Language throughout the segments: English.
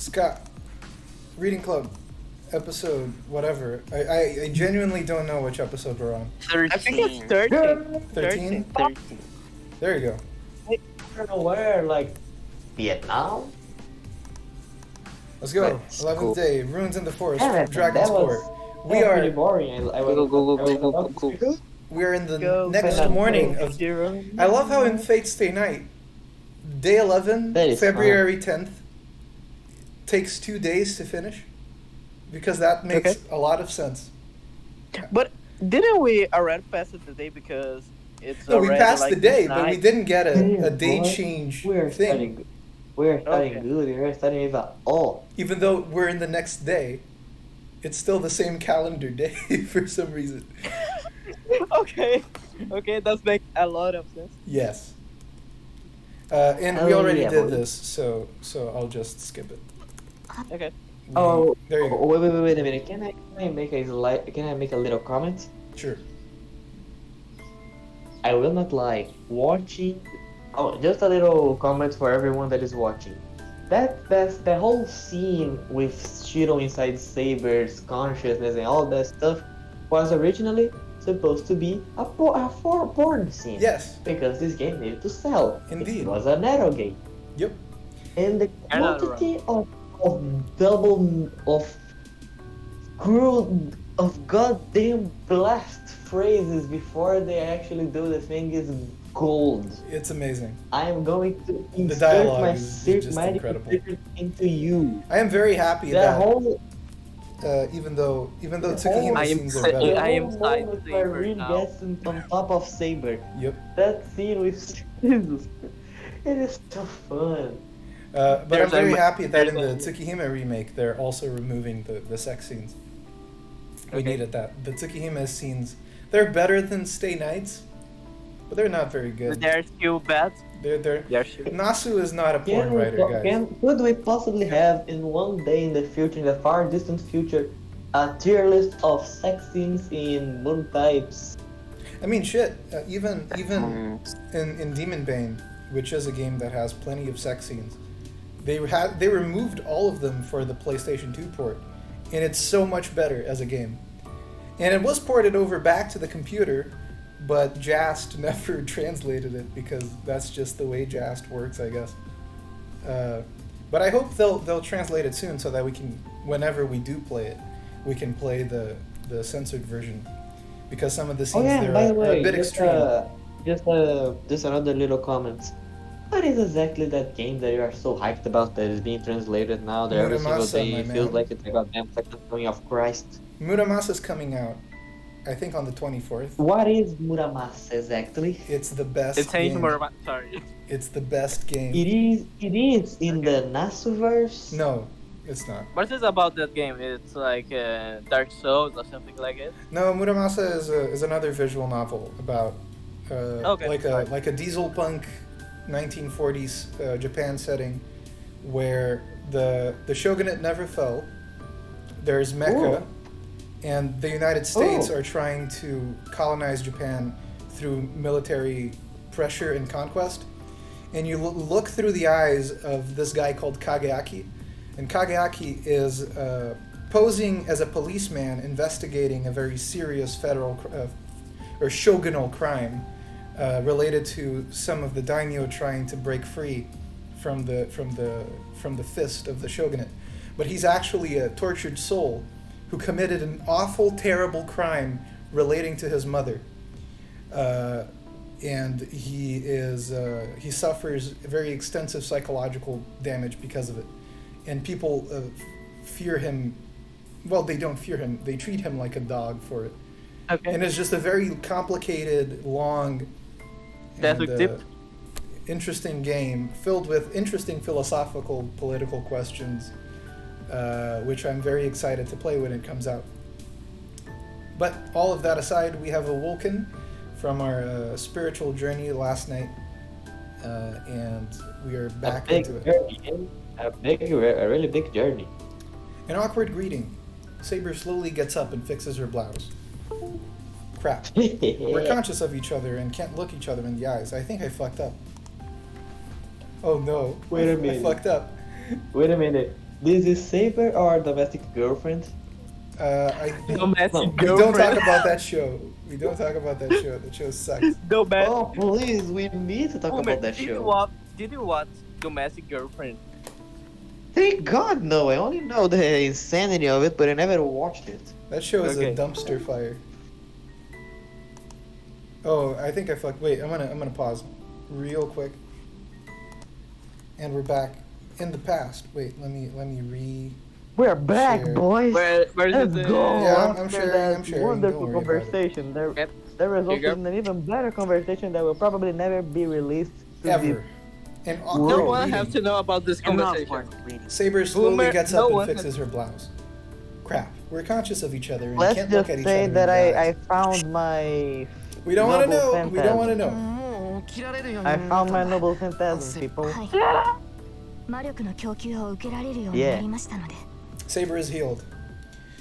Scott, Reading Club, episode whatever. I genuinely don't know which episode we're on. 13. I think it's 13. 13? 13. There you go. I don't know where, like, Vietnam? Let's go. Let's 11th go. day, Ruins in the Forest, Damn it, Dragon's that was- Court. That was pretty boring. I was, Go. We are in the Go, next Tenant. morning of. Shirou. I love how in Fate's Day Night, day 11, That is February 10th, takes 2 days to finish, because that makes a lot of sense. But didn't we already pass it the day because it's No, we already passed like the day, but we night? didn't get a day What? change We're thing. studying. We're studying Okay. good. We're studying with all. Even though we're in the next day, it's still the same calendar day for some reason. Okay, that makes a lot of sense. Yes. And we Oh, already yeah, did boy. this, so I'll just skip it. Okay. Oh, There you go. wait a minute. Can I make a little comment? Sure. I will not lie. Watching. Oh, just a little comment for everyone that is watching. That's the whole scene with Shirou inside Saber's consciousness and all that stuff was originally supposed to be a porn scene. Yes. Because this game needed to sell. Indeed. It was an Eroge. Yep. And the You're not quantity of cruel of goddamn blast phrases before they actually do the thing is gold. It's amazing. I am going to insert dialogue my is just my incredible. secret into you. I am very happy The that whole even though I Tsukihima's am scenes are sick. better. I am side moment where Saber Reed now. gets on top of Saber. Yep. That scene with Jesus. It is so fun. But I'm There's very a- happy that in the there's Tsukihime remake they're also removing the sex scenes. We Okay. needed that. The Tsukihime scenes, they're better than Stay Nights, but they're not very good. They're still bad. They're They're still. Nasu is not a porn writer, guys. Could we possibly have in one day in the future, in the far distant future, a tier list of sex scenes in moon types? I mean, shit. Even in Demonbane, which is a game that has plenty of sex scenes, they removed all of them for the PlayStation 2 port, and it's so much better as a game. And it was ported over back to the computer, but Jast never translated it because that's just the way Jast works, I guess. But I hope they'll translate it soon so that we can, whenever we do play it, we can play the censored version, because some of the scenes there by the are way, a bit extreme. just another little comment. What is exactly that game that you are so hyped about that is being translated now? That every single Muramasa, day my it feels man. like it's a goddamn second coming of Christ. Muramasa's coming out, I think on the 24th. What is Muramasa exactly? It's the best It's changed game. more. Sorry. It's the best game. It is in the Nasuverse. No, it's not. What is about that game? It's like Dark Souls or something like it. No, Muramasa is another visual novel about Okay. like a diesel punk 1940s Japan setting where the shogunate never fell. There's Mecha, Ooh. and the United States Ooh. are trying to colonize Japan through military pressure and conquest. And you look through the eyes of this guy called Kageaki, and Kageaki is posing as a policeman investigating a very serious federal or shogunal crime related to some of the daimyo trying to break free from the fist of the shogunate. But he's actually a tortured soul who committed an awful, terrible crime relating to his mother. And he suffers very extensive psychological damage because of it. And people fear him. Well, they don't fear him. They treat him like a dog for it. Okay. And it's just a very complicated, long, That's a tip. interesting game filled with interesting philosophical, political questions, which I'm very excited to play when it comes out. But all of that aside, we have awoken from our spiritual journey last night, and we are back a big into it. journey, a really big journey. An awkward greeting. Saber slowly gets up and fixes her blouse. Crap. We're conscious of each other and can't look each other in the eyes. I think I fucked up. Oh no. Wait a I minute. fucked up. Wait a minute. This is Saber or domestic girlfriend? I think Domestic No, we don't talk girlfriend. about that show. We don't talk about that show. That show sucks. Domestic. Oh, please, we need to talk about that Did show. did you watch Domestic Girlfriend? Thank God, no. I only know the insanity of it, but I never watched it. That show is Okay. a dumpster fire. Oh, I think I fucked. Wait, I'm gonna pause, real quick. And we're back in the past. Wait, let me We're back, Share. boys. Where's Let's the go. Yeah, I'm After sharing, that I'm sharing, wonderful don't worry about it. conversation. There Yep. resulted go. in an even better conversation that will probably never be released to Ever. And No awkward one reading. has to know about this conversation. Saber slowly Boomer, gets no up and one fixes her blouse. Crap. We're conscious of each other and Let's can't look just at each say other. that in the I eyes. found my We don't want to noble know. We don't want to know. noble phantasm, people. はい魔力の供給を受けられるように Yeah. なりましたので Saber is healed.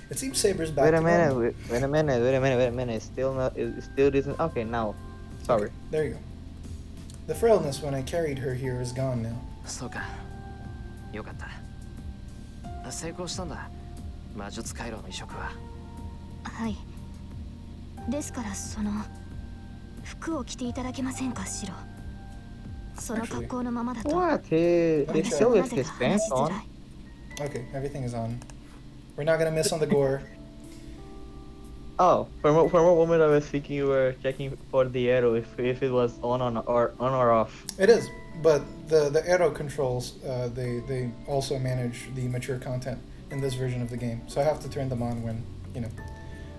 It seems Saber's back Wait a to minute, normal. wait a minute. It's still not. It still isn't. Okay, now. Sorry. There you go. The frailness when I carried her here is gone now. そうかよかった成功したんだ魔術回廊の移植ははいですからその服を着ていただけませんかシロその格好のままだと What? He 私 still は with なぜ his か話 pants しづ on. らい Okay, everything is on. We're not gonna miss on the gore. Oh, for a moment I was thinking you were checking for the arrow if it was on or off. It is, but the arrow controls they also manage the mature content in this version of the game, so I have to turn them on when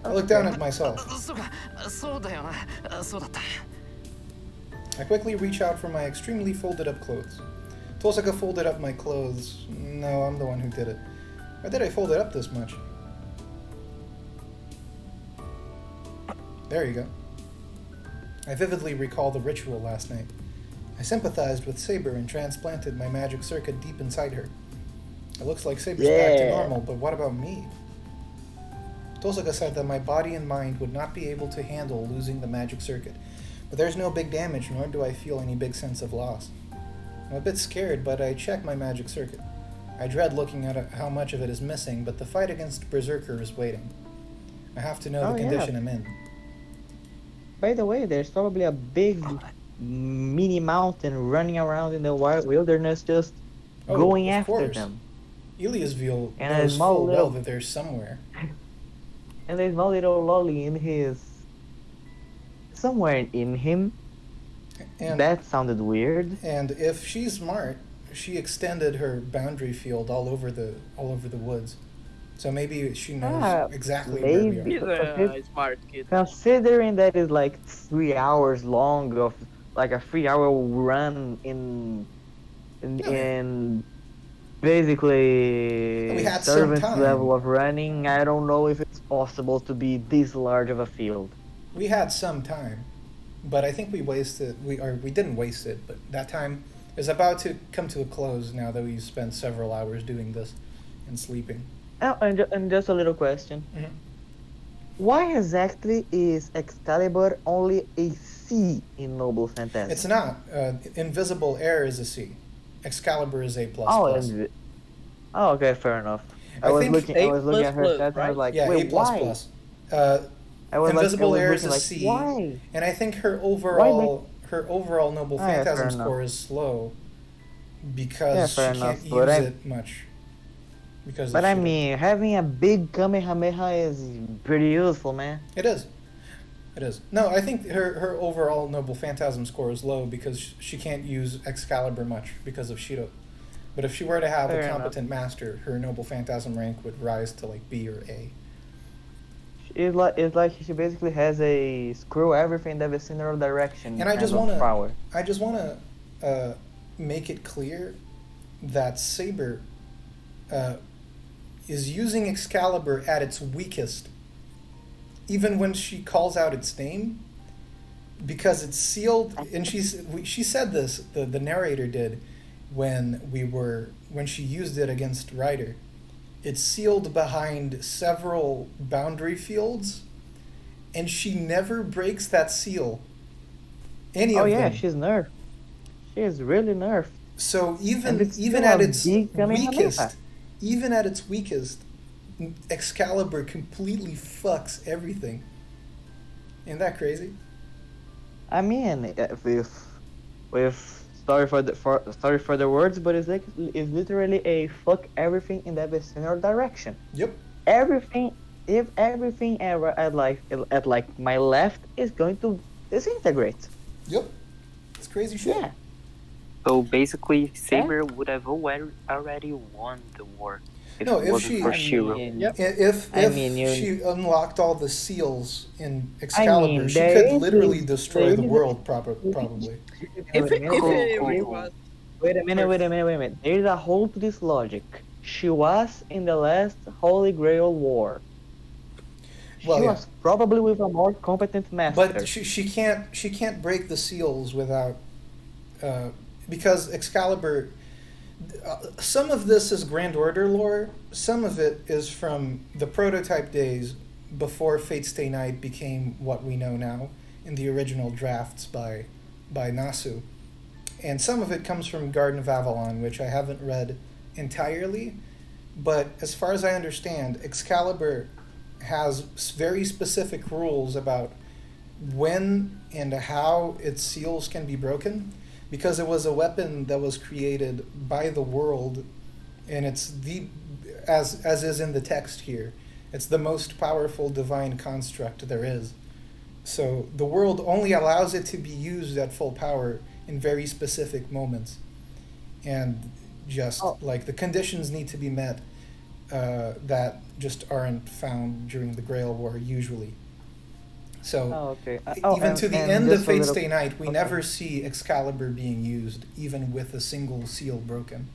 I look down at myself. そうかそうだよなそうだった I quickly reach out for my extremely folded up clothes. Tohsaka folded up my clothes. No, I'm the one who did it. Why did I fold it up this much? There you go. I vividly recall the ritual last night. I sympathized with Saber and transplanted my magic circuit deep inside her. It looks like Saber's back to Yeah. normal, but what about me? Tohsaka said that my body and mind would not be able to handle losing the magic circuit, but there's no big damage, nor do I feel any big sense of loss. I'm a bit scared, but I check my magic circuit. I dread looking at how much of it is missing, but the fight against Berserker is waiting. I have to know Oh, the yeah. condition I'm in. By the way, there's probably a big mini mountain running around in the wild wilderness just Oh, going of after course. them. Eliasville And a knows small full well little- that there's somewhere. And there's no little lolly in his... somewhere in him. And, That sounded weird. and if she's smart, she extended her boundary field all over the woods. So maybe she knows Ah, exactly where we maybe. are. He's a smart kid. Considering that is like 3 hours long of like a 3-hour run in basically We had some servant's time. level of running, I don't know if it's possible to be this large of a field. We had some time, but I think we didn't waste it, but that time is about to come to a close now that we've spent several hours doing this and sleeping. Oh, and just a little question. Mhm. Why exactly is Excalibur only a C in Noble Phantasm? It's not. Invisible Air is a C. Excalibur is A++. Oh, okay, fair enough. I I was think looking at her A++, stats and I was like, Yeah, wait, A++. why? I was Invisible like, Air I is was a looking C, like, why? and I think her overall Noble Oh, yeah, fair Phantasm enough. score is slow because fair she enough, can't but use I- it much. Because But of I Shirou. mean, having a big Kamehameha is pretty useful, man. It is. It is. No, I think her overall Noble Phantasm score is low because she can't use Excalibur much because of Shirou. But if she were to have Fair a enough. competent master, her Noble Phantasm rank would rise to like B or A. It's like she basically has a screw everything that is in her direction. And I kind just of wanna- power. I just want to make it clear that Saber is using Excalibur at its weakest, even when she calls out its name, because it's sealed. And she said this. The narrator did when she used it against Ryder. It's sealed behind several boundary fields, and she never breaks that seal. Any Oh of yeah, them. she's nerfed. She is really nerfed. So And even it's even still at a its big Kamehameha. weakest, even at its weakest, Excalibur completely fucks everything. Isn't that crazy? I mean, with sorry for the words, but it's literally a fuck everything in the similar direction. Yep. Everything, if everything ever at like my left is going to disintegrate. Yep. It's crazy shit. Yeah. So basically, Saber would have already won the war if No, it if wasn't she- for I Shirou. mean, If I mean, she unlocked all the seals in Excalibur, she there could is literally a- destroy there the is a- world probably. If it Cool. really was, Wait a minute. There's a hole to this logic. She was in the last Holy Grail War. She Well, yeah. was probably with a more competent master. But she can't break the seals without because Excalibur. Some of this is Grand Order lore. Some of it is from the prototype days before Fate Stay Night became what we know now in the original drafts by Nasu, and some of it comes from Garden of Avalon, which I haven't read entirely. But as far as I understand, Excalibur has very specific rules about when and how its seals can be broken, because it was a weapon that was created by the world, and it's as is in the text here, it's the most powerful divine construct there is. So the world only allows it to be used at full power in very specific moments, and just like the conditions need to be met that just aren't found during the Grail War usually. So okay. even to the end of just a Fate little- Stay Night, we okay. never see Excalibur being used, even with a single seal broken.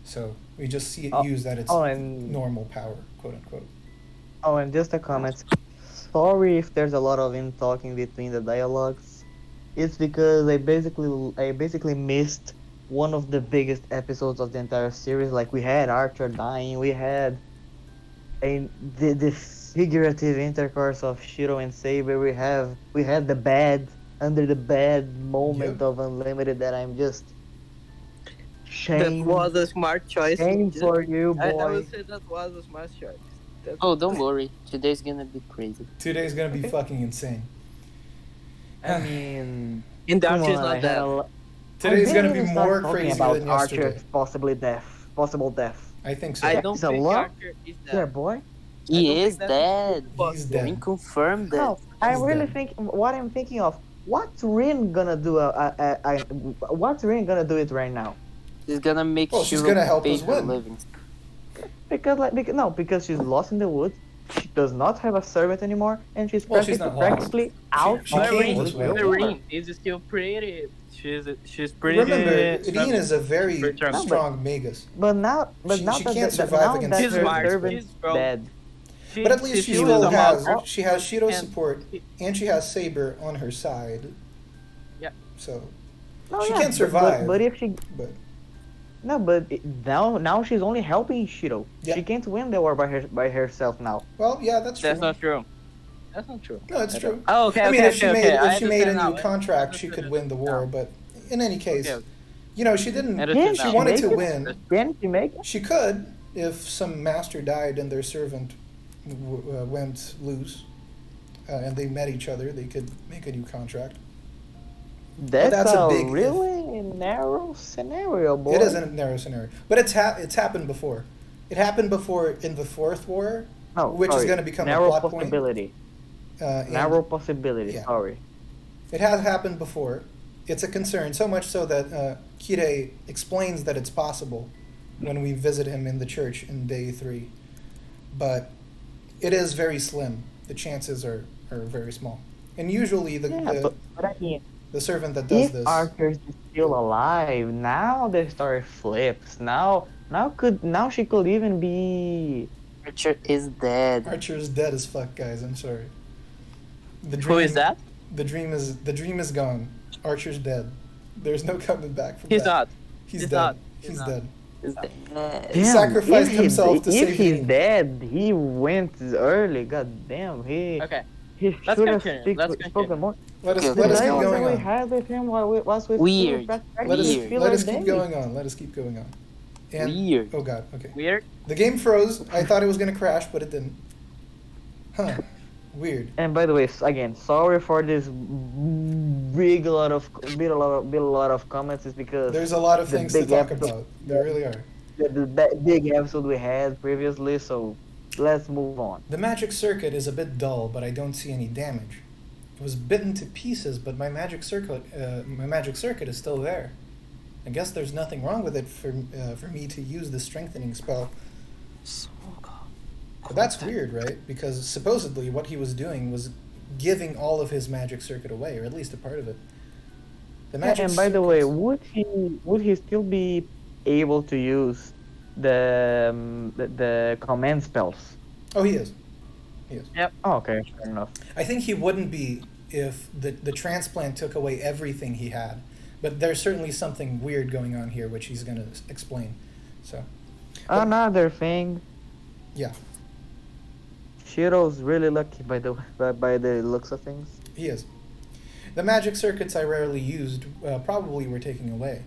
So we just see it used at its and normal power, quote unquote. and just a comment. Sorry if there's a lot of in talking between the dialogues. It's because I basically missed one of the biggest episodes of the entire series. Like we had Archer dying, we had the figurative intercourse of Shirou and Saber. We had the bad under the bed moment Yep. of Unlimited that I'm just that shame. was a smart choice. Shame for you, boy. I would say that was a smart choice. Oh, don't worry. Today's gonna be crazy. Today's gonna be fucking insane. I mean, In Dark come is on, not I had that. a- Today's I gonna didn't be even start more talking crazy about than yesterday. Archer's possible death. I think so. I don't It's a think lot. Archer is Yeah, that. boy. I He don't is think that's dead. He's We dead. confirmed that. No, I He's really dead. think what I'm thinking of. What's Rin gonna do? What's Rin gonna do it right now? He's gonna make Well, she's Shirou gonna help pay us her win. living. Because she's lost in the woods. She does not have a servant anymore, and she's Well, she's not lost. practically out. She of came the this way. woods. Marine is still pretty. She's pretty. Remember, Irene is a very Very strong. strong magus. But now She that can't that, survive now against that She's her smart. servant She's is strong. dead. But at least she She still was a has monster. she has Shirou's And- support, and she has Saber on her side. Yeah. So No, She yeah, can't survive. But if she but now she's only helping Shirou. Yeah. She can't win the war by herself now. well, yeah, that's true. That's not true. That's not true. No, it's true. Oh, okay. I mean, okay, if she okay, made okay. if she made a I new understand now. contract, I she could understood win the war. now. But in any case, Okay. you know, she didn't. I understood She now. wanted to make it? win. Can she make it? She could if some master died and their servant went loose, and they met each other. They could make a new contract. That's a a big if. really narrow scenario, boy. It is a narrow scenario, but it's happened before. It happened before in the Fourth War, No, which is sorry. gonna become a narrow plot point. possibility. And Narrow possibility. yeah. Sorry. It has happened before. It's a concern, so much so that Kirei explains that it's possible when we visit him in the church in day 3. But it is very slim. The chances are very small. And usually But I mean, the servant that does if this... Archer is still alive, now the story flips. Now she could even be. Archer is dead. Archer's dead as fuck, guys. I'm sorry. The Who is that? The dream is gone. Archer's dead. There's no coming back from He's that. not. He's He's dead. not. He's He's not. dead. Is dead. He sacrificed himself to if save he's you. dead, he went early. God damn, he Okay. he Let's should have continue, let's continue. spoken more. Let us Okay. let us The keep dialogue going we on. had with him was with Weird. Let us Weird. let us keep going on. Let us keep going on. And, Weird. Oh god, okay. Weird. The game froze. I thought it was gonna crash, but it didn't. Huh. Weird. And by the way, again, sorry for this big lot of comments. Is because There's a lot of the things to big talk episode- about. There really are. the big episode we had previously. So let's move on. The magic circuit is a bit dull, but I don't see any damage. It was bitten to pieces, but my magic circuit is still there. I guess there's nothing wrong with it for me to use the strengthening spell. そうか But that's weird, right? Because supposedly what he was doing was giving all of his magic circuit away, or at least a part of it. The magic And by the way, circuits- would he still be able to use the command spells? Oh, he is. Oh, okay, fair enough. I think he wouldn't be if the transplant took away everything he had. But there's certainly something weird going on here, which he's going to explain. So, Another thing, yeah, Shirou's really lucky by the looks of things. he is. The magic circuits I rarely used probably were taken away.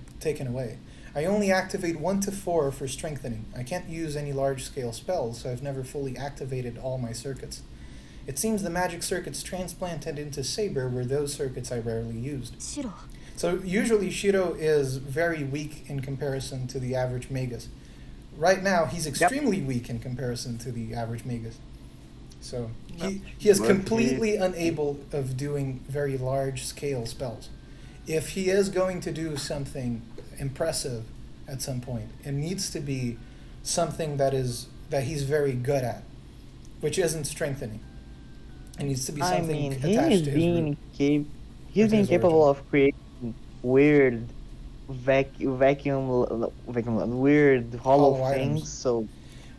I only activate 1 to 4 for strengthening. I can't use any large-scale spells, so I've never fully activated all my circuits. It seems the magic circuits transplanted into Saber were those circuits I rarely used. 白 So usually Shirou is very weak in comparison to the average Magus. Right now he's extremely weak in comparison to the average Magus. So he is But completely unable of doing very large scale spells. If he is going to do something impressive at some point, it needs to be something that he's very good at, which isn't strengthening. It needs to be I something mean, attached to his root. he's his been capable origin. of creating weird weird hollow Hollow items. things. So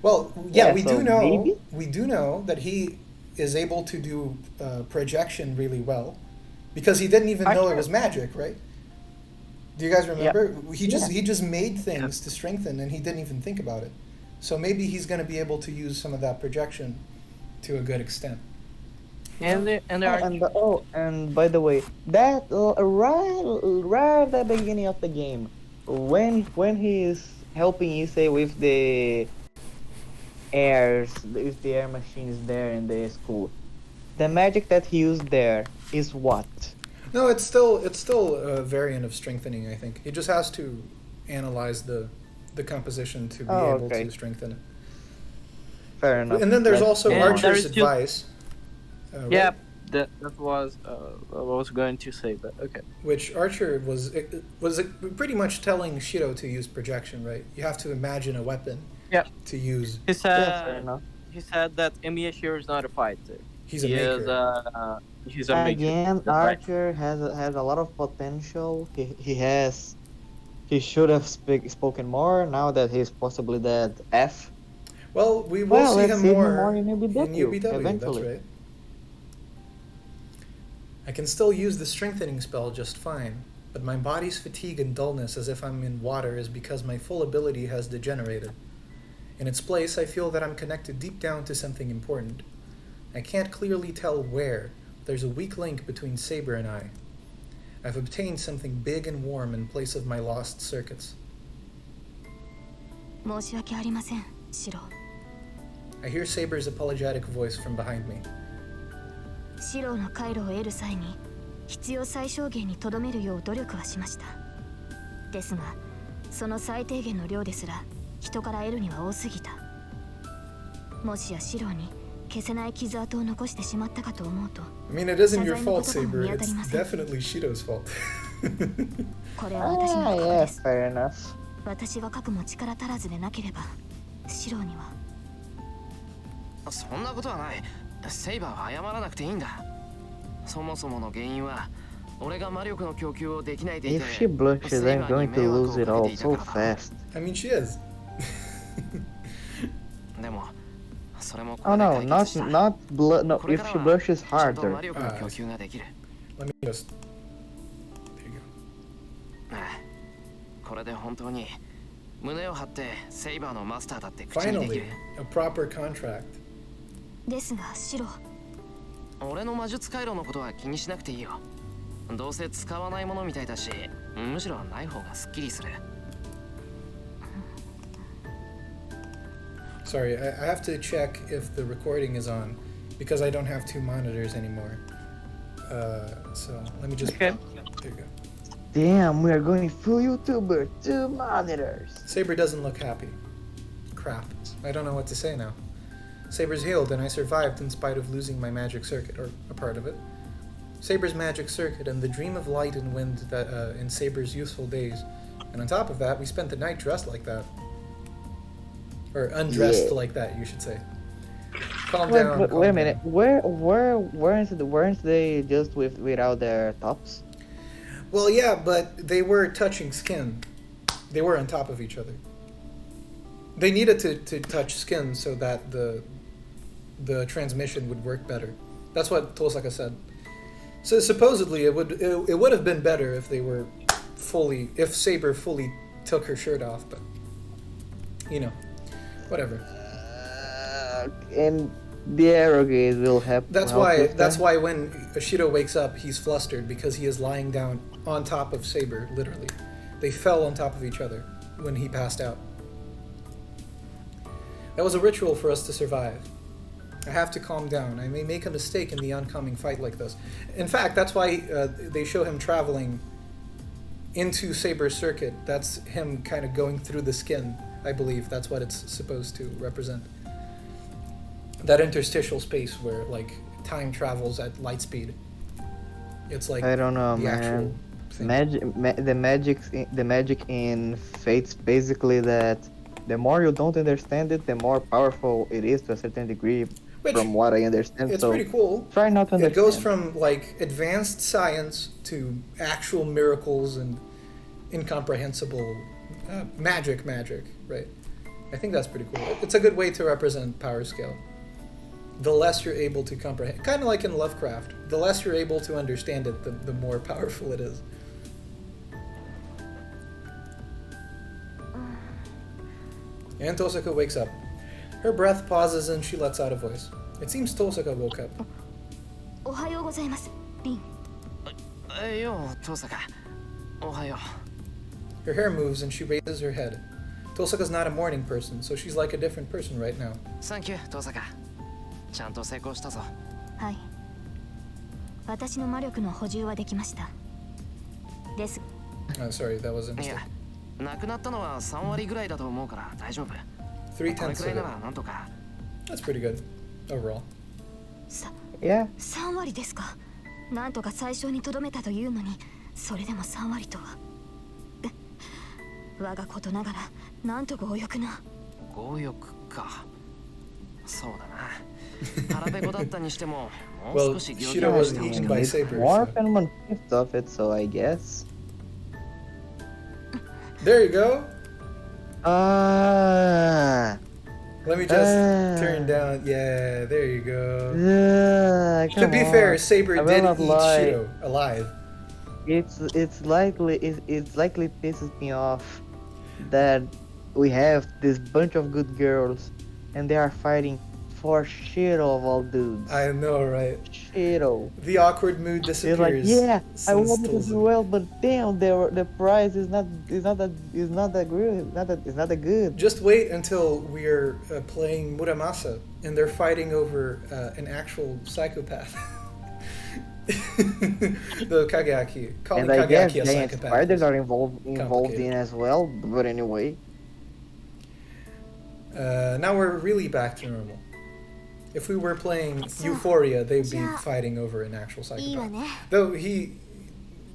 Well, yeah, Yeah, we so do know that he is able to do projection really well, because he didn't even know it was magic, right? Do you guys remember? He just made things to strengthen, and he didn't even think about it. So maybe he's going to be able to use some of that projection to a good extent. And there are and by the way, that right at the beginning of the game, when he is helping Issei with the air machines there in the school, the magic that he used there is what? No, it's still a variant of strengthening. I think he just has to analyze the composition to be able okay. to strengthen it. Fair enough. And then there's Let's- also And Archer's there is still- advice. Right? yeah, that was what I was going to say, but okay. Which Archer was pretty much telling Shirou to use projection, right? You have to imagine a weapon Yeah. to use. He Yeah, fair said enough. Emiya is not a fighter. He's a He maker. is he's a maker. Again, That's right. Archer has a lot of potential. He should have spoken more. Now that he's possibly that F. Well, we will Well, see let's him see him more more in UBW, that's eventually. right. I can still use the strengthening spell just fine, but my body's fatigue and dullness as if I'm in water is because my full ability has degenerated. In its place, I feel that I'm connected deep down to something important. I can't clearly tell where. There's a weak link between Saber and I. I've obtained something big and warm in place of my lost circuits. 申し訳ありません、シロ。 I hear Saber's apologetic voice from behind me. シロの回路を得る際に必要最小限にとどめるよう努力はしました。ですが、その最低限の量ですら人から得るには多すぎた。もしやシロに消せない傷跡を残してしまったかと思うと、 I mean, it isn't your fault, Saber. It's definitely Shido's fault. これは私の Ah, 過去 yeah, です。 fair enough. 私が書くも力足らずでなければ、シロには。そんなことはない。セイバーは謝らなくていいんだ。そもそもの原因は俺が魔力の供給をできないでいて。 If she blushes, I'm going to lose it all so fast. I mean, she is. でもそれも Oh no, not blood. No, if she blushes ちゃんと harder. 魔力の供給ができる。 Let me just. There you go. ああこれで本当に胸を張ってセイバーのマスターだって口にでき Finally, る。 a proper contract. ですが、シロ。俺の魔術回路のことは気にしなくていいよ。どうせ使わないものみたいだし、むしろない方がすっきりする。Sorry, I have to check if the recording is on because I don't have two monitors anymore. So let me just. Okay. There you go. Damn, we are going full YouTuber, 2 monitors. Saber doesn't look happy. Crap. I don't know what to say now. Saber's healed and I survived in spite of losing my magic circuit, or a part of it. Saber's magic circuit and the dream of light and wind that in Saber's youthful days. And on top of that, we spent the night dressed like that. Or undressed like that, you should say. Calm down. Wait, calm wait a down. minute. Weren't they just without their tops? Well, yeah, but they were touching skin. They were on top of each other. They needed to touch skin so that the transmission would work better. That's what Tohsaka said. So supposedly it would have been better if they were if Saber fully took her shirt off, but you know, whatever. And the Eroge will help. That's help why. with That's that? why when Shirou wakes up, he's flustered because he is lying down on top of Saber. Literally, they fell on top of each other when he passed out. That was a ritual for us to survive. I have to calm down. I may make a mistake in the oncoming fight like this. In fact, that's why they show him traveling into Saber's circuit. That's him kind of going through the skin, I believe. That's what it's supposed to represent. That interstitial space where, like, time travels at light speed. It's like I don't know, the actual man. thing. The magic in Fate's basically that the more you don't understand it, the more powerful it is to a certain degree. Which, from what I understand, it's so pretty cool. try not to It understand. goes from like advanced science to actual miracles and incomprehensible magic, right? I think that's pretty cool. It's a good way to represent power scale. The less you're able to comprehend, kind of like in Lovecraft, the less you're able to understand it, the more powerful it is. And Tohsaka wakes up. Her breath pauses and she lets out a voice. It seems Tohsaka woke up. おはようございますリンよう、トサカ。おはよ Her hair moves and she raises her head. Tohsaka's not a morning person, so she's like a different person right now. う。サンキュー、トサカ。ちゃんと成功したぞ。はい私の魔力の補充はできましたです Oh, sorry, that was a い mistake. や、なくなったのは3割ぐらいだと思うから大丈夫。 3 これ tenths くらい of な it. らなんとか。 That's pretty good, overall. さ Yeah. 3割ですかなんとか最初にとどめたというのにそれでも3割とは我がことながらなんと強欲な強欲か。そうだな。腹ペコだったにしても、もう Well, 少し行 Shirou was してほし eaten かっ by た。 Saber. More So. than 1/5 of it, so I guess. There you go. Ah. Let me just turn down. Yeah, there you go. To Come be on. fair, Saber I will did not eat lie. Shirou alive. It's likely pisses me off that we have this bunch of good girls and they are fighting for Shirou of all dudes. I know, right? Shirou. The awkward mood They're like, disappears. yeah, I since wanted to Tohsaka- do well, but damn, the prize is not that good. Just wait until we're playing Muramasa and they're fighting over an actual psychopath. The Kageaki. Calling And I guess Kageaki a giant psychopath. spiders are involved complicated. in as well. But anyway, Now we're really back to normal. If we were playing Euphoria, they'd be fighting over an actual いいわ psychopath.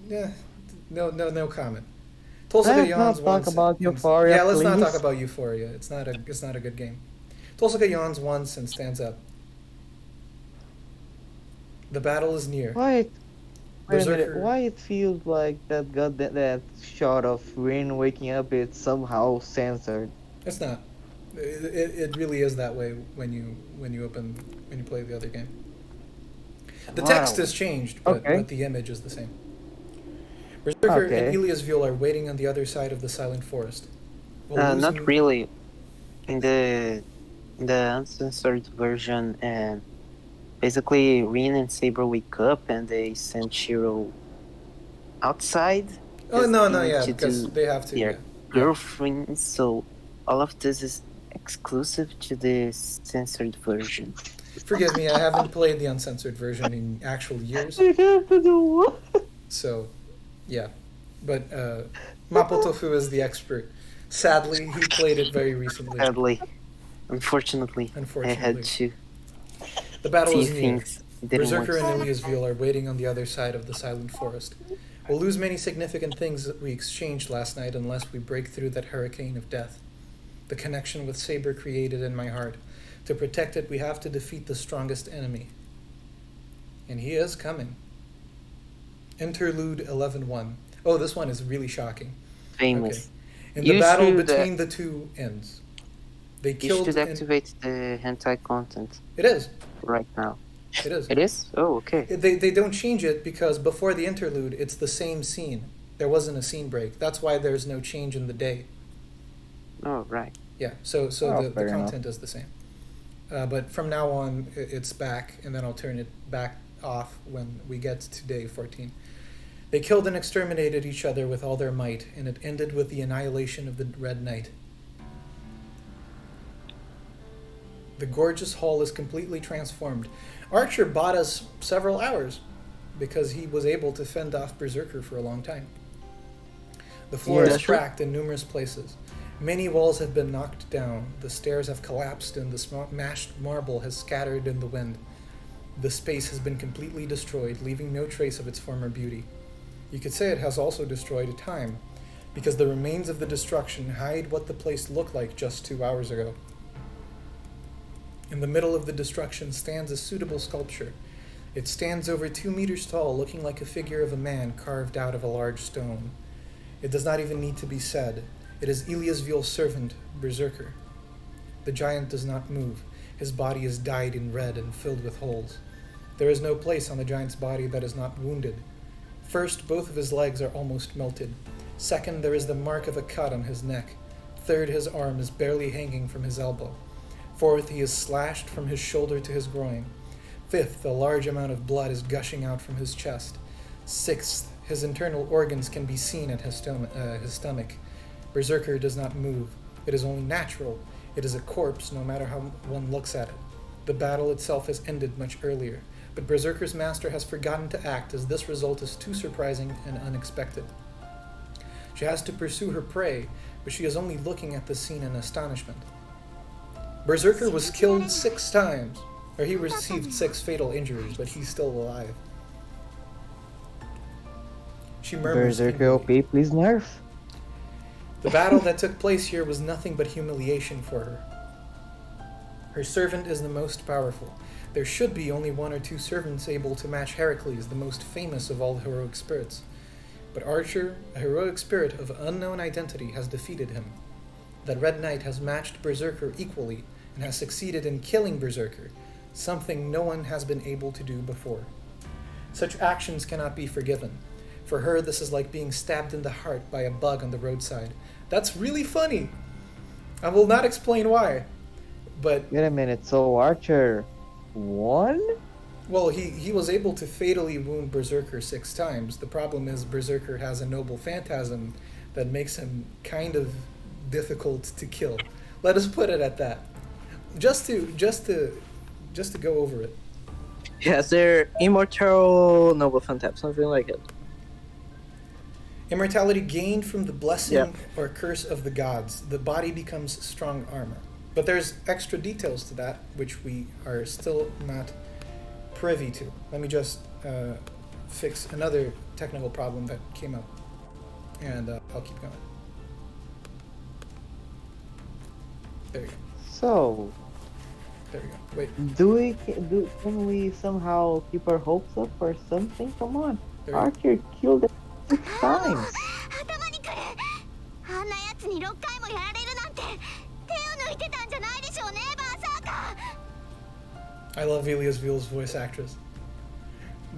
ね Though no comment. Tohsaka Let's yawns not talk once. about Euphoria, Yeah, let's not please. talk about Euphoria. It's not a good game. Tohsaka yawns once and stands up. The battle is near. wait a minute. Berserker- Why it feels like that shot of Rin waking up is somehow censored? It's not. It really is that way when you play the other game. The text Wow. has changed, but, Okay. but the image is the same. Berserker Okay. and Iliasville are waiting on the other side of the silent forest. While Not losing- really. In the uncensored version, and basically Rin and Saber wake up and they send Shirou outside. Oh as no, they need yeah, to because do they have to. their Yeah. girlfriend. So all of this is exclusive to the censored version. Forgive me, I haven't played the uncensored version in actual years. It has to do what? So, yeah. But Mapotofu is the expert. Sadly, he played it very recently. Sadly, unfortunately, I had to The battle see is near. things didn't Berserker work. and Iliasville are waiting on the other side of the silent forest. We'll lose many significant things that we exchanged last night unless we break through that hurricane of death. The connection with Saber created in my heart. To protect it, we have to defeat the strongest enemy. And he is coming. Interlude 11-1. Oh, this one is really shocking. Famous. Okay. In the You battle should, between the two ends, they You killed... should activate the hentai content It is. right now. It is. It is? Oh, okay. They don't change it because before the interlude, it's the same scene. There wasn't a scene break. That's why there's no change in the day. Oh, right. Yeah, so Oh, the fair enough. content is the same. But from now on, it's back, and then I'll turn it back off when we get to day 14. They killed and exterminated each other with all their might, and it ended with the annihilation of the Red Knight. The gorgeous hall is completely transformed. Archer bought us several hours because he was able to fend off Berserker for a long time. The floor is cracked in numerous places. Many walls have been knocked down. The stairs have collapsed and the smashed marble has scattered in the wind. The space has been completely destroyed, leaving no trace of its former beauty. You could say it has also destroyed time, because the remains of the destruction hide what the place looked like just 2 hours ago. In the middle of the destruction stands a suitable sculpture. It stands over 2 meters tall, looking like a figure of a man carved out of a large stone. It does not even need to be said. It is Iliasville's servant, Berserker. The giant does not move. His body is dyed in red and filled with holes. There is no place on the giant's body that is not wounded. First, both of his legs are almost melted. Second, there is the mark of a cut on his neck. Third, his arm is barely hanging from his elbow. Fourth, he is slashed from his shoulder to his groin. Fifth, a large amount of blood is gushing out from his chest. Sixth, his internal organs can be seen at his stomach. Berserker does not move. It is only natural. It is a corpse, no matter how one looks at it. The battle itself has ended much earlier, but Berserker's master has forgotten to act as this result is too surprising and unexpected. She has to pursue her prey, but she is only looking at the scene in astonishment. Berserker was killed 6 times, or he received 6 fatal injuries, but he's still alive. She murmurs. Berserker OP, please nerf. The battle that took place here was nothing but humiliation for her. Her servant is the most powerful. There should be only 1 or 2 servants able to match Heracles, the most famous of all heroic spirits. But Archer, a heroic spirit of unknown identity, has defeated him. That Red Knight has matched Berserker equally and has succeeded in killing Berserker, something no one has been able to do before. Such actions cannot be forgiven. For her, this is like being stabbed in the heart by a bug on the roadside. That's really funny. I will not explain why, but... Wait a minute, so Archer won? Well, he was able to fatally wound Berserker 6 times. The problem is Berserker has a noble phantasm that makes him kind of difficult to kill. Let us put it at that. Just to go over it. Yes, they're immortal noble phantasm, something like it. Immortality gained from the blessing Yeah. or curse of the gods. The body becomes strong armor. But there's extra details to that, which we are still not privy to. Let me just fix another technical problem that came up, and I'll keep going. There you go. So, There you go. Wait. can we somehow keep our hopes up for something? Come on, There you go. Archer killed it 6 times. 頭にくるあんなやつに6回もやられるなんて手を抜いてたんじゃないでしょうねバーサーカー I love Iliasville's voice actress.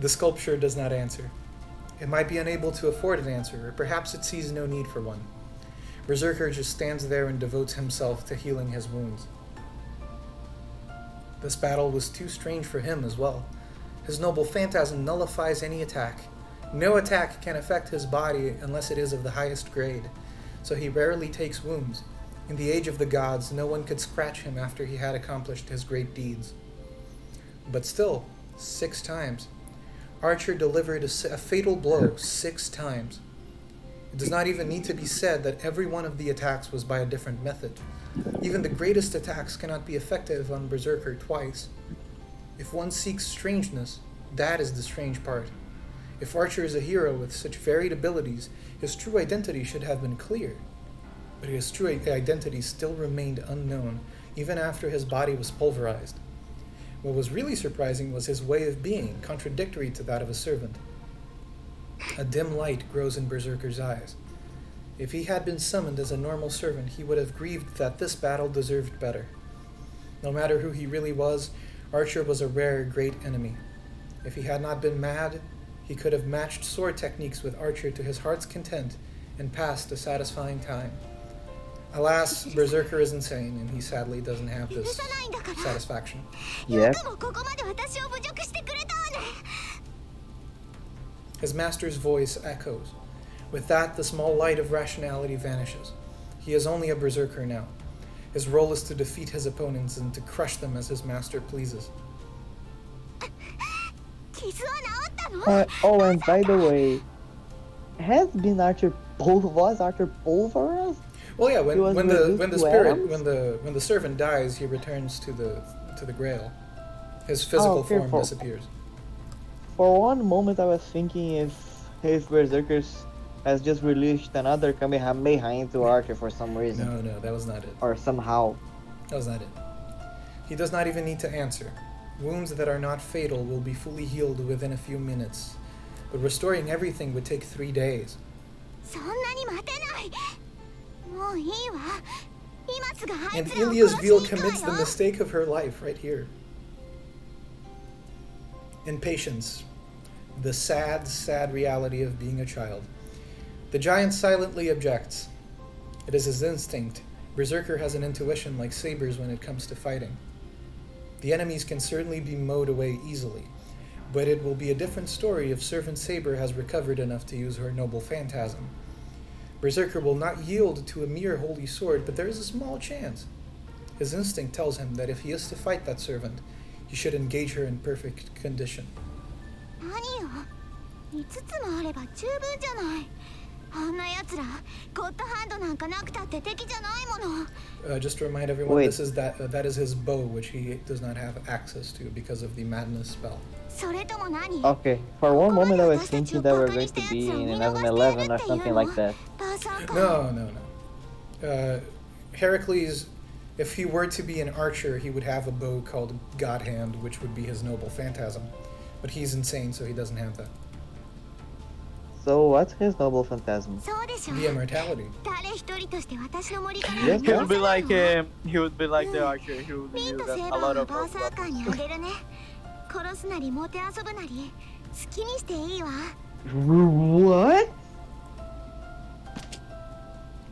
The sculpture does not answer. It might be unable to afford an answer, or perhaps it sees no need for one. Berserker just stands there and devotes himself to healing his wounds. This battle was too strange for him as well. His noble phantasm nullifies any attack. No attack can affect his body unless it is of the highest grade, so he rarely takes wounds. In the age of the gods, no one could scratch him after he had accomplished his great deeds. But still, 6 times. Archer delivered a fatal blow 6 times. It does not even need to be said that every one of the attacks was by a different method. Even the greatest attacks cannot be effective on Berserker twice. If one seeks strangeness, that is the strange part. If Archer is a hero with such varied abilities, his true identity should have been clear. But his true identity still remained unknown, even after his body was pulverized. What was really surprising was his way of being, contradictory to that of a servant. A dim light grows in Berserker's eyes. If he had been summoned as a normal servant, he would have grieved that this battle deserved better. No matter who he really was, Archer was a rare, great enemy. If he had not been mad, he could have matched sword techniques with Archer to his heart's content and passed a satisfying time. Alas, Berserker is insane, and he sadly doesn't have this satisfaction. Yes. His master's voice echoes. With that, the small light of rationality vanishes. He is only a berserker now. His role is to defeat his opponents and to crush them as his master pleases. Oh, and by the way, was Archer pulverized? Well, yeah. He was When reduced the to spirit atoms? when the servant dies, he returns to the Grail. His physical okay, form disappears. For one moment, I was thinking if Berserkers has just released another Kamehameha into Archer for some reason. No, that was not it. Or somehow. That was not it. He does not even need to answer. Wounds that are not fatal will be fully healed within a few minutes, but restoring everything would take 3 days. And Ilia's Veal commits the mistake of her life right here. Impatience. The sad, sad reality of being a child. The giant silently objects. It is his instinct. Berserker has an intuition like Saber's when it comes to fighting. The enemies can certainly be mowed away easily, but it will be a different story if Servant Saber has recovered enough to use her noble phantasm. Berserker will not yield to a mere holy sword, but there is a small chance. His instinct tells him that if he is to fight that servant, he should engage her in perfect condition. Just to remind everyone, Wait. this is that is his bow, which he does not have access to because of the madness spell. Okay, for one moment I was thinking that we're going to be in 1111 or something like that. No. Heracles, if he were to be an archer, he would have a bow called God Hand, which would be his noble phantasm. But he's insane, so he doesn't have that. So what's his noble phantasm? The immortality. Yes, He would be like the archer. He would use a lot of weapons. What?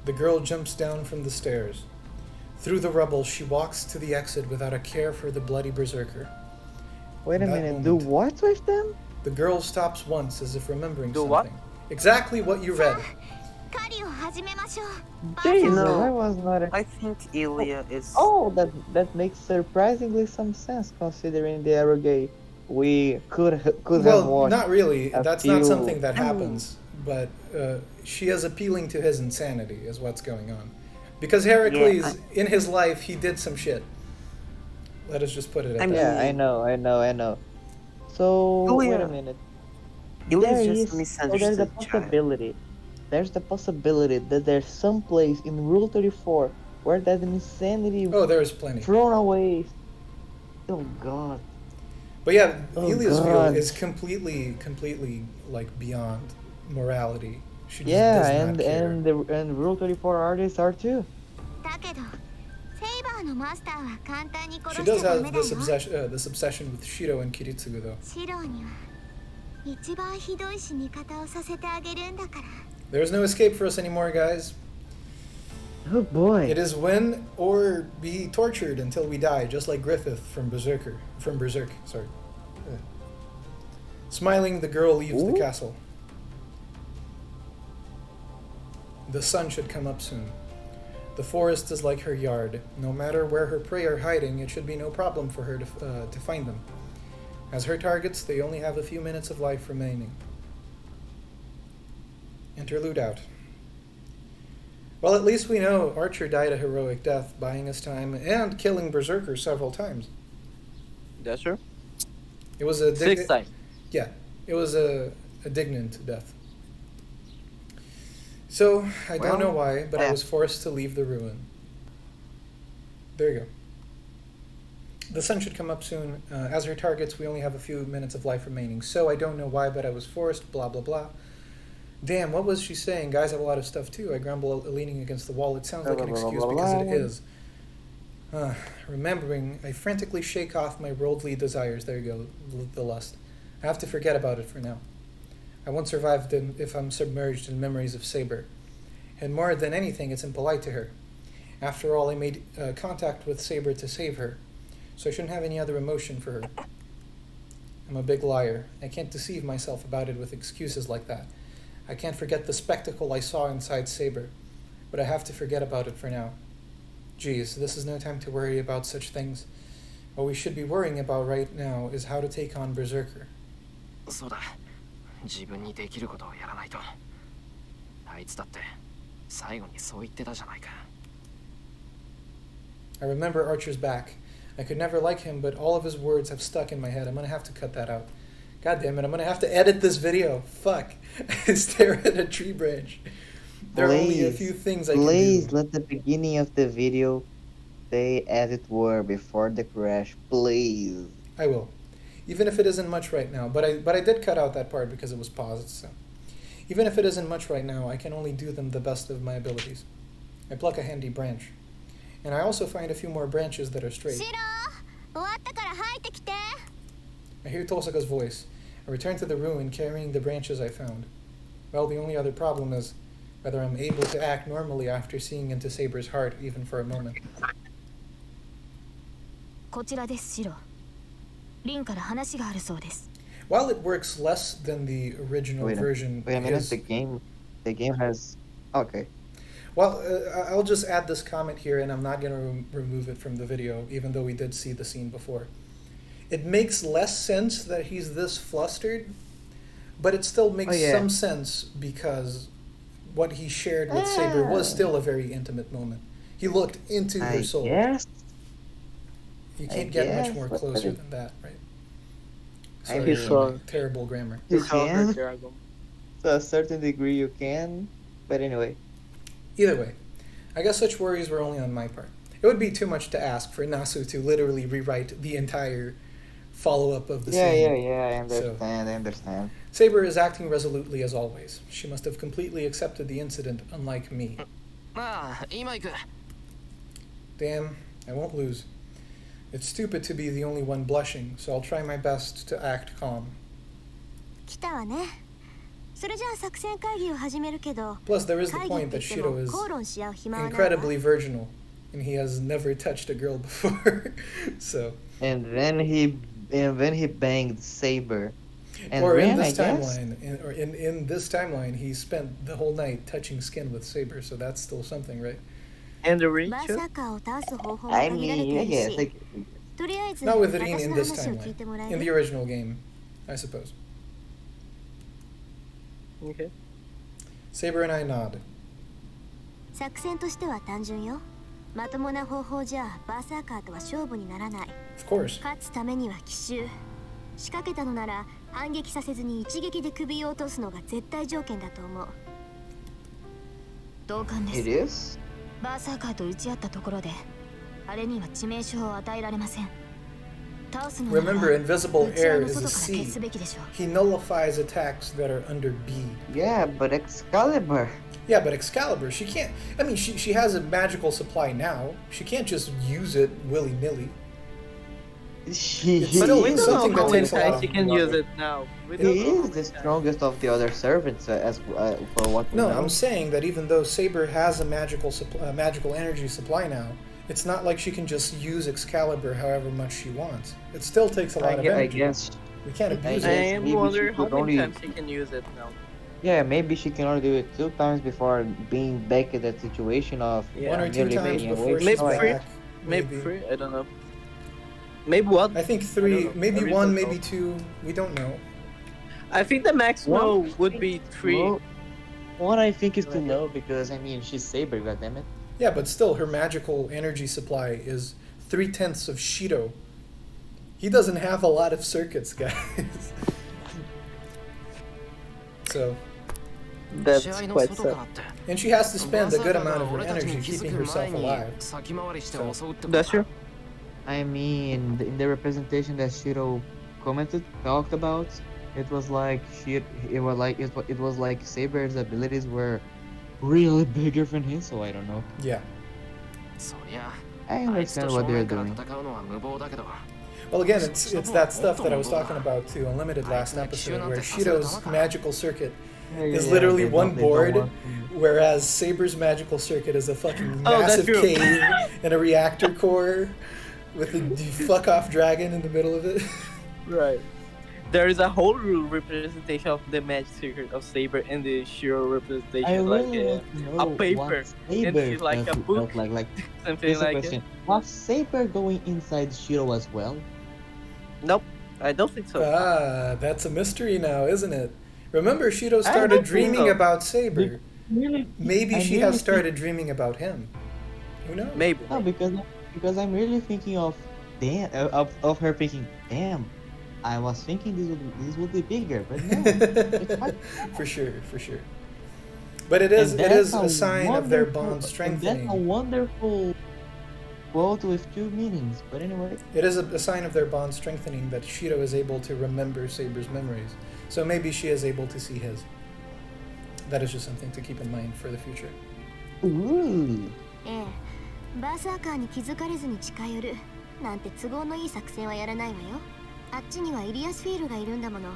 The girl jumps down from the stairs. Through the rubble, she walks to the exit without a care for the bloody berserker. Wait a In that minute, do moment, what with them? The girl stops once as if remembering Do something. what? Exactly what you read. Jesus, No. I was not. I think Ilia is. Oh, that makes surprisingly some sense considering the Eroge we could have Well, watched. not really. a That's not few- something that happens. But she is appealing to his insanity, is what's going on. Because Heracles, in his life, he did some shit. Let us just put it at that. Yeah, I know. So Oh, wait yeah. a minute. Ilia There is is, just so misunderstood there's a child. possibility. There's the possibility that there's some place in Rule 34 where that insanity Oh, there is plenty. thrown away. Oh God. But yeah, Oh, Ilia's Veal God. is completely like beyond morality. She just Yeah, does not care. and Rule 34 artists are too. She does have this obsession with Shirou and Kiritsugu, though. There is no escape for us anymore, guys. Oh boy. It is win or be tortured until we die, just like Griffith from Berserk. Sorry. Smiling, the girl leaves the Ooh. castle. The sun should come up soon. The forest is like her yard. No matter where her prey are hiding, it should be no problem for her to find them. As her targets, they only have a few minutes of life remaining. Interlude out. Well, at least we know Archer died a heroic death, buying us time and killing Berserker several times. That's true. It was a Six times. Yeah, it was a dignant death. So, I don't know why, but I was forced to leave the ruin. There you go. The sun should come up soon. As her targets, we only have a few minutes of life remaining. So, I don't know why, but I was forced, blah, blah, blah. Damn, what was she saying? Guys have a lot of stuff too. I grumble, leaning against the wall. It sounds like an excuse because it is. Remembering, I frantically shake off my worldly desires. There you go, the lust. I have to forget about it for now. I won't survive if I'm submerged in memories of Saber. And more than anything, it's impolite to her. After all, I made contact with Saber to save her, so I shouldn't have any other emotion for her. I'm a big liar. I can't deceive myself about it with excuses like that. I can't forget the spectacle I saw inside Saber, but I have to forget about it for now. Geez, this is no time to worry about such things. What we should be worrying about right now is how to take on Berserker. そうだ。自分にできることをやらないと。あいつだって最後にそう言ってたじゃないか。I remember Archer's back. I could never like him, but all of his words have stuck in my head. I'm gonna have to cut that out. God damn it, I'm gonna have to edit this video. Fuck. Stare at a tree branch. There are only a few things I can do. Please let the beginning of the video stay as it were before the crash, please. I will. Even if it isn't much right now, but I did cut out that part because it was paused, so. Even if it isn't much right now, I can only do them the best of my abilities. I pluck a handy branch. And I also find a few more branches that are straight. I hear Tohsaka's voice. I return to the ruin carrying the branches I found. Well, the only other problem is whether I'm able to act normally after seeing into Saber's heart, even for a moment. こちらです、シロ。リンから話があるそうです。 While it works less than the original version, wait a minute, the game has... Okay. Well, I'll just add this comment here, and I'm not going to remove it from the video, even though we did see the scene before. It makes less sense that he's this flustered, but it still makes some sense because what he shared with Saber was still a very intimate moment. He looked into her soul. Yes. You can't get much more closer than that, right? Sorry, saw terrible grammar. You He saw her can. dragon. To a certain degree you can, but anyway. Either way, I guess such worries were only on my part. It would be too much to ask for Nasu to literally rewrite the entire follow-up of the scene. Yeah, I understand. Saber is acting resolutely as always. She must have completely accepted the incident, unlike me. ああ、今行く。 Damn, I won't lose. It's stupid to be the only one blushing, so I'll try my best to act calm. 来たわね。それじゃあ作戦会議を始めるけど。 Plus, there is the point that Shirou is incredibly virginal, and he has never touched a girl before. So. And then he banged Saber. And or then, in this I guess, timeline, in this timeline, he spent the whole night touching skin with Saber, so that's still something, right? And the reach? I mean, I guess. Not with Rin in this timeline. In the original game, I suppose. Okay. Saber and I nod. 作戦としては単純よ。まともな方法じゃバーサーカーとは勝負にならない。 Of course. 勝つためには奇襲。仕掛けたのなら反撃させずに一撃で首を落とすのが絶対条件だと思う。同感です。It is? バーサーカーと打ち合ったところで、あれには致命傷を与えられません。 Remember, invisible air is a C. He nullifies attacks that are under B. Yeah, but Excalibur. Yeah, but Excalibur, she can't... I mean, she has a magical supply now. She can't just use it willy-nilly. But we don't know how many times she can use it now. He is the strongest of the other servants, for what we know. No, I'm saying that even though Saber has a magical energy supply now, it's not like she can just use Excalibur however much she wants. It still takes a lot of energy. I guess. We can't abuse I it. am wondering how many times she can use it now. Yeah, maybe she can only do it 2 times before being back in that situation of Yeah. One or two nearly times being before awake. she's Maybe three. back. Maybe 3. I don't know. Maybe 1. I think I 3, don't know. maybe I really 1, don't maybe know. 2. We don't know. I think the maximum would be 3. Well, one I think is too Like low because I mean she's Saber, goddammit. Yeah, but still, her magical energy supply is 3/10 of Shirou. He doesn't have a lot of circuits, guys. So, That's 試合の quite 外 sad. からって and she has to spend a バーサー good カー amount が of her 俺たち energy に気づ keeping く herself 前に alive. 先回りして襲うってこと That's true. I mean, in the representation that Shiro talked about, it was like it was like Saber's abilities were really bigger than his, so I don't know. Yeah. そりゃ I あいつと understand 正 what they're 面から doing. 戦うのは無謀だけど Well, again, it's that stuff that I was talking about to Unlimited last episode, where Shiro's magical circuit is literally one board, whereas Saber's magical circuit is a fucking Oh, that's massive true. cave and a reactor core with a fuck off dragon in the middle of it. Right. There is a whole representation of the magic secret of Saber and the Shiro representation, I like really want to know a paper, what and Saber she's like a felt book, like. something Here's a like question: it. was Saber going inside Shiro as well? Nope, I don't think so. Ah, that's a mystery now, isn't it? Remember, Shiro I started don't think dreaming so. about Saber. Really? Maybe I she really has started dreaming about him. Who knows? Maybe. No, because I'm really thinking of of her thinking, damn, I was thinking this would be bigger, but no, it's quite For sure, for sure. But it is And it is that's a sign of their wonderful- bond and strengthening. That's a wonderful quote with 2 meanings. But anyway, It is a sign of their bond strengthening that Shiro is able to remember Saber's memories. So maybe she is able to see his. That is just something to keep in mind for the future. ooh, ええバーサーカーに気づかれずに近寄るなんて都合のいい作戦はやらないわよ。あっちにはイリアスフィールがいるんだもの。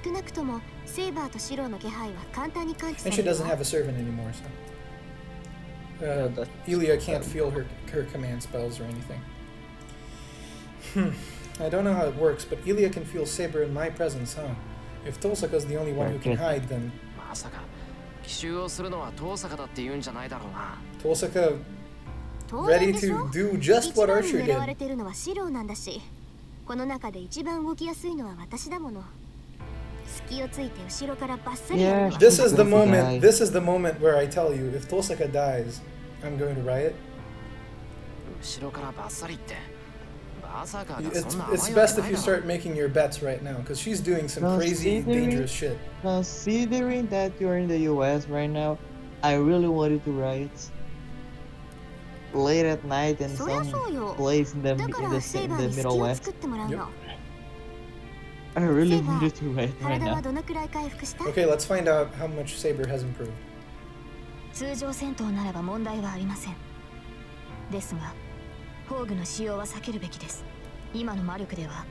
少なくともセイバーとシローの気配は簡単に感知さ And れ she る doesn't わ。 have a servant anymore, so. Yeah, that's- Ilya can't feel her command spells or anything. I don't know how it works, but Ilya can feel Saber in my presence, huh? If Tohsaka's the only one who can hide, then まさか奇襲をするのは遠坂だって言うんじゃないだろうな Tohsaka 当然 ready でしょ to do just 一 what 番に Archer 狙われ did. てるのはシローなんだし、この中で一番動きやすいのは私だもの。隙をついて後ろからバッサリやるのは This is the Tohsaka moment. dies. This is the moment where I tell you, if Tohsaka dies, I'm going to riot. 後ろからバッサリってバーサーカーが It's そんな甘い it's わけ best な if い you だろ start making your bets right now, because she's doing some No, crazy, considering- dangerous shit. considering that you're in the US right now, I really wanted to riot late at night in そりゃ some そうよ。 place in the だからセイバーに隙 Middle を West. 作ってもらうの。 I really Saber, wanted to riot right 体は now. どのくらい回復した？ Okay, let's find out how much Saber has improved. 通常戦闘ならば問題はありません。ですが、宝具の使用は避けるべきです。今の魔力では、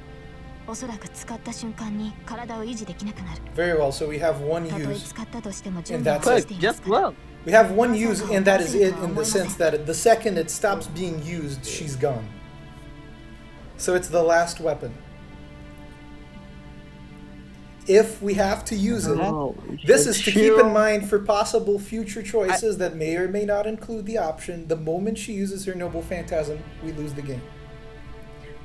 おそらく使った瞬間に体を維持できなくなる。 Very well. So we have one たとえ use. 使ったとしても準 And 備 that's は it. しています Just から。 one. We have one use, and that is it in the sense that the second it stops being used, she's gone. So it's the last weapon. If we have to use it, Oh, this is to keep in Shiro- mind for possible future choices that may or may not include the option. The moment she uses her noble phantasm, we lose the game.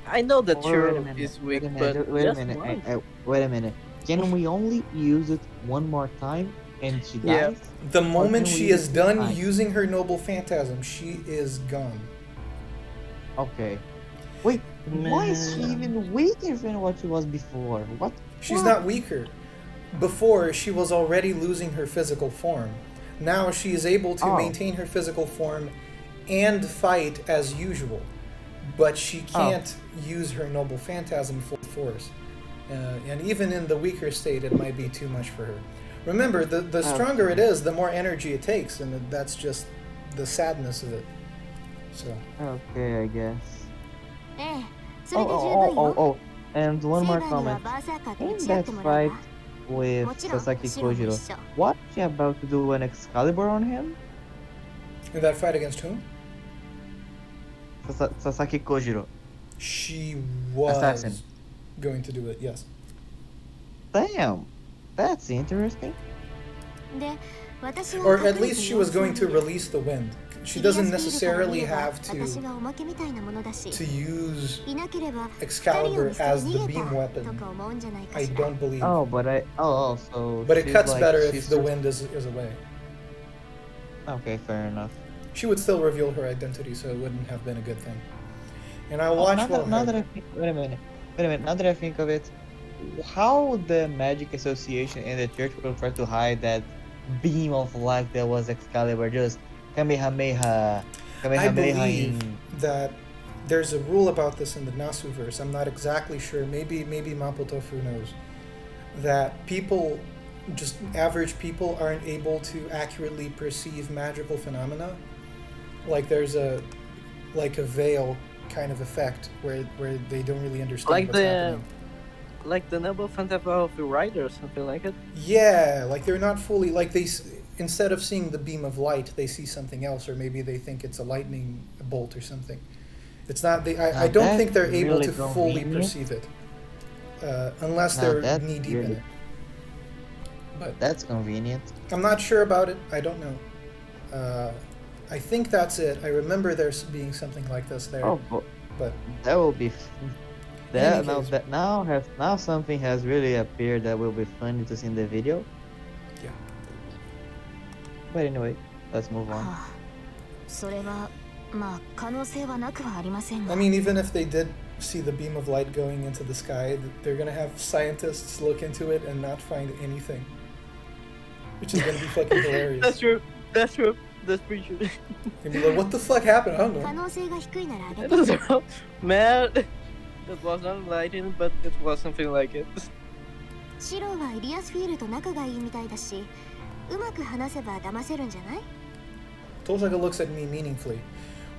I know that Wait a Shiro minute, is weak, wait a but minute, wait a just minute, one. wait a minute. Can we only use it one more time and she Yeah. dies? The moment can we she use is it done tonight? using her noble phantasm, she is gone. Okay. Wait, why is she even weaker than what she was before? What? She's What? not weaker. Before, she was already losing her physical form. Now she is able to Oh. maintain her physical form and fight as usual. But she can't use her noble phantasm full force. And even in the weaker state, it might be too much for her. Remember, the stronger it is, the more energy it takes, and that's just the sadness of it. So, Okay, I guess. ええ、それで十分よ。 Oh, and セイ one バ more ーには comment. バーサーカーと In 打ち合っ that てもらう fight わ。 with もちろん、 Sasaki シロも一 Kojiro, 緒。 what she about to do an Excalibur on him? in that fight against whom? Sasaki Kojiro. She was Assassin. going to do it, yes. Damn, that's interesting. Or at least she was going to release the wind. She doesn't necessarily have to use Excalibur as the beam weapon. I don't believe. But it cuts better if the wind is away. Okay, fair enough. She would still reveal her identity, so it wouldn't have been a good thing. And I watch wait a minute. Now that I think of it, how the Magic Association and the Church will try to hide that beam of light that was Excalibur, just Kamehameha. I believe that there's a rule about this in the Nasu-verse. I'm not exactly sure. Maybe Mapo Tofu knows. That people, just average people, aren't able to accurately perceive magical phenomena. Like there's a veil kind of effect where they don't really understand what's happening. Like the Noble Fantasma of the Rider or something like it? Yeah, like they're not fully, like instead of seeing the beam of light, they see something else, or maybe they think it's a lightning bolt or something. It's not, I don't think they're able to fully perceive it, unless they're knee-deep in it. But that's convenient. I'm not sure about it, I don't know. I think that's it. I remember there being something like this there. But that will be... Now something has really appeared that will be funny to see in the video. Yeah. But anyway, let's move on. I mean, even if they did see the beam of light going into the sky, they're gonna have scientists look into it and not find anything. Which is gonna be fucking hilarious. That's true. That's pretty true. You'll be like, what the fuck happened? I don't know. Man, it was not lightning, but it was something like it. Tohsaka looks at me meaningfully.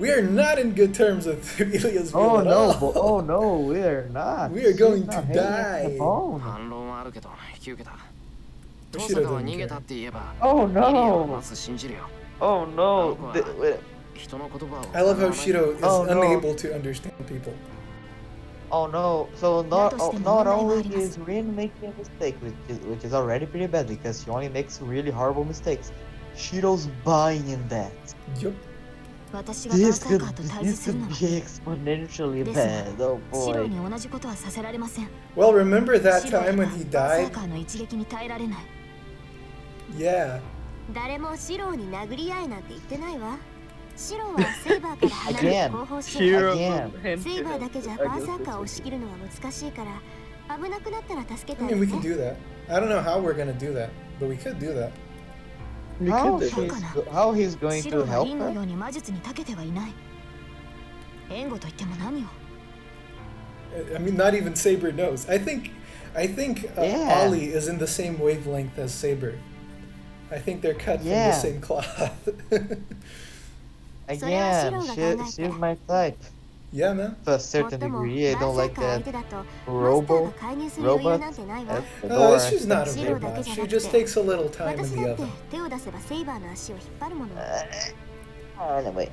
We are not in good terms with Ilias View at all. Oh no, we are not. We are going to die. Oh no. Oh no. I love how Shirou is unable to understand people. Oh no, so not only is Rin making a mistake, which is already pretty bad because she only makes really horrible mistakes, Shirou's buying in that. Yup. This could be exponentially bad, oh boy. Well, remember that time when he died? Yeah. Again. I mean, we can do that. I don't know how we're gonna do that, but we could do that. How he's going to help her? I mean, not even Saber knows. I think Ollie is in the same wavelength as Saber. I think they're cut from the same cloth. Again, she's my type. Yeah, man. To a certain degree, I don't like that robot. Oh, she's not a robot. She just takes a little time in the oven. Anyway,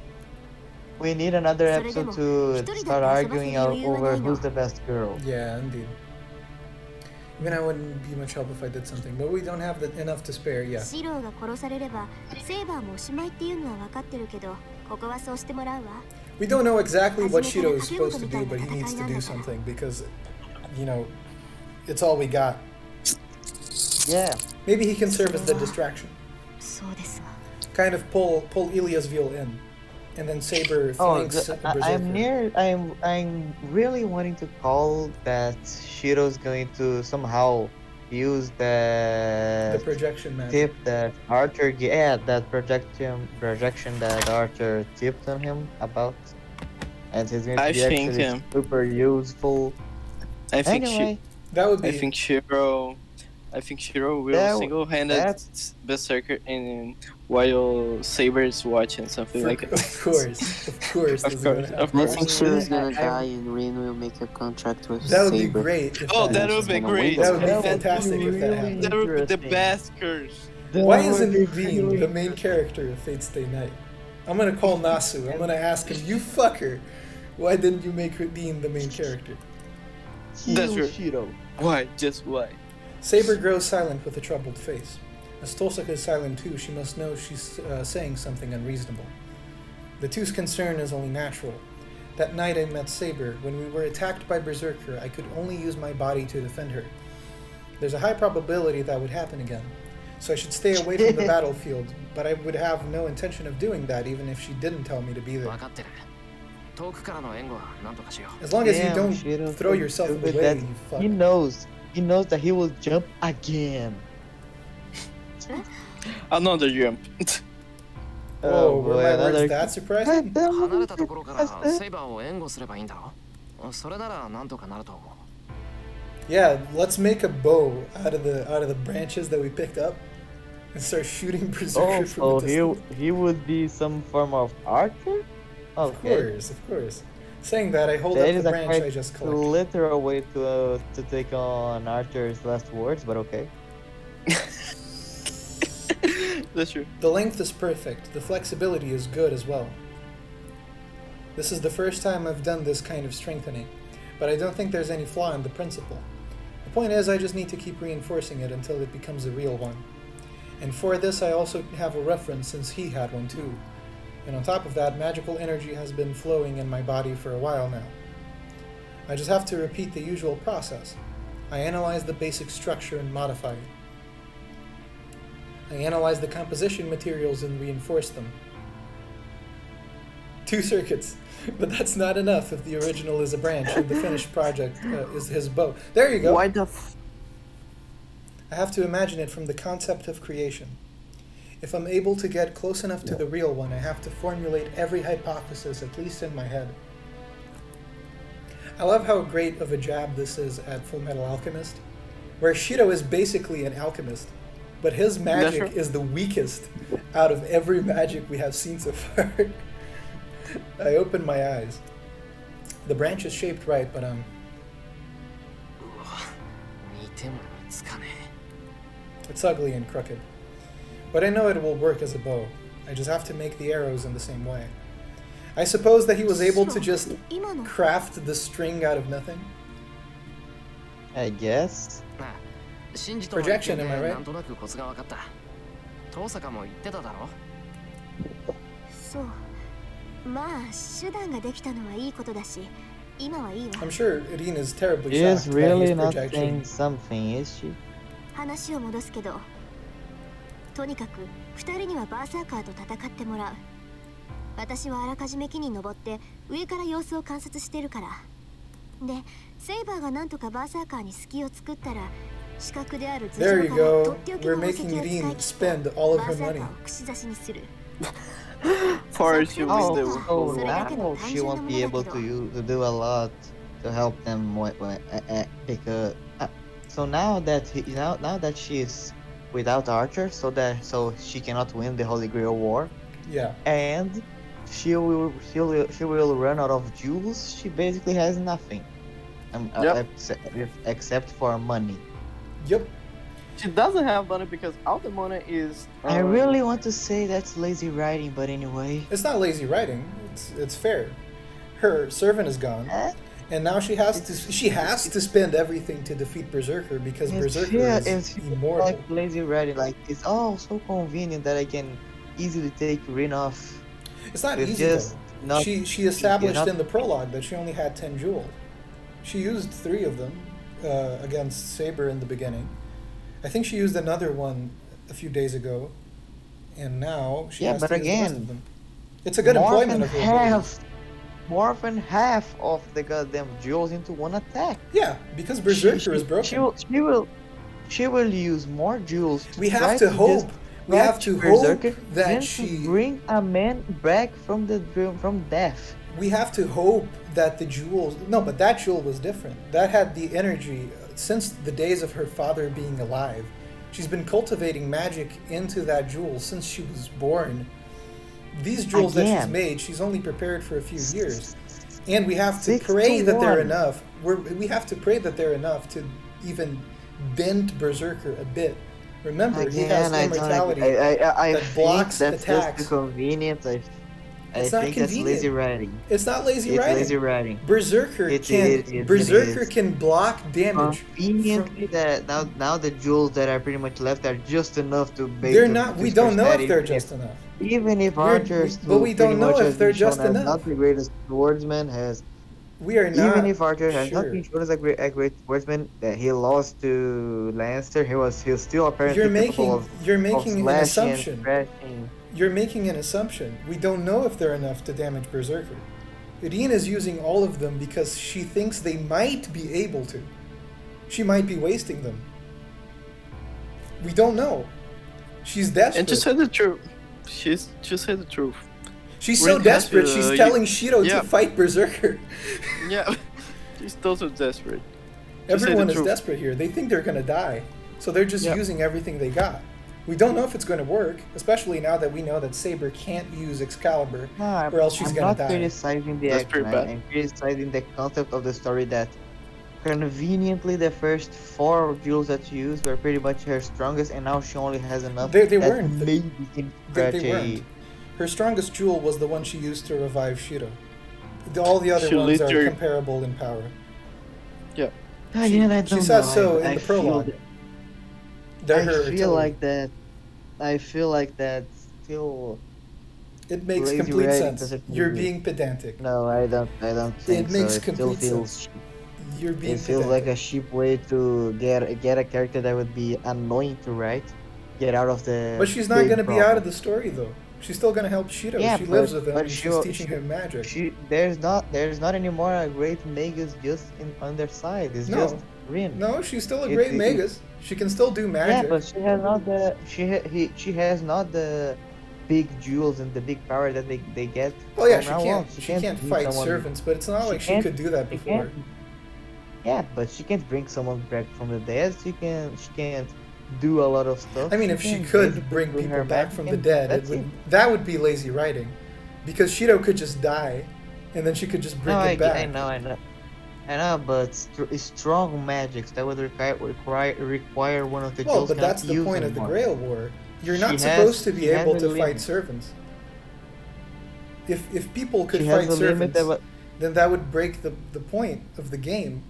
we need another episode to start arguing over who's the best girl. Yeah, indeed. I mean, I wouldn't be much help if I did something, but we don't have enough to spare, yeah. We don't know exactly what Shirou is supposed to do, but he needs to do something because, you know, it's all we got. Yeah. Maybe he can serve as the distraction. Kind of pull Ilias Veal in, and then Saber thinks Berserker. I'm really wanting to call that Shirou's going to somehow use the projection magic tip that Archer that projection that Archer tipped on him about, and he's going to be actually super useful. That would be. I think Shirou will single-handed Berserker in while Saber is watching something like it. Of course. I think Shirou's gonna die and Rin will make a contract with Saber. That would be great. That would be great. That would be fantastic if that happened. That would be the best curse. Why isn't Bean the main character of Fate Stay Night? I'm gonna call Nasu. I'm gonna ask him, you fucker, why didn't you make Bean the main character? That's true. Why? Just why? Saber grows silent with a troubled face. As Tohsaka is silent too, she must know she's saying something unreasonable. The two's concern is only natural. That night I met Saber. When we were attacked by Berserker, I could only use my body to defend her. There's a high probability that would happen again, so I should stay away from the battlefield, but I would have no intention of doing that even if she didn't tell me to be there. As long as you don't throw yourself in the way, you fuck. He knows that he will jump again. Another jump. Oh, were my words that surprising? Yeah, let's make a bow out of the branches that we picked up and start shooting Berserker from a distance. He would be some form of archer? Okay. Of course. Saying that, I hold up the branch I just collected. That is a literal way to take on Archer's last words, but okay. That's true. The length is perfect. The flexibility is good as well. This is the first time I've done this kind of strengthening, but I don't think there's any flaw in the principle. The point is, I just need to keep reinforcing it until it becomes a real one. And for this, I also have a reference since he had one too. And on top of that, magical energy has been flowing in my body for a while now. I just have to repeat the usual process. I analyze the basic structure and modify it. I analyze the composition materials and reinforce them. 2 circuits, but that's not enough if the original is a branch and the finished project is his bow. There you go. Why the I have to imagine it from the concept of creation. If I'm able to get close enough to the real one, I have to formulate every hypothesis, at least in my head. I love how great of a jab this is at Fullmetal Alchemist, where Shirou is basically an alchemist, but his magic is the weakest out of every magic we have seen so far. I opened my eyes. The branch is shaped right, but it's ugly and crooked. But I know it will work as a bow. I just have to make the arrows in the same way. I suppose that he was able to just craft the string out of nothing. I guess. Projection, am I right? I'm sure Irene is terribly she shocked is really that he's not projecting. saying something, is she? とにかく2人にはバーサーカーと戦ってもらう。私はあらかじめ木に登って上から様子を観察してるから。で、セイバーがなんとかバーサーカーに隙を作ったら視覚である頭上からとっておきの宝石を使い切ってバーサーカーを串刺しにする。For she was the so now she won't be able to do a lot to help them because so now that she is without Archer, so she cannot win the Holy Grail War. Yeah. And she will run out of jewels. She basically has nothing, except for money. Yep. She doesn't have money because all the money is. I really want to say that's lazy writing, but anyway. It's not lazy writing. It's fair. Her servant is gone. And now she has to spend everything to defeat Berserker because Berserker is immortal. Like lazy writing, like it's all so convenient that I can easily take Rin off. It's not easy though. She established in the prologue that she only had 10 jewels. She used 3 of them against Saber in the beginning. I think she used another one a few days ago, and now she has to use the rest of them. It's a good employment of her. More than half of the goddamn jewels into one attack. Yeah, because Berserker is broken. She will use more jewels. We have to hope. We have to hope that she bring a man back from death. We have to hope that the jewels. No, but that jewel was different. That had the energy since the days of her father being alive. She's been cultivating magic into that jewel since she was born. These jewels that she's made, she's only prepared for a few years. And we have to pray that they're enough. We have to pray that they're enough to even bend Berserker a bit. Remember, he has immortality that blocks attacks. Just convenient. I think that's lazy writing. It's not lazy it's writing. Lazy writing. Berserker can block damage. Conveniently, that now the jewels that are pretty much left are just enough to. They're not. We don't know if they're just enough. Even if Archer's, but we don't know if they're just enough. Not the greatest swordsman has. We are not. Even if Archer has not been shown as a great swordsman, that he lost to Lancer, he was still apparently you're making an assumption. You're making an assumption. We don't know if they're enough to damage Berserker. Irene is using all of them because she thinks they might be able to. She might be wasting them. We don't know. She's desperate. And to say the truth, she's so desperate. She's telling Shirou to fight Berserker. Yeah, she's totally desperate. Everyone is desperate here. They think they're gonna die, so they're just using everything they got. We don't know if it's going to work, especially now that we know that Saber can't use Excalibur, or else she's going to die. I'm not criticizing the action. I'm criticizing the concept of the story that conveniently the first 4 jewels that she used were pretty much her strongest, and now she only has enough. They weren't. They weren't. Her strongest jewel was the one she used to revive Shirou. All the other ones are comparable in power. Yeah. She says so in the prologue. I feel like that still. It makes complete sense. You're being pedantic. No, I don't think so. It makes complete sense. You're being It feels like a cheap way to get a character that would be annoying to write, get out of the. But she's not going to be out of the story though. She's still going to help Shirou. She lives with him. She's teaching him magic. There's not anymore a great magus just on their side. It's just Rin. No, she's still a great magus. She can still do magic. Yeah, but she has not the she has not the big jewels and the big power that they get. Oh yeah, she can't fight servants, but it's not like she could do that before. Yeah, but she can't bring someone back from the dead. She can't do a lot of stuff. I mean, if she could bring people back from the dead, that would be lazy writing, because Shirou could just die, and then she could just bring it back. I know, but strong magics that would require one of the jewels. Well, but that's the point of the Grail War. You're not supposed to be able to fight servants. If people could fight servants, then that would break the point of the game.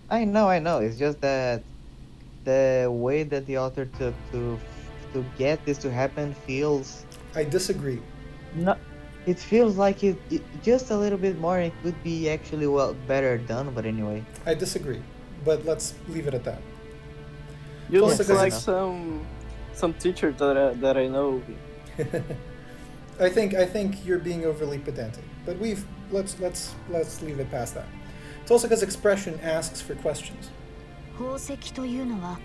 I know. It's just that the way that the author took to get this to happen feels. I disagree. It feels like it just a little bit more. It could be actually better done, but anyway. I disagree, but let's leave it at that. You look like some teacher that I know. I think you're being overly pedantic, but let's leave it past that. Tohsaka's expression asks for questions. 宝石というのは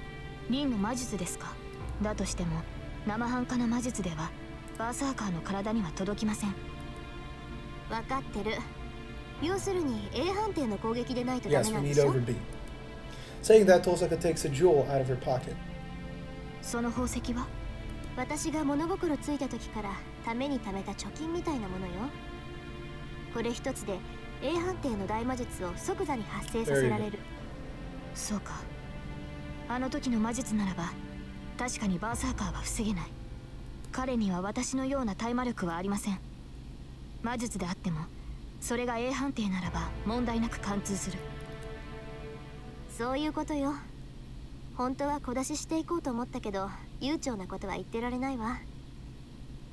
輪の魔術ですか？だとしても生半可な魔術ではバーサーカーの体には届きません。分かってる。要するに A 判定の攻撃でないとダメなんでしょ？ Yes, we need over B. Saying that, Tohsaka takes a jewel out of her pocket. その宝石は私が物心ついた時からために貯めた貯金みたいなものよ。これ一つで A 判定の大魔術を即座に発生させられる。そうか。あの時の魔術ならば確かにバーサーカーは防げない。彼には私のような対魔力はありません。魔術であってもそれが A 判定ならば問題なく貫通する。そういうことよ。本当は小出ししていこうと思ったけど悠長なことは言ってられないわ。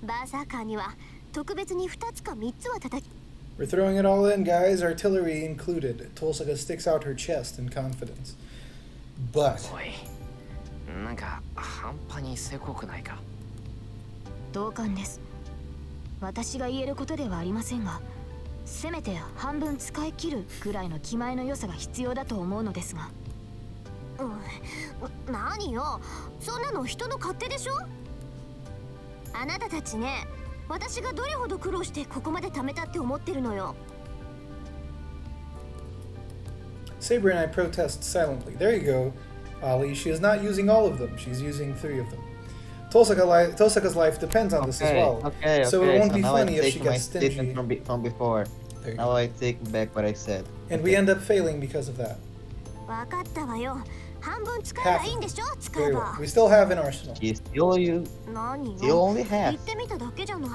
バーサーカーには特別に2つか3つは叩き。We're throwing it all in, guys, artillery included. Tohsaka sticks out her chest in confidence. But... なんか半端にせこくないか？同感です。私が言えることではありませんが、せめて半分使い切るぐらいの気前の良さが必要だと思うのですが。何よ、そんなの人の勝手でしょ？あなたたちね、私がどれほど苦労してここまで貯めたって思ってるのよ。Saber and I protest silently. There you go, Ali. She is not using all of them. She's using 3 of them. Tohsaka's life depends on this as well. Okay. So it won't be funny if she gets stingy. From before. Now I take back what I said. And we end up failing because of that. わかったわよ。半分使えばいいんでしょ？使えば。We still have an arsenal. Still you. 何よ？ You only have. 言ってみただけじゃない。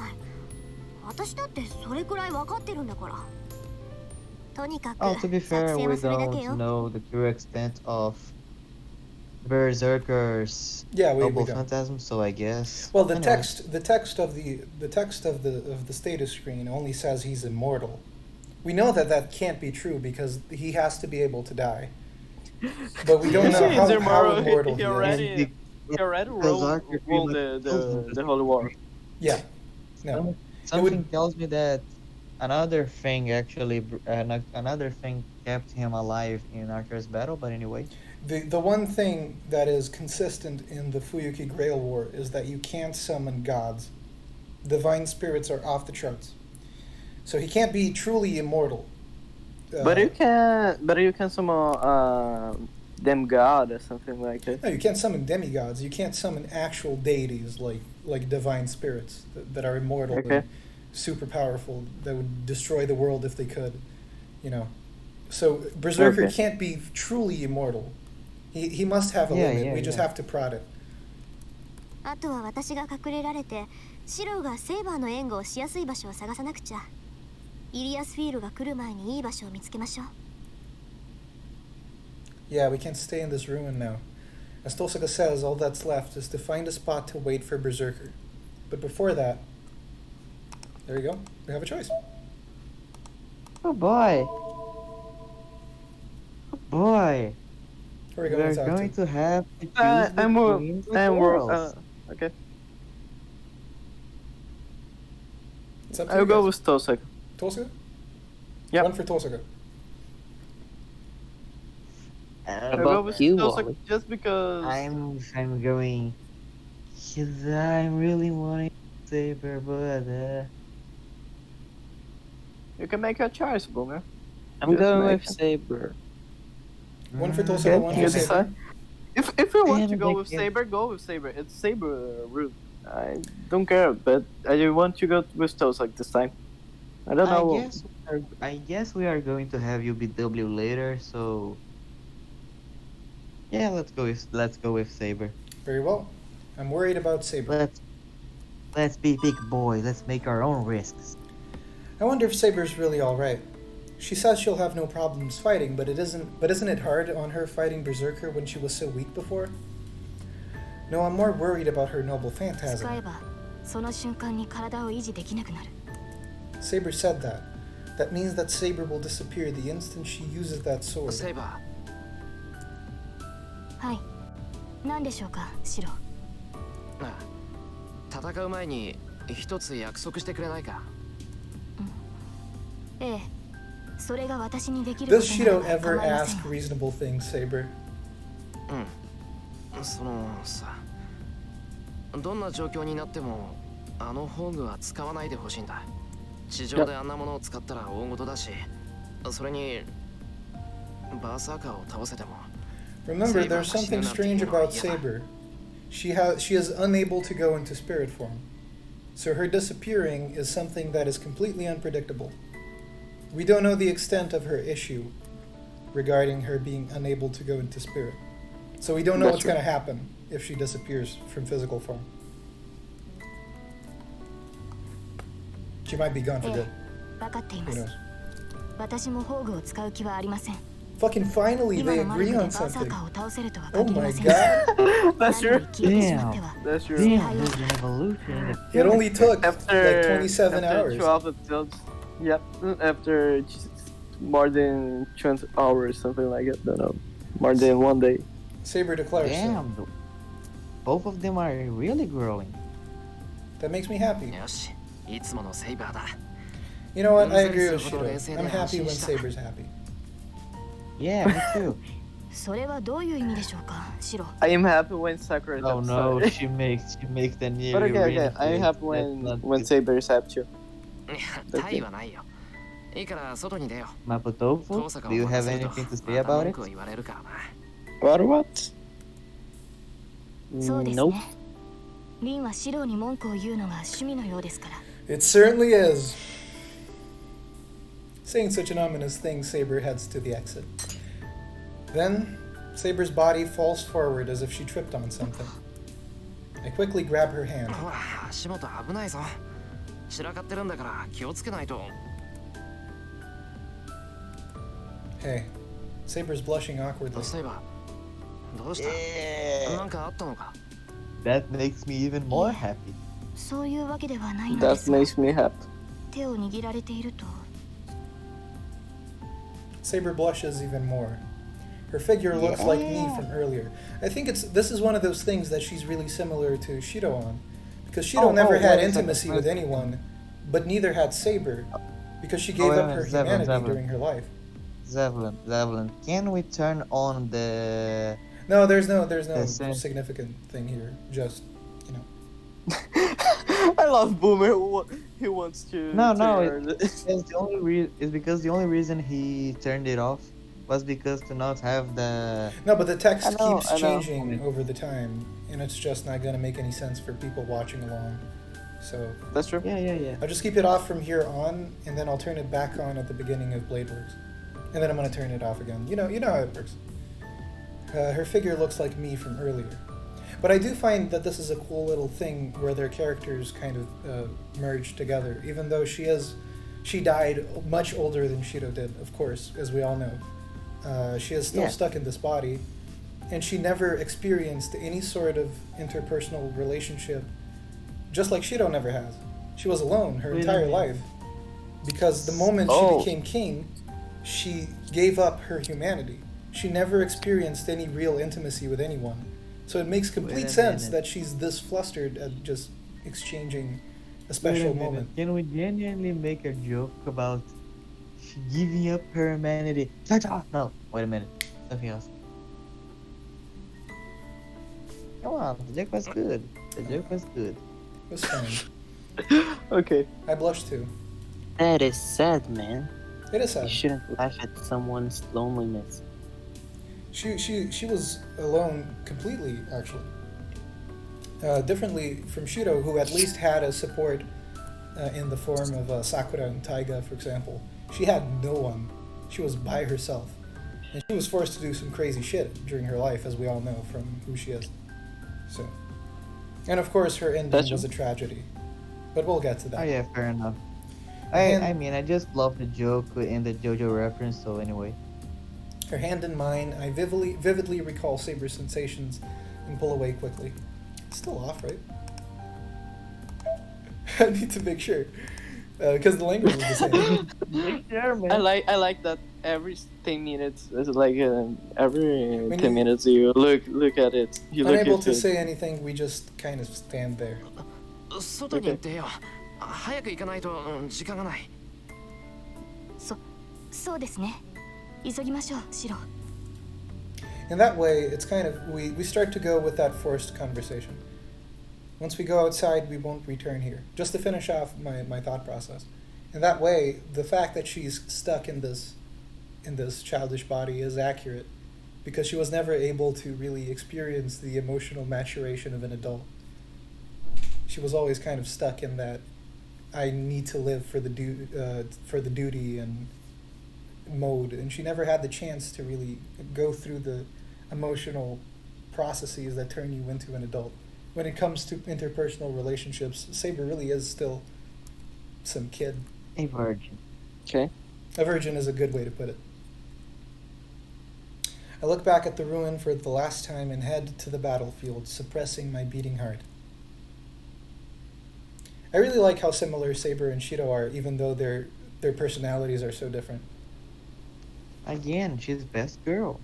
Oh, to be fair, we don't know the true extent of Berserker's noble phantasm, so I guess. Well, the text of the status screen only says he's immortal. We know that can't be true because he has to be able to die. But we don't know how immortal he is. He already won the Holy War. Yeah. No. Something tells me that another thing kept him alive in Archer's battle, but anyway. The one thing that is consistent in the Fuyuki Grail War is that you can't summon gods. Divine spirits are off the charts. So he can't be truly immortal. But you can summon Demigod or something like that. No, you can't summon demigods. You can't summon actual deities like divine spirits that are immortal and super powerful, that would destroy the world if they could. So Berserker can't be truly immortal. He must have a limit. We just have to prod it. あとは私が隠れられて、シローがセイバーの援護をしやすい場所を探さなくちゃ。イリアスフィールが来る前にいい場所を見つけましょう。Yeah, we can't stay in this ruin now. As Tohsaka says, all that's left is to find a spot to wait for Berserker. But before that, there you go. We have a choice. Oh boy. Oh boy. We're going to have to choose between the girls. Okay. I'll go with Tohsaka. Tohsaka? Yeah. One for Tohsaka. I'll go with Tohsaka just because I'm going because I'm really wanting Saber, but you can make a choice, Boomer. I'm going with Saber. One for Tohsaka, one for Saber. If you want to go with Saber, go with Saber. It's Saber route. I don't care, but I want to go with Tohsaka this time. I don't know. I guess we are going to have UBW later, so yeah, let's go with Saber. Very well. I'm worried about Saber. Let's be big boys. Let's make our own risks. I wonder if Saber's really all right. She says she'll have no problems fighting, but isn't it hard on her fighting Berserker when she was so weak before? No, I'm more worried about her noble phantasm. Saber said that. That means that Saber will disappear the instant she uses that sword. Saber. はい。何でしょうか、シロ。戦う前に一つ約束してくれないか。ええ。それが私にできること Does Shirou ever ask reasonable things, Saber? そのさ、どんな状況になってもあの宝具は使わないでほしいんだ。地上であんなものを使ったら大事だし、それにバーサーカーを倒せても。Remember, there's something strange about Saber. She is unable to go into spirit form. So her disappearing is something that is completely unpredictable. We don't know the extent of her issue regarding her being unable to go into spirit. So we don't know what's going to happen if she disappears from physical form. She might be gone for good. Who knows? Fucking finally, they agree on something. Oh my god. That's true. Damn. That's true. Damn, there's an evolution. It only took after, like 27 after hours. 12 episodes. Yep, after more than 20 hours, something like it. No, no, more than 1 day. Saber declares. Damn, both of them are really growing. That makes me happy. よし、いつものセイバーだ。You know what? I agree with Shirou. I'm happy when Saber's happy. Yeah, me too. それはどういう意味でしょうか、シロ。I am happy when Sakura is Oh no, upset. she makes the new. But okay, I am happy when Saber is happy too. タイはないよ。いいから外に出よう。Maputofu, do you have anything to say about it? What? そうですね。 Nope. リンはシロに文句を言うのが趣味のようですから。It certainly is. Saying such an ominous thing, Saber heads to the exit. Then, Saber's body falls forward as if she tripped on something. I quickly grab her hand. ほら、足元危ないぞ。散らかってるんだから気をつけないと。 Hey, Saber's blushing awkwardly. そういえばどうした？なんかあったのか？ That makes me even more happy. そういうわけではないのです That が、 makes me happy. 手を握られていると。 Saber blushes even more. Her figure looks like me from earlier. I think this is one of those things that she's really similar to Shirou on, because Shirou never had intimacy with anyone, but neither had Saber, because she gave up her humanity during her life. Zevlin, can we turn on the... No, there's no significant thing here. Just, you know. I love Boomer. He wants to. It's because the only reason he turned it off was because to not have the... No, but the text keeps changing over the time, and it's just not gonna make any sense for people watching along. So that's true. Yeah. I'll just keep it off from here on, and then I'll turn it back on at the beginning of Bladeworks, and then I'm gonna turn it off again. You know how it works. Her figure looks like me from earlier. But I do find that this is a cool little thing where their characters kind of merge together, even though she died much older than Shirou did, of course, as we all know. She is still stuck in this body, and she never experienced any sort of interpersonal relationship, just like Shirou never has. She was alone her entire life, because the moment she became king, she gave up her humanity. She never experienced any real intimacy with anyone. So it makes complete sense that she's this flustered at just exchanging a special moment. Can we genuinely make a joke about giving up her humanity? No, wait a minute. Something else. Come on, the joke was good. It was fine. Okay. I blushed too. That is sad, man. It is sad. You shouldn't laugh at someone's loneliness. She was alone completely, actually. Differently from Shirou, who at least had a support in the form of Sakura and Taiga, for example. She had no one. She was by herself. And she was forced to do some crazy shit during her life, as we all know from who she is. So, and of course her ending was a tragedy. But we'll get to that. Oh yeah, fair enough. I mean, I just love the joke and the JoJo reference, so anyway. Her hand in mine, I vividly recall Saber's sensations and pull away quickly. It's still off, right? I need to make sure, because the language is the same. Make sure, man. I like that every 10 minutes, it's like every 10 minutes you look at it. You look unable at to it. say anything, we just kind of stand there. 外に行ってよ。早く行かないと時間がない。そうですね。急ぎましょう、シロ。 In that way, it's kind of, we start to go with that forced conversation. Once we go outside, we won't return here. Just to finish off my thought process. In that way, the fact that she's stuck in this childish body is accurate, because she was never able to really experience the emotional maturation of an adult. She was always kind of stuck in that I need to live for the duty and mode, and she never had the chance to really go through the emotional processes that turn you into an adult. When it comes to interpersonal relationships, Saber really is still some kid. A virgin. Okay. A virgin is a good way to put it. I look back at the ruin for the last time and head to the battlefield, suppressing my beating heart. I really like how similar Saber and Shirou are, even though their personalities are so different. Again, she's the best girl.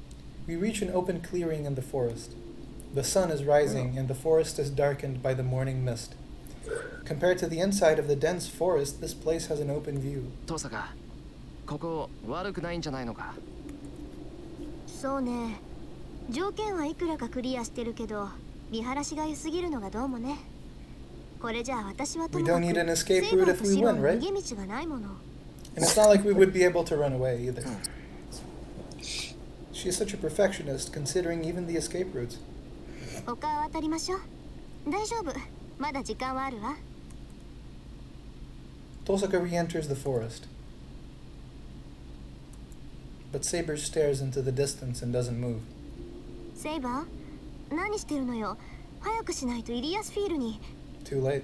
We reach an open clearing in the forest. The sun is rising, and the forest is darkened by the morning mist. Compared to the inside of the dense forest, this place has an open view. Tohsaka, ここ悪くないんじゃないのか? そうね。条件はいくらかクリアしてるけど、見晴らしが良すぎるのがどうもね。これじゃあ私はともかく We don't need an escape route if we win, right? 逃げ道がないもの。 And it's not like we would be able to run away either. She is such a perfectionist, considering even the escape routes. 丘を渡りましょう。大丈夫。まだ時間はあるわ。 Tohsaka re-enters the forest. But Saber stares into the distance and doesn't move. セイバー、何してるのよ。早くしないとイリアスフィールに。Too late.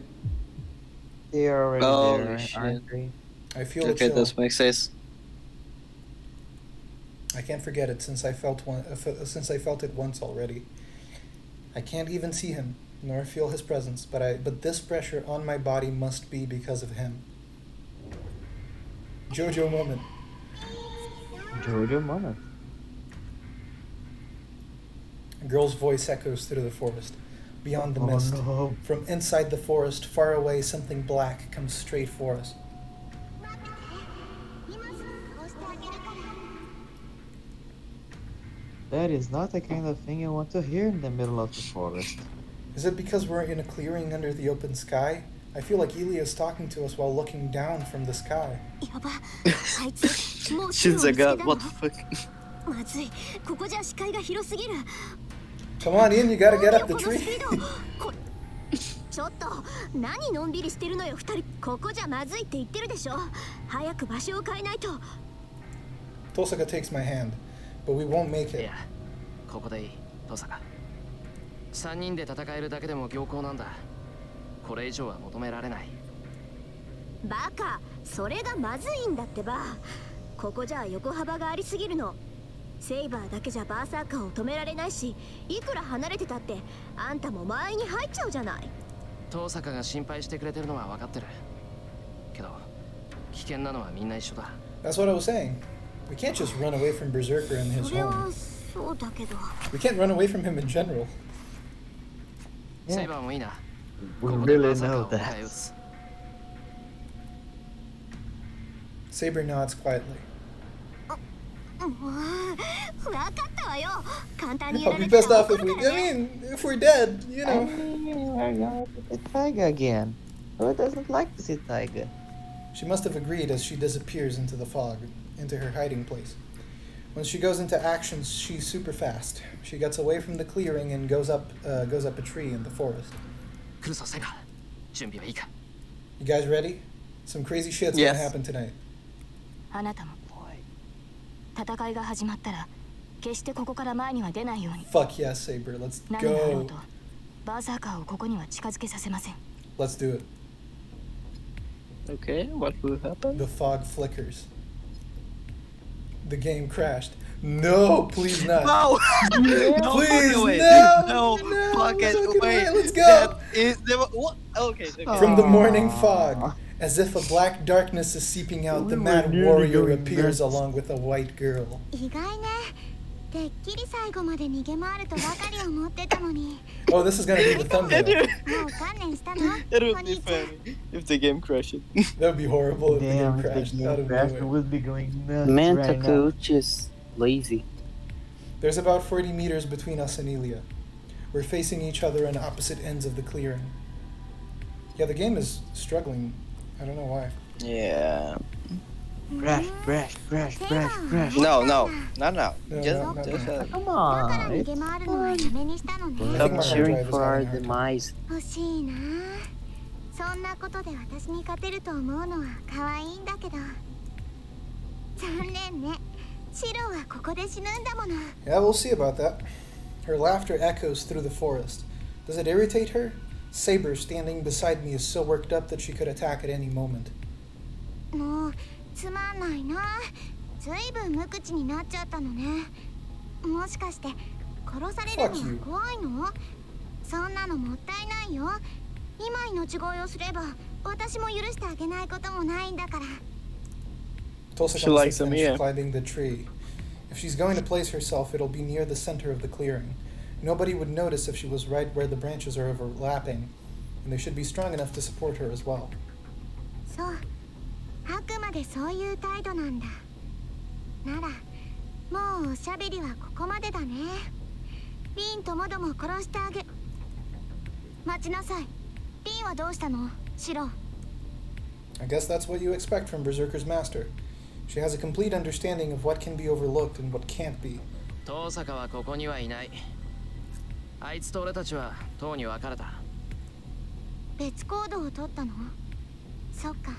They are already there, shit. aren't they? I feel a Okay, chill. that makes sense. I can't forget it since I felt it once already. I can't even see him, nor feel his presence, but this pressure on my body must be because of him. JoJo moment. JoJo moment. A girl's voice echoes through the forest. Beyond the mist. No. From inside the forest, far away, something black comes straight for us. That is not the kind of thing you want to hear in the middle of the forest. Is it because we're in a clearing under the open sky? I feel like Ilia is talking to us while looking down from the sky. Shinzaga, what the fuck? Come on, Ian, you gotta get up the tree. Tohsaka takes my hand, but we won't make it. ここでいい、登坂。3人で戦えるだけでも良好なんだ。これ以上は求められない。バカ、それがまずいんだってば。ここじゃ横幅がありすぎるの。セイバーだけじゃバーサーカーを止められないし、いくら離れてたってあんたも前に入っちゃうじゃない。登坂が心配してくれてるのは分かってる。けど危険なのはみんな一緒だ。That's what I was saying. We can't just run away from Berserker in his home. We can't run away from him in general. セイバーもいいな。 We really know that. Saber nods quietly. I'll be pissed off if we're dead, you know. We're gonna see Taiga again. Who doesn't like to see Taiga? She must have agreed as she disappears into the fog, into her hiding place. When she goes into action, she's super fast. She gets away from the clearing and goes up a tree in the forest. You guys ready? Some crazy shit's gonna happen tonight. Fuck yes, Saber. Let's go. Let's do it. Okay, what will happen? The fog flickers. The game crashed. No, please not. No! Please, no! Fuck it, wait. Let's go! What? Okay. From the morning fog, as if a black darkness is seeping out, the mad warrior appears along with a white girl. Oh, this is gonna be the thumbnail. It would be funny if the game crashed. That would be horrible if Damn, the game crashed. It would be going nuts. Man, right Takeuchi is lazy. There's about 40 meters between us and Ilia. We're facing each other on opposite ends of the clearing. Yeah, the game is struggling. I don't know why. Yeah. Crash. No. Not now. Come on. Stop cheering for our demise. そんなことで私に勝てると思うのは可愛いんだけど。残念ね。シロはここで死ぬんだもの。Yeah, we'll see about that. Her laughter echoes through the forest. Does it irritate her? Saber, standing beside me, is so worked up that she could attack at any moment. もうつまんないな。ずいぶん無口になっちゃったのね。もしかして殺されるのが怖いの？そんなのもったいないよ。今命乞いをすれば私も許してあげないこともないんだから。Tohsaka is climbing the tree. If she's going to place herself, it'll be near the center of the clearing. Nobody would notice if she was right where the branches are overlapping, and they should be strong enough to support her as well. そう、あくまでそういう態度なんだ。なら、もうおしゃべりはここまでだね。リンとモドも殺してあげ。待ちなさい。リンはどうしたの？シロ。I guess that's what you expect from Berserker's master. She has a complete understanding of what can be overlooked and what can't be. 登坂はここにはいない。あいつと俺たちは塔に別れた。別行動を取ったの？そっか。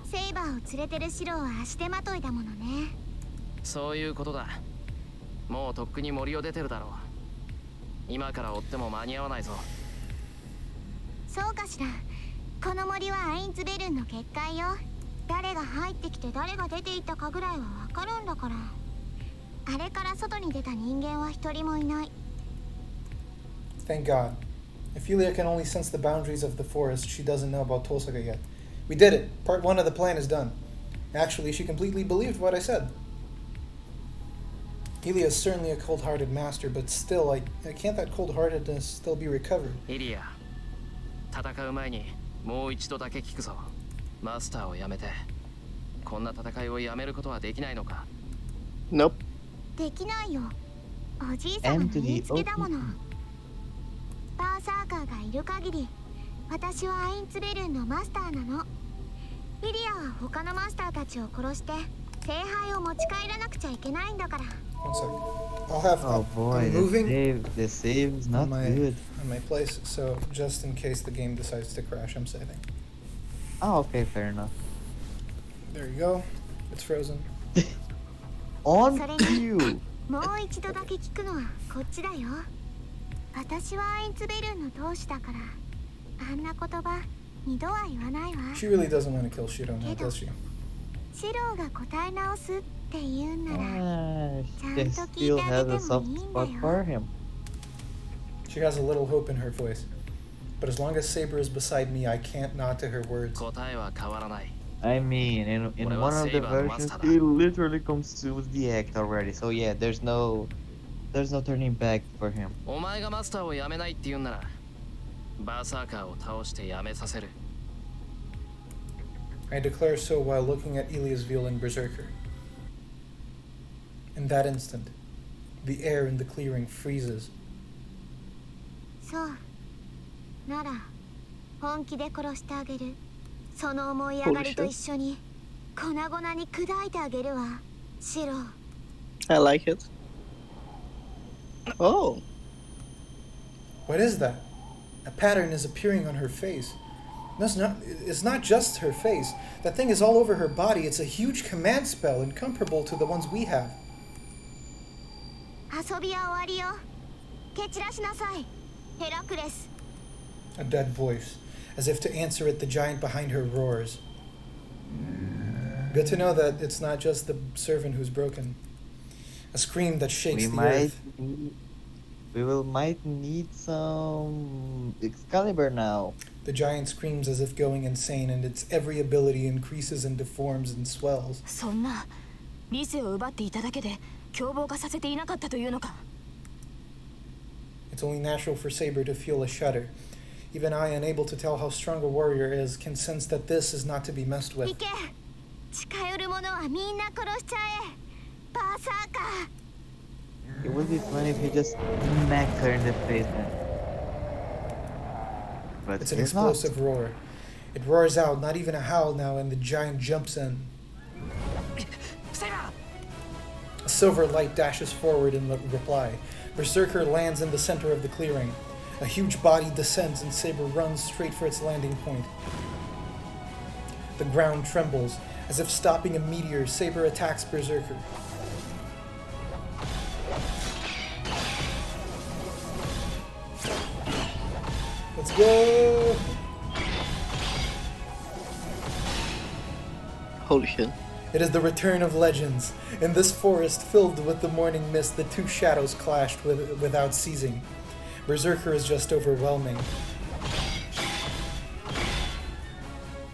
セイバーを連れてるシロは足手まといだものね。そういうことだ。もうとっくに森を出てるだろう。今から追っても間に合わないぞ。そうかしら。この森はアインツベルンの結界よ。誰が入ってきて誰が出ていったかぐらいはわかるんだから。あれから外に出た人間は一人もいない。 Thank God. If Yulia can only sense the boundaries of the forest, she doesn't know about Tohsaka yet. We did it! Part 1 of the plan is done. Actually, she completely believed what I said. Ilya is certainly a cold-hearted master, but still, can't that cold-heartedness still be recovered? Ilya, 戦う前にもう一度だけ聞くぞ。マスターをやめて、こんな戦いをやめることはできないのか？ Nope. できないよ。おじいさまの言いつけだもの。バーサーカーがいる限り、私はアインツベルンのマスターなの。イリアは他のマスターたちを殺して聖杯を持ち帰らなくちゃいけないんだから。One second. I'll have. Oh boy, I'm moving the save is not good. On my place, so just in case the game decides to crash, I'm saving. Oh, okay, fair enough. There you go. It's frozen. On you. もう一度だけ聞くのはこっちだよ。私はアインツベルンの当主だから、あんな言葉二度は言わないわ。 She really doesn't want to kill Shirou now, does she? シローが答え直すって言うんなら、She still has a soft spot for him. She has a little hope in her voice. But as long as Saber is beside me, I can't nod to her words. 答えは変わらない。I mean, in one of the versions, he literally consumes the act already. So yeah, there's no turning back for him. お前がマスターをやめないって言うんなら、バーサーカーを倒してやめさせる。I declare so while looking at Ilya's veil in Berserker. In that instant, the air in the clearing freezes. そう。なら、本気で殺してあげる。その思い上がりと一緒に粉々に砕いてあげるわ、シロ。 I like it. Oh. What is that? A pattern is appearing on her face. No, it's not just her face. That thing is all over her body. It's a huge command spell, incomparable to the ones we have. 遊びは終わりよ。蹴散らしなさい、ヘラクレス。 A dead voice. As if to answer it, the giant behind her roars. Good to know that it's not just the servant who's broken. A scream that shakes the earth. We might need some Caliburn now. The giant screams as if going insane, and its every ability increases and deforms and swells. そんな理性を奪っていただけで凶暴化させていなかったというのか。 It's only natural for Saber to feel a shudder. Even I, unable to tell how strong a warrior is, can sense that this is not to be messed with. 行け。近寄る者はみんな殺しちゃえ。バーサーカー。 It would be funny if he just smacked her in the face. But it's an explosive roar. It roars out, not even a howl now, and the giant jumps in. A silver light dashes forward in reply. Berserker lands in the center of the clearing. A huge body descends and Saber runs straight for its landing point. The ground trembles. As if stopping a meteor, Saber attacks Berserker. Let's go! Holy shit. It is the return of legends. In this forest filled with the morning mist, the two shadows clashed without ceasing. Berserker is just overwhelming.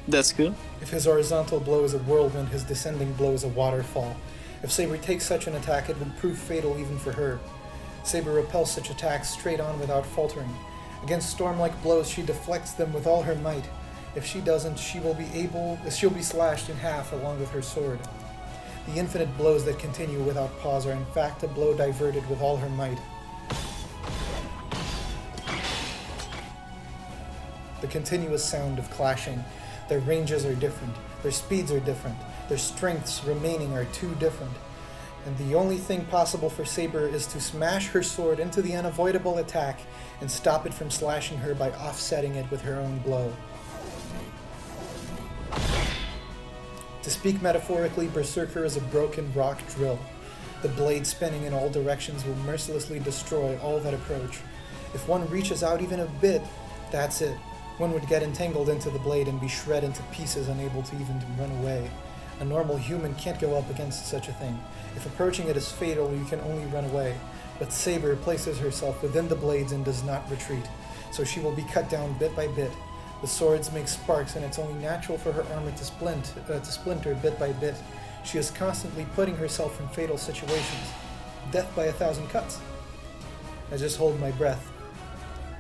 That's good. If his horizontal blow is a whirlwind, his descending blow is a waterfall. If Saber takes such an attack, it would prove fatal even for her. Saber repels such attacks straight on without faltering. Against storm-like blows, she deflects them with all her might. If she doesn't, she'll be slashed in half along with her sword. The infinite blows that continue without pause are in fact a blow diverted with all her might. The continuous sound of clashing. Their ranges are different, their speeds are different, their strengths remaining are too different. And the only thing possible for Saber is to smash her sword into the unavoidable attack and stop it from slashing her by offsetting it with her own blow. To speak metaphorically, Berserker is a broken rock drill. The blade spinning in all directions will mercilessly destroy all that approach. If one reaches out even a bit, that's it. One would get entangled into the blade and be shred into pieces, unable to even run away. A normal human can't go up against such a thing. If approaching it is fatal, you can only run away. But Saber places herself within the blades and does not retreat, so she will be cut down bit by bit. The swords make sparks, and it's only natural for her armor to splinter bit by bit. She is constantly putting herself in fatal situations. Death by 1,000 cuts. I just hold my breath.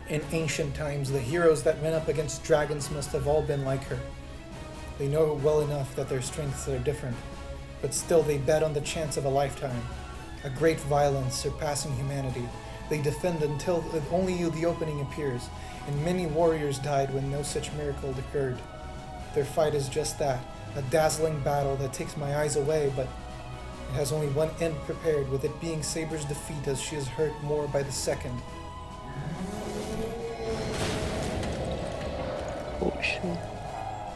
In ancient times, the heroes that went up against dragons must have all been like her. They know well enough that their strengths are different, but still they bet on the chance of a lifetime. A great violence surpassing humanity. They defend until only the opening appears, and many warriors died when no such miracle occurred. Their fight is just that, a dazzling battle that takes my eyes away, but it has only one end prepared, with it being Saber's defeat as she is hurt more by the second. Oh shit.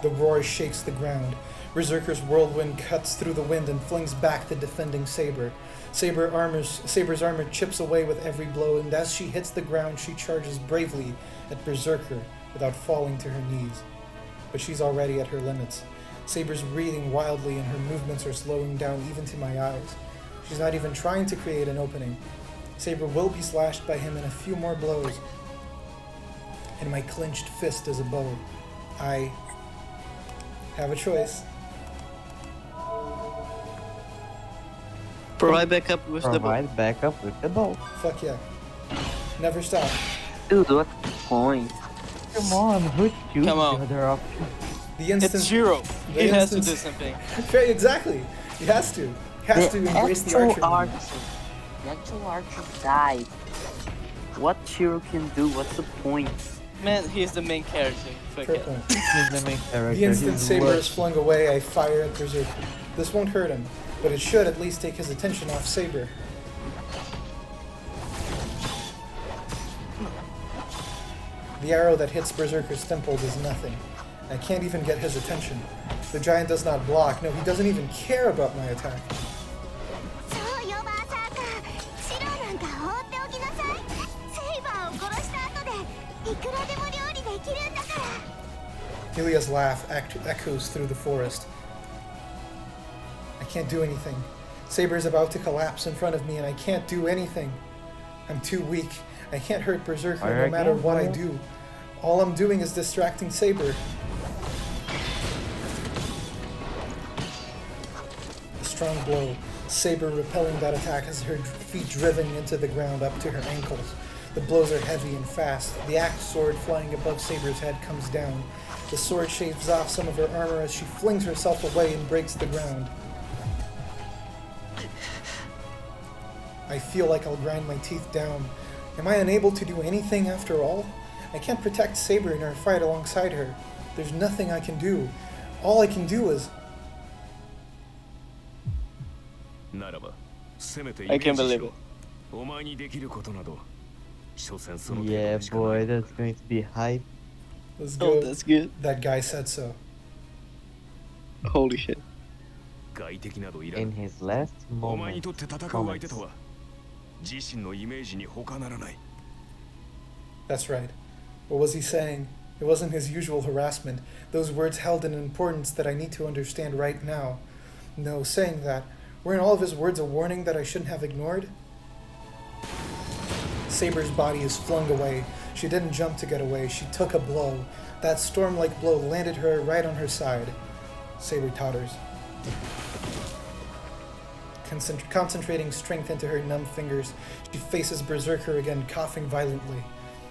The roar shakes the ground. Berserker's whirlwind cuts through the wind and flings back the defending Saber. Saber's armor chips away with every blow, and as she hits the ground, she charges bravely at Berserker without falling to her knees. But she's already at her limits. Saber's breathing wildly and her movements are slowing down even to my eyes. She's not even trying to create an opening. Saber will be slashed by him in a few more blows, and my clenched fist is a bow. I have a choice. Provide backup with the bow. Provide backup with the bow. Fuck yeah. Never stop. Dude, what's the point? Come on, who chooses Come on. the other option? The instant It's Shirou. He has to instant- do something. Exactly. He has to. He has to embrace the archer. The actual archer died. What Shirou can do? What's the point? Man, he's the main character. Fuck Fair it. point. He's the main character. The instant He's Saber worth- is flung away, I fire at Berserker. This won't hurt him, but it should at least take his attention off Saber. The arrow that hits Berserker's temple does nothing. I can't even get his attention. The giant does not block. No, he doesn't even care about my attack. Ilya's laugh echoes through the forest. I can't do anything. Saber is about to collapse in front of me and I can't do anything. I'm too weak. I can't hurt Berserker no matter what I do. All I'm doing is distracting Saber. A strong blow. Saber repelling that attack as her feet driven into the ground up to her ankles. The blows are heavy and fast. The axe sword flying above Saber's head comes down. The sword shaves off some of her armor as she flings herself away and breaks the ground. I feel like I'll grind my teeth down. Am I unable to do anything after all? I can't protect Saber in our fight alongside her. There's nothing I can do. All I can do is... I can't believe it. Yeah, boy, that's going to be hype. Let's go. Oh, that's good. That guy said so. Holy shit. In his last moment, comments. That's right. What was he saying? It wasn't his usual harassment. Those words held an importance that I need to understand right now. No, saying that, weren't all of his words a warning that I shouldn't have ignored? Saber's body is flung away. She didn't jump to get away. She took a blow. That storm-like blow landed her right on her side. Saber totters. Concentrating strength into her numb fingers, she faces Berserker again, coughing violently.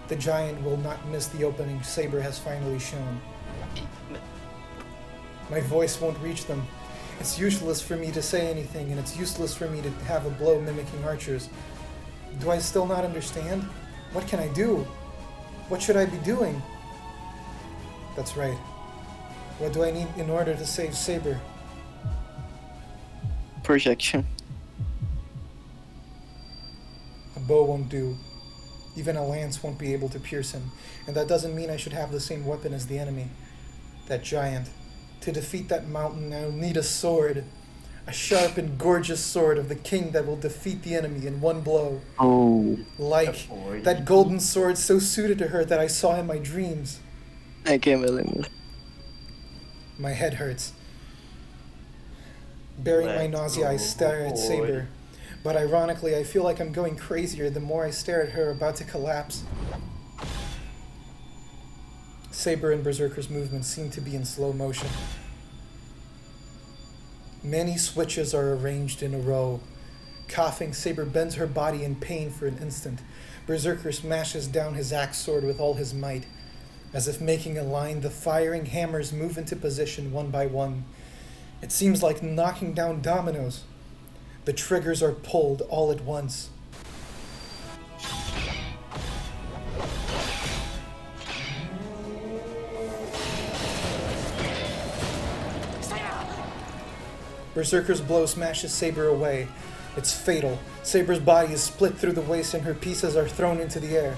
The giant will not miss the opening Saber has finally shown. My voice won't reach them. It's useless for me to say anything, and it's useless for me to have a blow mimicking archers. Do I still not understand? What can I do? What should I be doing? That's right. What do I need in order to save Saber? Projection. A bow won't do. Even a lance won't be able to pierce him, and that doesn't mean I should have the same weapon as the enemy. That giant. To defeat that mountain, I'll need a sword. A sharp and gorgeous sword of the king that will defeat the enemy in one blow. Oh. Like that golden sword so suited to her that I saw in my dreams. I can't believe it. My head hurts. Bearing my nausea, I stare at Saber. But ironically, I feel like I'm going crazier the more I stare at her about to collapse. Saber and Berserker's movements seem to be in slow motion. Many switches are arranged in a row. Coughing, Saber bends her body in pain for an instant. Berserker smashes down his axe sword with all his might. As if making a line, the firing hammers move into position one by one. It seems like knocking down dominoes. The triggers are pulled all at once. Berserker's blow smashes Saber away. It's fatal. Saber's body is split through the waist and her pieces are thrown into the air.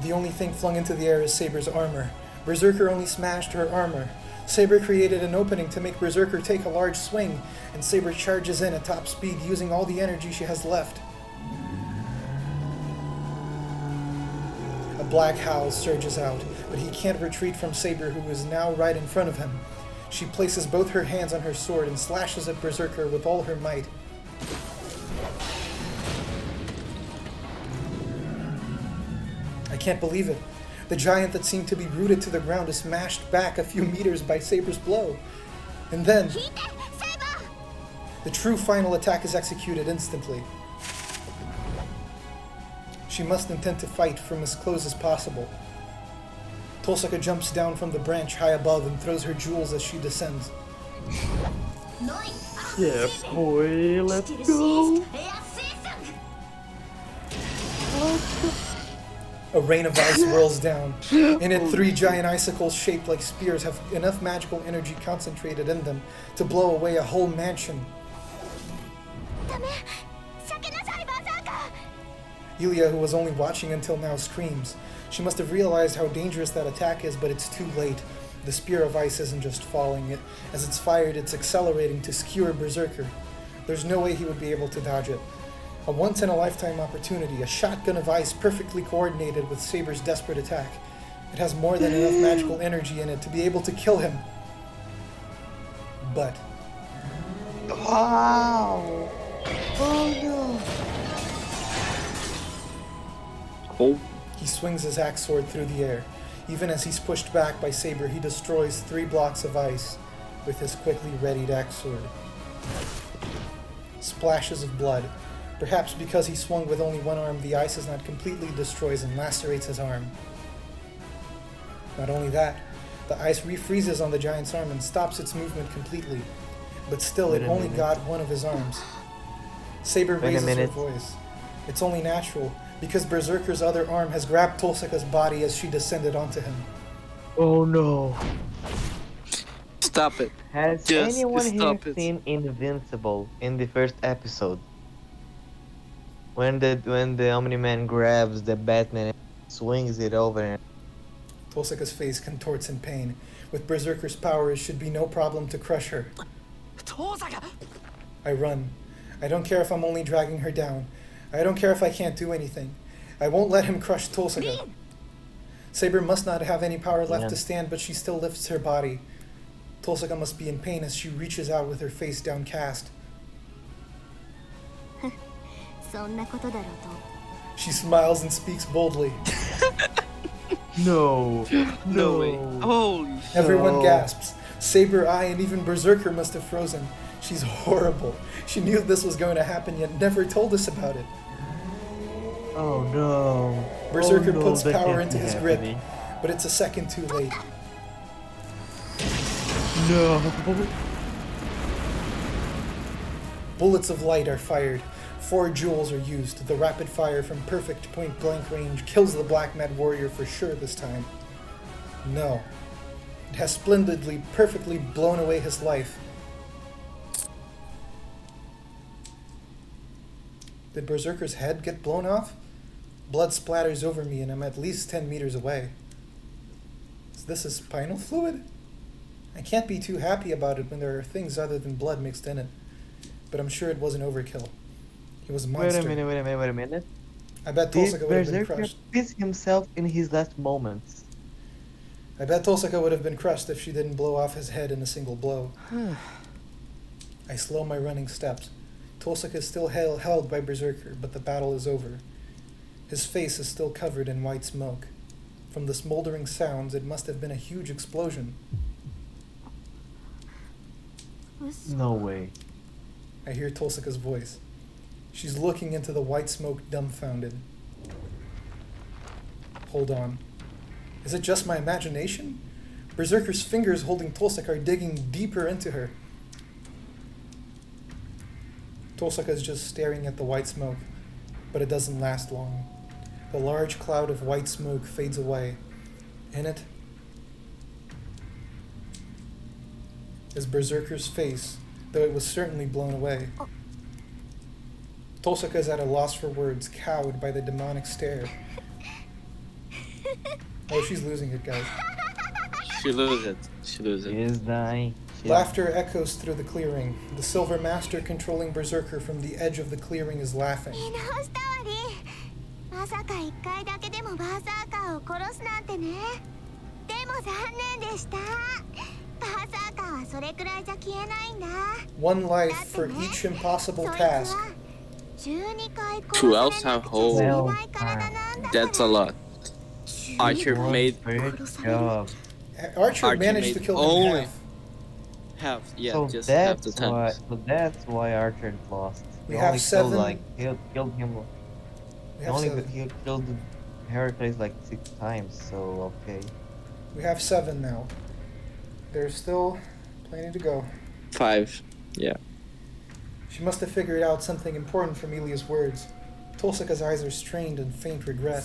The only thing flung into the air is Saber's armor. Berserker only smashed her armor. Saber created an opening to make Berserker take a large swing, and Saber charges in at top speed using all the energy she has left. A black howl surges out, but he can't retreat from Saber, who is now right in front of him. She places both her hands on her sword and slashes at Berserker with all her might. I can't believe it. The giant that seemed to be rooted to the ground is smashed back a few meters by Saber's blow. And then, the true final attack is executed instantly. She must intend to fight from as close as possible. Tohsaka jumps down from the branch high above and throws her jewels as she descends. Yeah, boy, let's go! A rain of ice whirls down. In it, 3 giant icicles shaped like spears have enough magical energy concentrated in them to blow away a whole mansion. Yulia, who was only watching until now, screams. She must have realized how dangerous that attack is, but it's too late. The spear of ice isn't just falling. As it's fired, it's accelerating to skewer Berserker. There's no way he would be able to dodge it. A once-in-a-lifetime opportunity, a shotgun of ice perfectly coordinated with Saber's desperate attack. It has more than enough magical energy in it to be able to kill him. But... Wow! Oh no! Oh. He swings his axe sword through the air. Even as he's pushed back by Saber, he destroys 3 blocks of ice with his quickly readied axe sword. Splashes of blood. Perhaps because he swung with only one arm, the ice is not completely destroys and lacerates his arm. Not only that, the ice refreezes on the giant's arm and stops its movement completely. But still, it only got one of his arms. Saber raises her voice. It's only natural, because Berserker's other arm has grabbed Tohsaka's body as she descended onto him. Oh no. Stop it. Has anyone here seen Invincible in the first episode? When the Omni-Man grabs the Batman and swings it over. Tohsaka's face contorts in pain. With Berserker's power, it should be no problem to crush her. I run. I don't care if I'm only dragging her down. I don't care if I can't do anything. I won't let him crush Tohsaka. Saber must not have any power left to stand, but she still lifts her body. Tohsaka must be in pain as she reaches out with her face downcast. She smiles and speaks boldly. No. No way. Holy shit. Everyone gasps. Saber, I, and even Berserker must have frozen. She's horrible. She knew this was going to happen, yet never told us about it. Oh no. Berserker puts power into his grip, but it's a second too late. No. Bullets of light are fired. 4 jewels are used. The rapid fire from perfect point-blank range kills the Black Mad Warrior for sure this time. No. It has splendidly, perfectly blown away his life. Did Berserker's head get blown off? Blood splatters over me and I'm at least 10 meters away. Is this his spinal fluid? I can't be too happy about it when there are things other than blood mixed in it. But I'm sure it wasn't overkill. He was a monster. Wait a minute. I bet Tohsaka would have been crushed. Pissed himself in his last moments. I bet Tohsaka would have been crushed if she didn't blow off his head in a single blow. I slow my running steps. Tohsaka is still held by Berserker, but the battle is over. His face is still covered in white smoke. From the smoldering sounds, it must have been a huge explosion. No way. I hear Tohsaka's voice. She's looking into the white smoke dumbfounded. Hold on. Is it just my imagination? Berserker's fingers holding Tohsaka are digging deeper into her. Tohsaka is just staring at the white smoke, but it doesn't last long. The large cloud of white smoke fades away. In it is Berserker's face, though it was certainly blown away. Tohsaka is at a loss for words, cowed by the demonic stare. Oh, she's losing it, guys. She loses it. She's dying. Laughter echoes through the clearing. The Silver Master controlling Berserker from the edge of the clearing is laughing. One life for each impossible task. 12 a whole. That's a lot. Archer made. Archer managed to kill him in half. Yeah, so just half the time. So that's why Archer lost. We have 7. He killed him. He killed Heracles like 6 times. So okay. We have 7 now. There's still plenty to go. 5. Yeah. She must have figured out something important from Ilia's words. Tohsaka's eyes are strained in faint regret.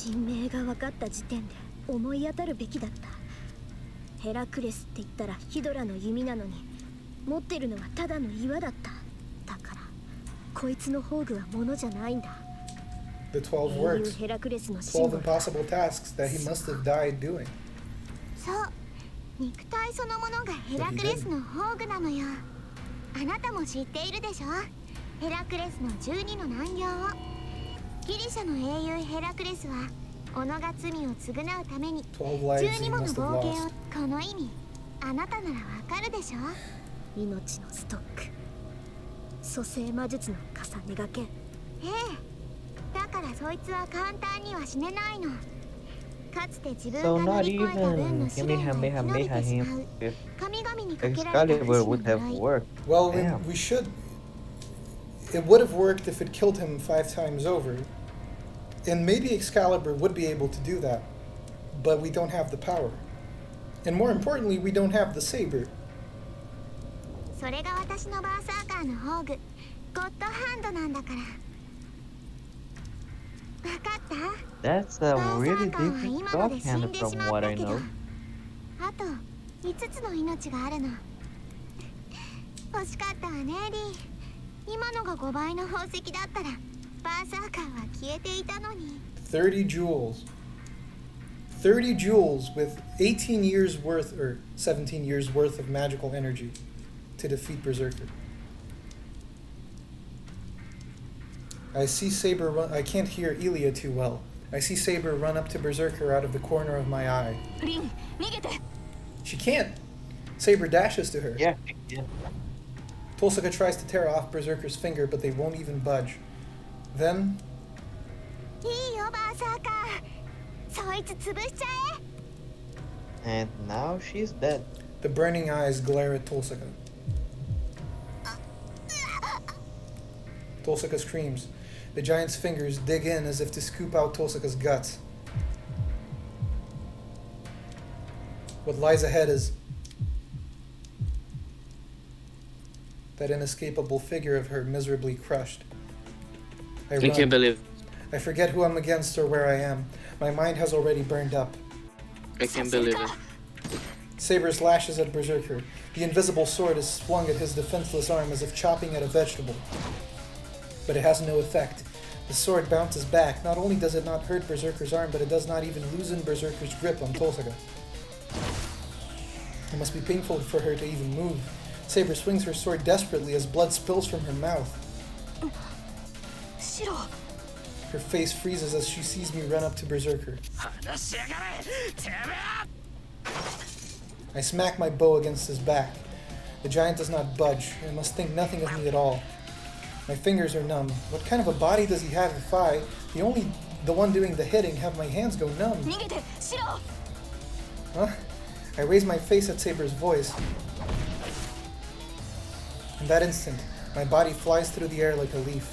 神名が分かった時点で思い当たるべきだった。ヘラクレスって言ったらヒドラの弓なのに、持ってるのはただの岩だった。だからこいつの宝具は物じゃないんだ。The 12 words. 12 impossible tasks that he must have died doing. そう、肉体そのものがヘラクレスの宝具なのよ。あなたも知っているでしょ。ヘラクレスの12の難行を。ギリシャの英雄ヘラクレスは己が罪を償うために12もの冒険を。この意味あなたならわかるでしょ。命のストック、蘇生魔術の重ねがけ。ええ、だからそいつは簡単には死ねないの。かつて自分が乗り越えた分の試練を生き延びてしまう神々にかけられた不死の呪い。 Well, we should. It would have worked if it killed him 5 times over. And maybe Excalibur would be able to do that. But we don't have the power. And more importantly, we don't have the saber. それが私のバーサーカーの宝具、ゴッドハンドなんだから。わかった？ That's a really different shorthand from what I know. あと5つの命があるの。欲しかったわね、リー。今のが5倍の宝石だったらバーサーカーは消えていたのに。30 jewels. 30 jewels with 18 years worth or 17 years worth of magical energy to defeat Berserker. I see Saber run. I can't hear Ilia too well. I see Saber run up to Berserker out of the corner of my eye. She can't. Saber dashes to her. Yeah. Tohsaka tries to tear off Berserker's finger, but they won't even budge. Then... And now she's dead. The burning eyes glare at Tohsaka. Tohsaka screams. The giant's fingers dig in as if to scoop out Tohsaka's guts. What lies ahead is that inescapable figure of her miserably crushed. I can't believe. I forget who I'm against or where I am. My mind has already burned up. I can't believe it. Saber slashes at Berserker. The invisible sword is swung at his defenseless arm as if chopping at a vegetable. But it has no effect. The sword bounces back. Not only does it not hurt Berserker's arm, but it does not even loosen Berserker's grip on Tohsaka. It must be painful for her to even move. Saber swings her sword desperately as blood spills from her mouth. Shirou! Her face freezes as she sees me run up to Berserker. I smack my bow against his back. The giant does not budge, and must think nothing of me at all. My fingers are numb. What kind of a body does he have if I, the one doing the hitting, have my hands go numb? Huh? I raise my face at Saber's voice. In that instant, my body flies through the air like a leaf.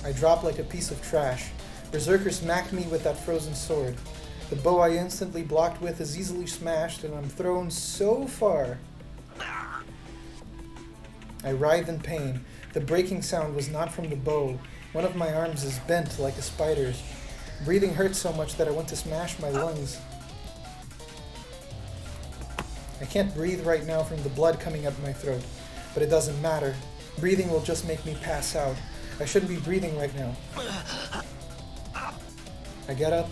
I drop like a piece of trash. Berserker smacked me with that frozen sword. The bow I instantly blocked with is easily smashed, and I'm thrown so far. I writhe in pain. The breaking sound was not from the bow. One of my arms is bent like a spider's. Breathing hurts so much that I want to smash my lungs. I can't breathe right now from the blood coming up my throat, but it doesn't matter. Breathing will just make me pass out. I shouldn't be breathing right now. I get up.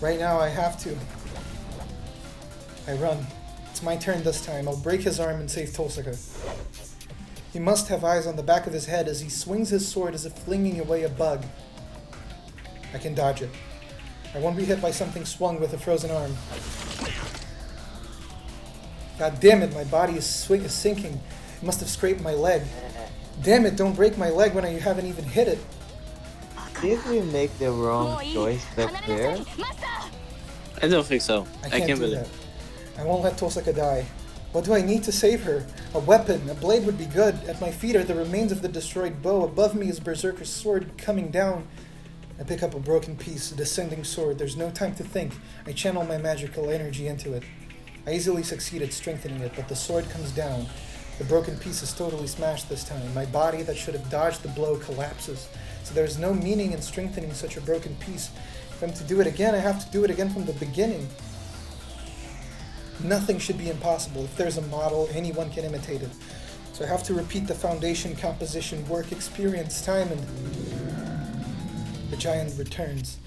Right now I have to. I run. It's my turn this time. I'll break his arm and save Tohsaka. He must have eyes on the back of his head as he swings his sword as if flinging away a bug. I can dodge it. I won't be hit by something swung with a frozen arm. God damn it, my body is sinking. It must have scraped my leg. Damn it, don't break my leg when I haven't even hit it. Did we make the wrong choice back there? I don't think so. I can't do that. I won't let Tohsaka die. What do I need to save her? A weapon, a blade would be good. At my feet are the remains of the destroyed bow. Above me is Berserker's sword coming down. I pick up a broken piece, a descending sword. There's no time to think. I channel my magical energy into it. I easily succeed at strengthening it, but the sword comes down. The broken piece is totally smashed this time. My body that should have dodged the blow collapses. So there's no meaning in strengthening such a broken piece. If I'm to do it again, I have to do it again from the beginning. Nothing should be impossible. If there's a model, anyone can imitate it. So I have to repeat the foundation, composition, work, experience, time, and... The giant returns.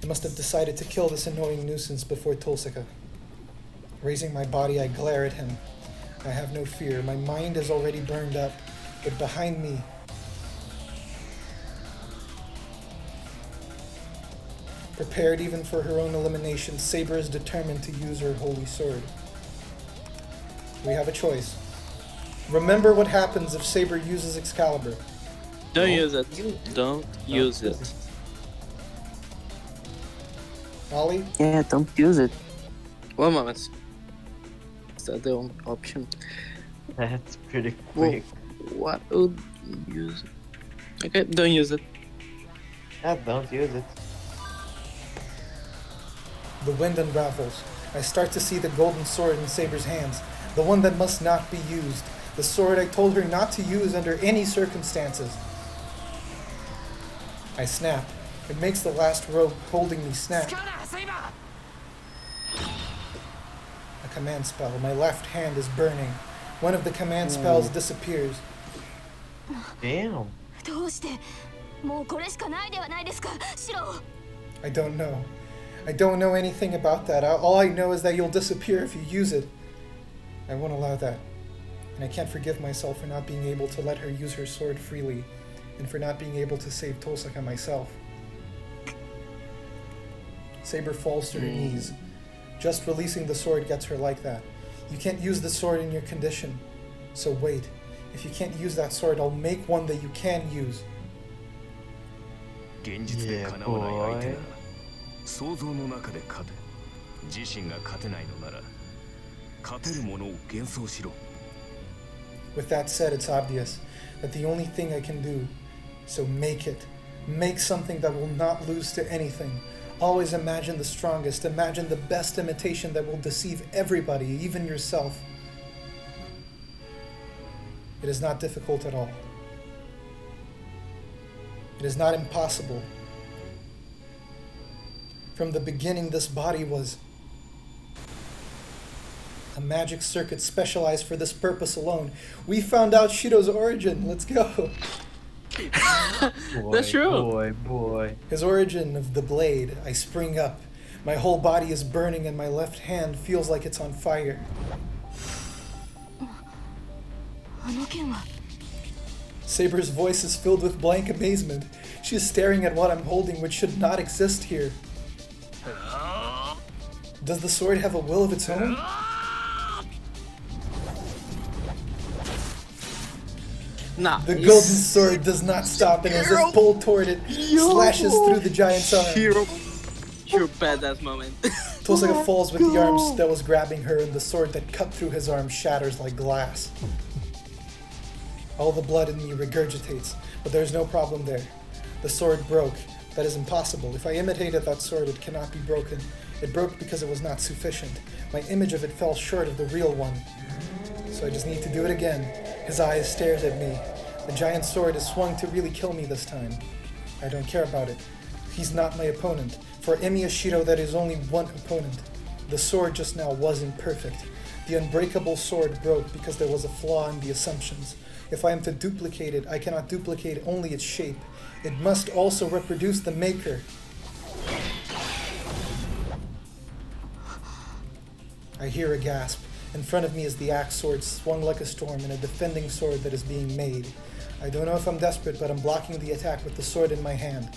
I must have decided to kill this annoying nuisance before Tohsaka. Raising my body, I glare at him. I have no fear. My mind is already burned up, but behind me... Prepared even for her own elimination, Saber is determined to use her holy sword. We have a choice. Remember what happens if Saber uses Excalibur. Don't use it. Don't use it. Ollie? Yeah, don't use it. 1 moment. Is that the only option? That's pretty quick. What would you use it? Okay, don't use it. Yeah, don't use it. The wind unravels. I start to see the golden sword in Saber's hands, the one that must not be used, the sword I told her not to use under any circumstances. I snap. It makes the last rope holding me snap. A command spell. My left hand is burning. One of the command spells disappears. Damn. I don't know. I don't know anything about that. All I know is that you'll disappear if you use it. I won't allow that. And I can't forgive myself for not being able to let her use her sword freely, and for not being able to save Tohsaka myself. Saber falls to her knees. Just releasing the sword gets her like that. You can't use the sword in your condition. So wait. If you can't use that sword, I'll make one that you can use. Yeah, boy. 想像の中で勝て自身が勝てないのなら勝てるものを幻想しろ With that said, it's obvious that the only thing I can do, so make it. Make something that will not lose to anything. Always imagine the strongest, imagine the best imitation that will deceive everybody, even yourself. It is not difficult at all. It is not impossible. From the beginning, this body was a magic circuit specialized for this purpose alone. We found out Shirou's origin. Let's go. That's true. Boy. His origin of the blade. I spring up. My whole body is burning and my left hand feels like it's on fire. Saber's voice is filled with blank amazement. She is staring at what I'm holding, which should not exist here. Does the sword have a will of its own? Nah. The golden sword does not stop, and as if pulled toward it, slashes through the giant's arm. Shirou, badass moment. Tohsaka falls with the arms that was grabbing her, and the sword that cut through his arm shatters like glass. All the blood in me regurgitates, but there's no problem there. The sword broke. That is impossible. If I imitated that sword, it cannot be broken. It broke because it was not sufficient. My image of it fell short of the real one. So I just need to do it again. His eyes stares at me. The giant sword is swung to really kill me this time. I don't care about it. He's not my opponent. For Emi Shirou, there is only one opponent. The sword just now wasn't perfect. The unbreakable sword broke because there was a flaw in the assumptions. If I am to duplicate it, I cannot duplicate only its shape. It must also reproduce the maker. I hear a gasp. In front of me is the axe sword swung like a storm and a defending sword that is being made. I don't know if I'm desperate, but I'm blocking the attack with the sword in my hand.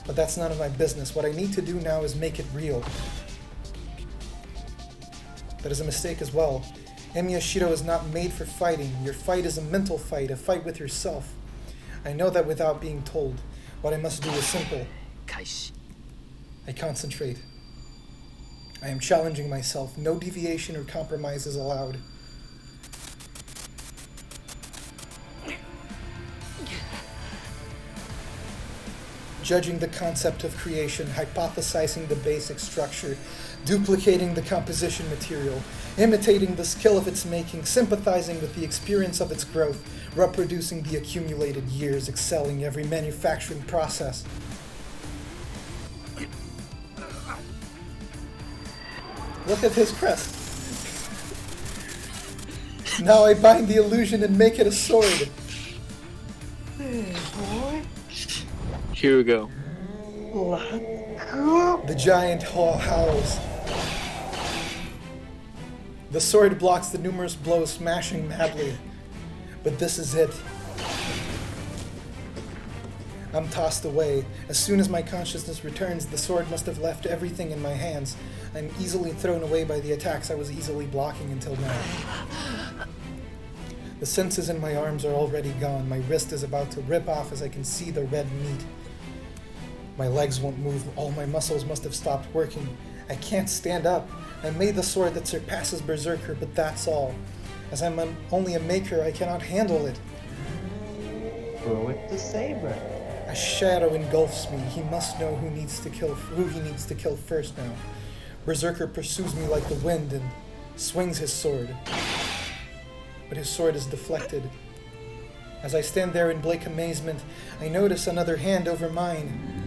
But that's none of my business. What I need to do now is make it real. That is a mistake as well. Emi Shirou is not made for fighting. Your fight is a mental fight, a fight with yourself. I know that without being told. What I must do is simple. I concentrate. I am challenging myself. No deviation or compromise is allowed. Judging the concept of creation, hypothesizing the basic structure, duplicating the composition material, imitating the skill of its making, sympathizing with the experience of its growth, reproducing the accumulated years, excelling every manufacturing process. Look at his crest. Now I bind the illusion and make it a sword. Hey, boy. Here we go. Let's go. The giant howls. The sword blocks the numerous blows, smashing madly. But this is it. I'm tossed away. As soon as my consciousness returns, the sword must have left everything in my hands. I'm easily thrown away by the attacks I was easily blocking until now. The senses in my arms are already gone. My wrist is about to rip off as I can see the red meat. My legs won't move. All my muscles must have stopped working. I can't stand up. I made the sword that surpasses Berserker, but that's all. As I'm only a maker, I cannot handle it. Throw it to Saber. A shadow engulfs me. He must know who he needs to kill first now. Berserker pursues me like the wind and swings his sword. But his sword is deflected. As I stand there in blank amazement, I notice another hand over mine.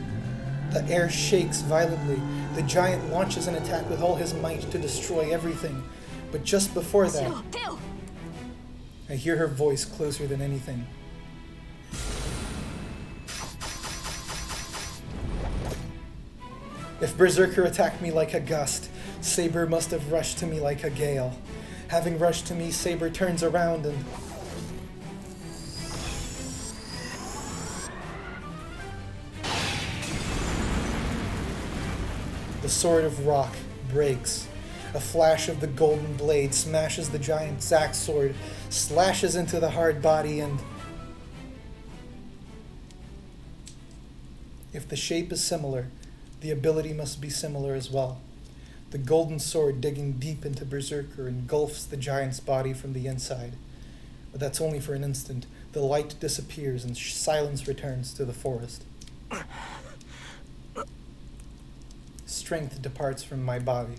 The air shakes violently. The giant launches an attack with all his might to destroy everything. But just before that, I hear her voice closer than anything. If Berserker attacked me like a gust, Saber must have rushed to me like a gale. Having rushed to me, Saber turns around and... The sword of rock breaks. A flash of the golden blade smashes the giant's axe sword, slashes into the hard body, and... If the shape is similar, the ability must be similar as well. The golden sword digging deep into Berserker engulfs the giant's body from the inside. But that's only for an instant. The light disappears and silence returns to the forest. Strength departs from my body.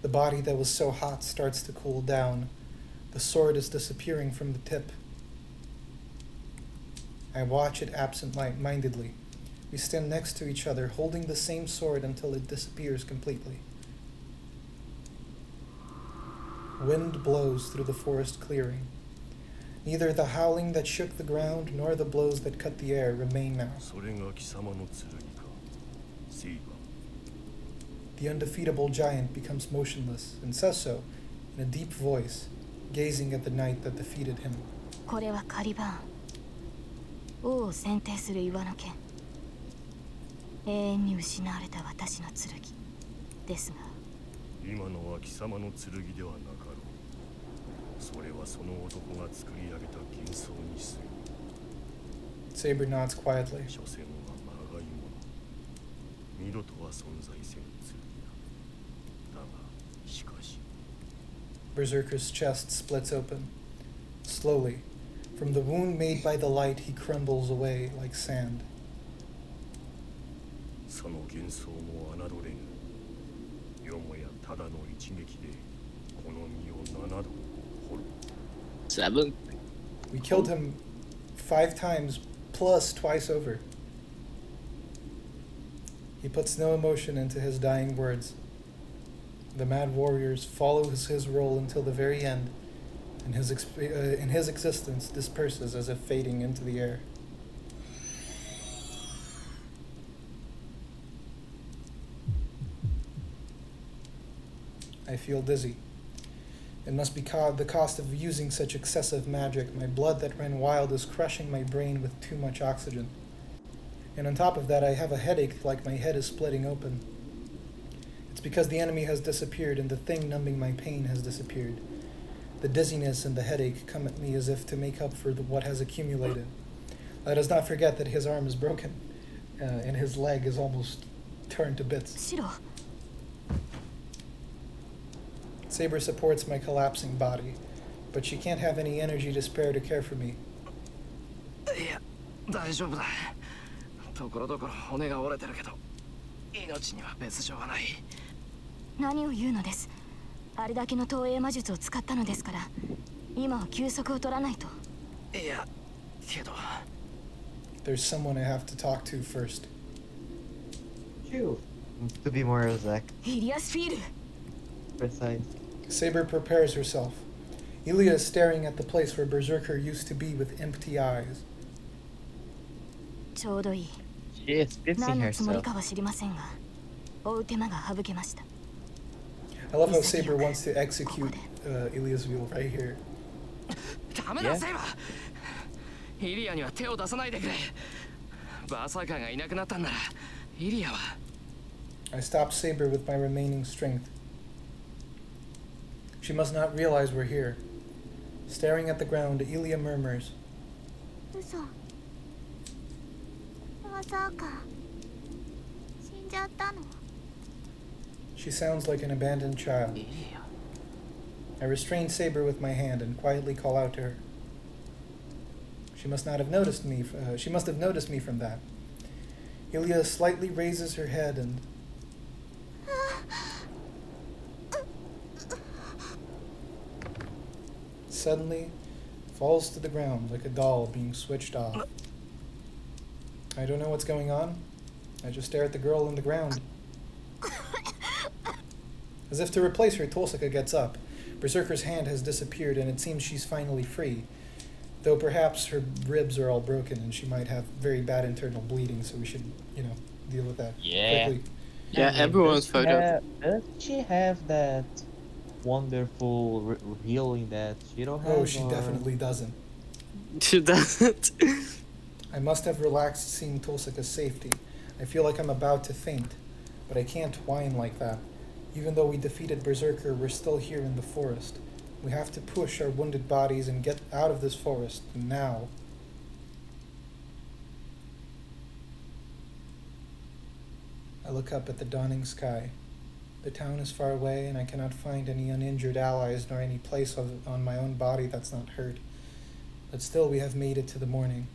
The body that was so hot starts to cool down. The sword is disappearing from the tip. I watch it absent-mindedly. We stand next to each other, holding the same sword until it disappears completely. Wind blows through the forest clearing. Neither the howling that shook the ground nor the blows that cut the air remain now. The undefeatable giant becomes motionless and says so in a deep voice, gazing at the knight that defeated him. 王を選定する岩の剣。永遠に失われた私の剣ですが、今のは貴様の剣ではなかろう。それはその男が作り上げた幻想に過ぎ。Saber nods quietly. 所詮はまがいもの。二度とは存在せぬ剣だ。だが、しかし。Berserker's chest splits open. Slowly, from the wound made by the light, he crumbles away like sand. その幻想も侮れぬ。よもやただの一撃でこの身を7度掘る。7. We killed him 5 times, plus twice over. He puts no emotion into his dying words. The mad warriors follow his role until the very end, and his existence disperses as if fading into the air. I feel dizzy. It must be the cost of using such excessive magic. My blood that ran wild is crushing my brain with too much oxygen. And on top of that, I have a headache like my head is splitting open. It's because the enemy has disappeared and the thing numbing my pain has disappeared. The dizziness and the headache come at me as if to make up for what has accumulated. Let us not forget that his arm is broken, and his leg is almost turned to bits. Shirou. Saber supports my collapsing body, but she can't have any energy to spare to care for me. いや、大丈夫だ。ところどころ骨が折れてるけど、命には別状はない。何を言うのです。あれだけの投影魔術を使ったのですから、今は休息を取らないと。いや、けど。There's someone I have to talk to first. You. To be more exact. Ilias Field. Precise. Saber prepares herself. Ilia is staring at the place where Berserker used to be with empty eyes. ちょうどいい。She is fixing 何のつもり herself. かは知りませんが、追う手間が省けました。I love how Saber wants to execute Ilia's wheel right here. ダメだ、セイバー。イリアには手を出さないでくれ。バーサーカーがいなくなったんなら、イリアは。I stop Saber with my remaining strength. She must not realize we're here. Staring at the ground, Ilia murmurs. 嘘。バーサーカー。死んじゃったの。She sounds like an abandoned child. I restrain Saber with my hand and quietly call out to her. She must have noticed me from that. Ilia slightly raises her head and suddenly falls to the ground like a doll being switched off. I don't know what's going on. I just stare at the girl on the ground. As if to replace her, Tohsaka gets up. Berserker's hand has disappeared and it seems she's finally free. Though perhaps her ribs are all broken and she might have very bad internal bleeding, so we should, deal with that quickly. Yeah, everyone's fucked up. Does she have that wonderful healing that Shirou has? Oh, she definitely doesn't. She doesn't. I must have relaxed seeing Tohsaka's safety. I feel like I'm about to faint, but I can't whine like that. Even though we defeated Berserker, we're still here in the forest. We have to push our wounded bodies and get out of this forest, now. I look up at the dawning sky. The town is far away, and I cannot find any uninjured allies nor any place on my own body that's not hurt. But still, we have made it to the morning.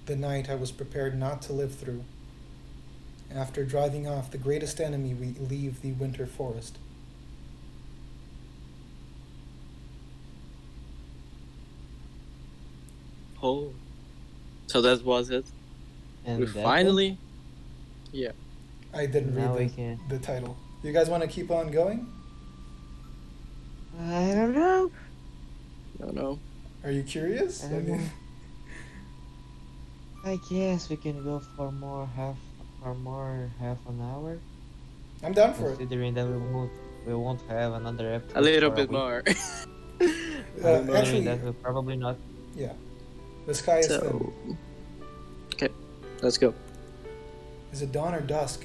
The night I was prepared not to live through. After driving off the greatest enemy, we leave the winter forest. Oh, so that was it. And we finally, yeah. I didn't read the title. You guys want to keep on going? I don't know. No. Are you curious? I guess we can go for half an hour. I'm down for it. Considering that we won't have another episode. A little bit more. Actually, that will probably not. Yeah, the sky is thin. Let's go. Is it dawn or dusk?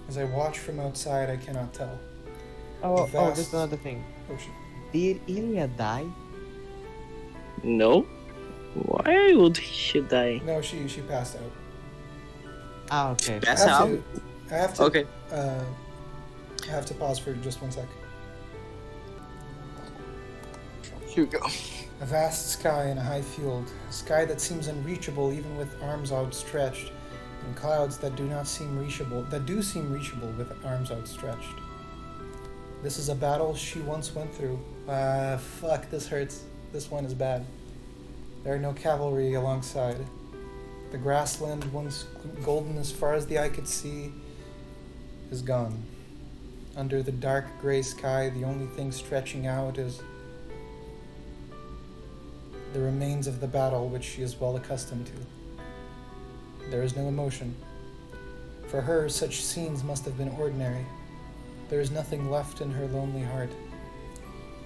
As I watch from outside, I cannot tell. Oh, just another thing. Ocean. Did Ilya die? No. Why would she die? No, she passed out. Ah, okay. Pass out? I have to. Okay. I have to pause for just 1 sec. Here we go. A vast sky and a high field, a sky that seems unreachable even with arms outstretched, and clouds that do seem reachable with arms outstretched. This is a battle she once went through. Fuck, this hurts. This one is bad. There are no cavalry alongside. The grassland, once golden as far as the eye could see, is gone. Under the dark gray sky, the only thing stretching out is the remains of the battle which she is well accustomed to. There is no emotion. For her, such scenes must have been ordinary. There is nothing left in her lonely heart.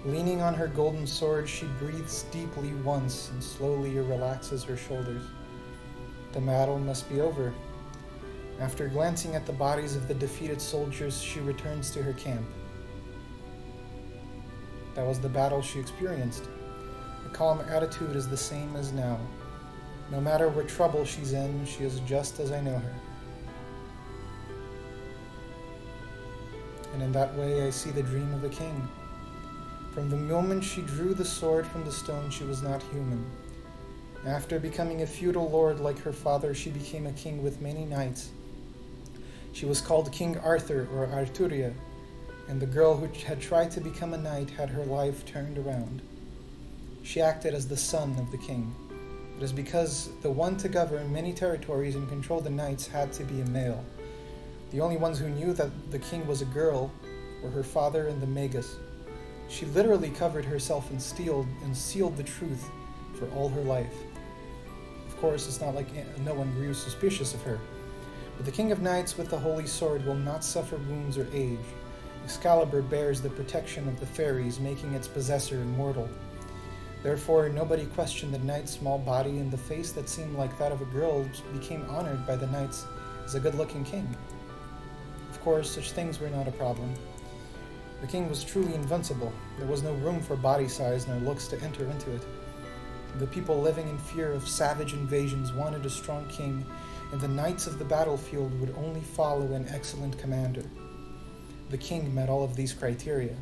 Leaning on her golden sword, she breathes deeply once and slowly relaxes her shoulders. The battle must be over. After glancing at the bodies of the defeated soldiers, she returns to her camp. That was the battle she experienced. The calm attitude is the same as now. No matter what trouble she's in, she is just as I know her. And in that way I see the dream of a king. From the moment she drew the sword from the stone, she was not human. After becoming a feudal lord like her father, she became a king with many knights. She was called King Arthur or Arturia, and the girl who had tried to become a knight had her life turned around. She acted as the son of the king. It is because the one to govern many territories and control the knights had to be a male. The only ones who knew that the king was a girl were her father and the Magus. She literally covered herself in steel and sealed the truth for all her life. Of course, it's not like no one grew suspicious of her. But the King of Knights with the Holy Sword will not suffer wounds or age. Excalibur bears the protection of the fairies, making its possessor immortal. Therefore, nobody questioned the knight's small body, and the face that seemed like that of a girl became honored by the knights as a good-looking king. Of course, such things were not a problem. The king was truly invincible. There was no room for body size nor looks to enter into it. The people living in fear of savage invasions wanted a strong king, and the knights of the battlefield would only follow an excellent commander. The king met all of these criteria,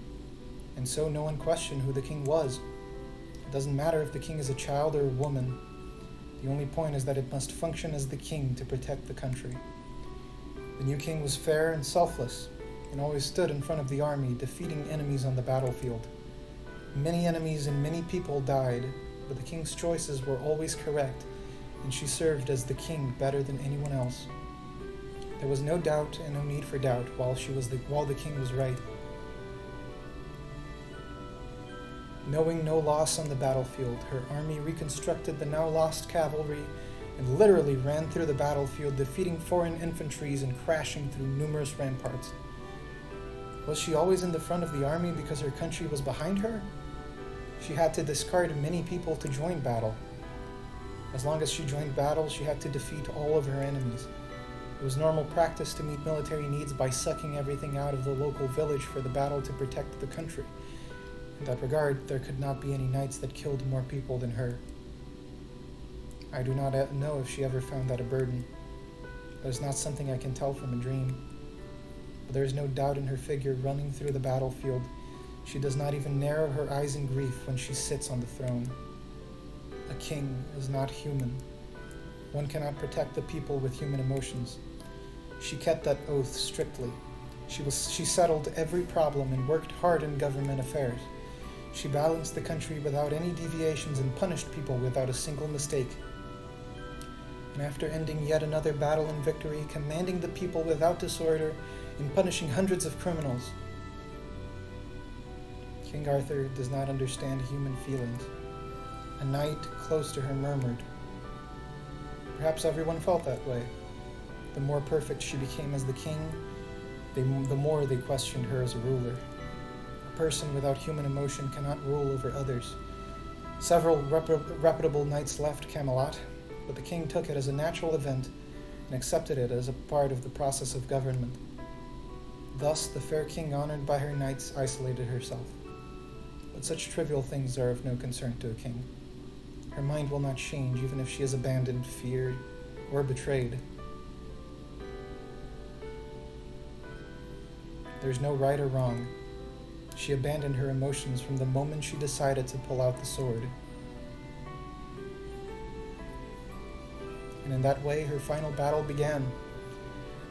and so no one questioned who the king was. It doesn't matter if the king is a child or a woman. The only point is that it must function as the king to protect the country. The new king was fair and selfless, and always stood in front of the army, defeating enemies on the battlefield. Many enemies and many people died, but the king's choices were always correct, and she served as the king better than anyone else. There was no doubt and no need for doubt while the king was right. Knowing no loss on the battlefield, her army reconstructed the now lost cavalry and literally ran through the battlefield, defeating foreign infantries and crashing through numerous ramparts. Was she always in the front of the army because her country was behind her? She had to discard many people to join battle. As long as she joined battle, she had to defeat all of her enemies. It was normal practice to meet military needs by sucking everything out of the local village for the battle to protect the country. In that regard, there could not be any knights that killed more people than her. I do not know if she ever found that a burden. That is not something I can tell from a dream. But there is no doubt in her figure running through the battlefield. She does not even narrow her eyes in grief when she sits on the throne. A king is not human. One cannot protect the people with human emotions. She kept that oath strictly. She settled every problem and worked hard in government affairs. She balanced the country without any deviations and punished people without a single mistake. And after ending yet another battle and victory, commanding the people without disorder and punishing hundreds of criminals, King Arthur does not understand human feelings. A knight close to her murmured. Perhaps everyone felt that way. The more perfect she became as the king, the more they questioned her as a ruler. A person without human emotion cannot rule over others. Several reputable knights left Camelot, but the king took it as a natural event and accepted it as a part of the process of government. Thus, the fair king honored by her knights isolated herself. But such trivial things are of no concern to a king. Her mind will not change even if she is abandoned, feared, or betrayed. There's no right or wrong. She abandoned her emotions from the moment she decided to pull out the sword. And in that way, her final battle began.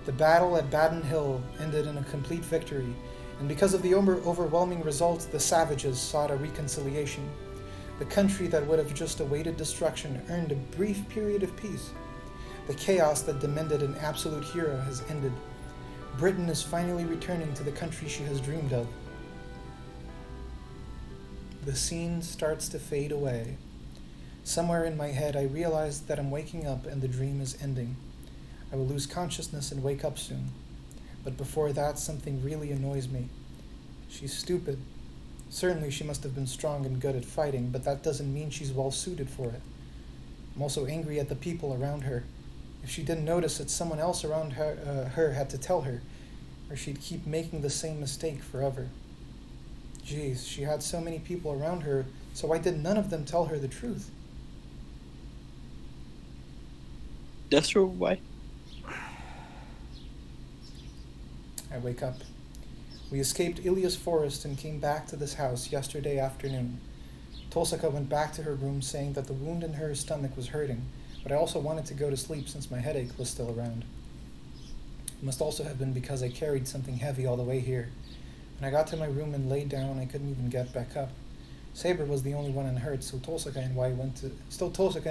The battle at Baden Hill ended in a complete victory, and because of the overwhelming results, the savages sought a reconciliation. The country that would have just awaited destruction earned a brief period of peace. The chaos that demanded an absolute hero has ended. Britain is finally returning to the country she has dreamed of. The scene starts to fade away. Somewhere in my head, I realize that I'm waking up and the dream is ending. I will lose consciousness and wake up soon. But before that, something really annoys me. She's stupid. Certainly she must have been strong and good at fighting, but that doesn't mean she's well suited for it. I'm also angry at the people around her. If she didn't notice it, someone else around her had to tell her, or she'd keep making the same mistake forever. Geez, she had so many people around her, so why did none of them tell her the truth? That's true, why? I wake up. We escaped Ilia's forest and came back to this house yesterday afternoon. Tohsaka went back to her room saying that the wound in her stomach was hurting, but I also wanted to go to sleep since my headache was still around. It must also have been because I carried something heavy all the way here. When I got to my room and laid down, I couldn't even get back up. Saber was the only one unhurt, so Tohsaka and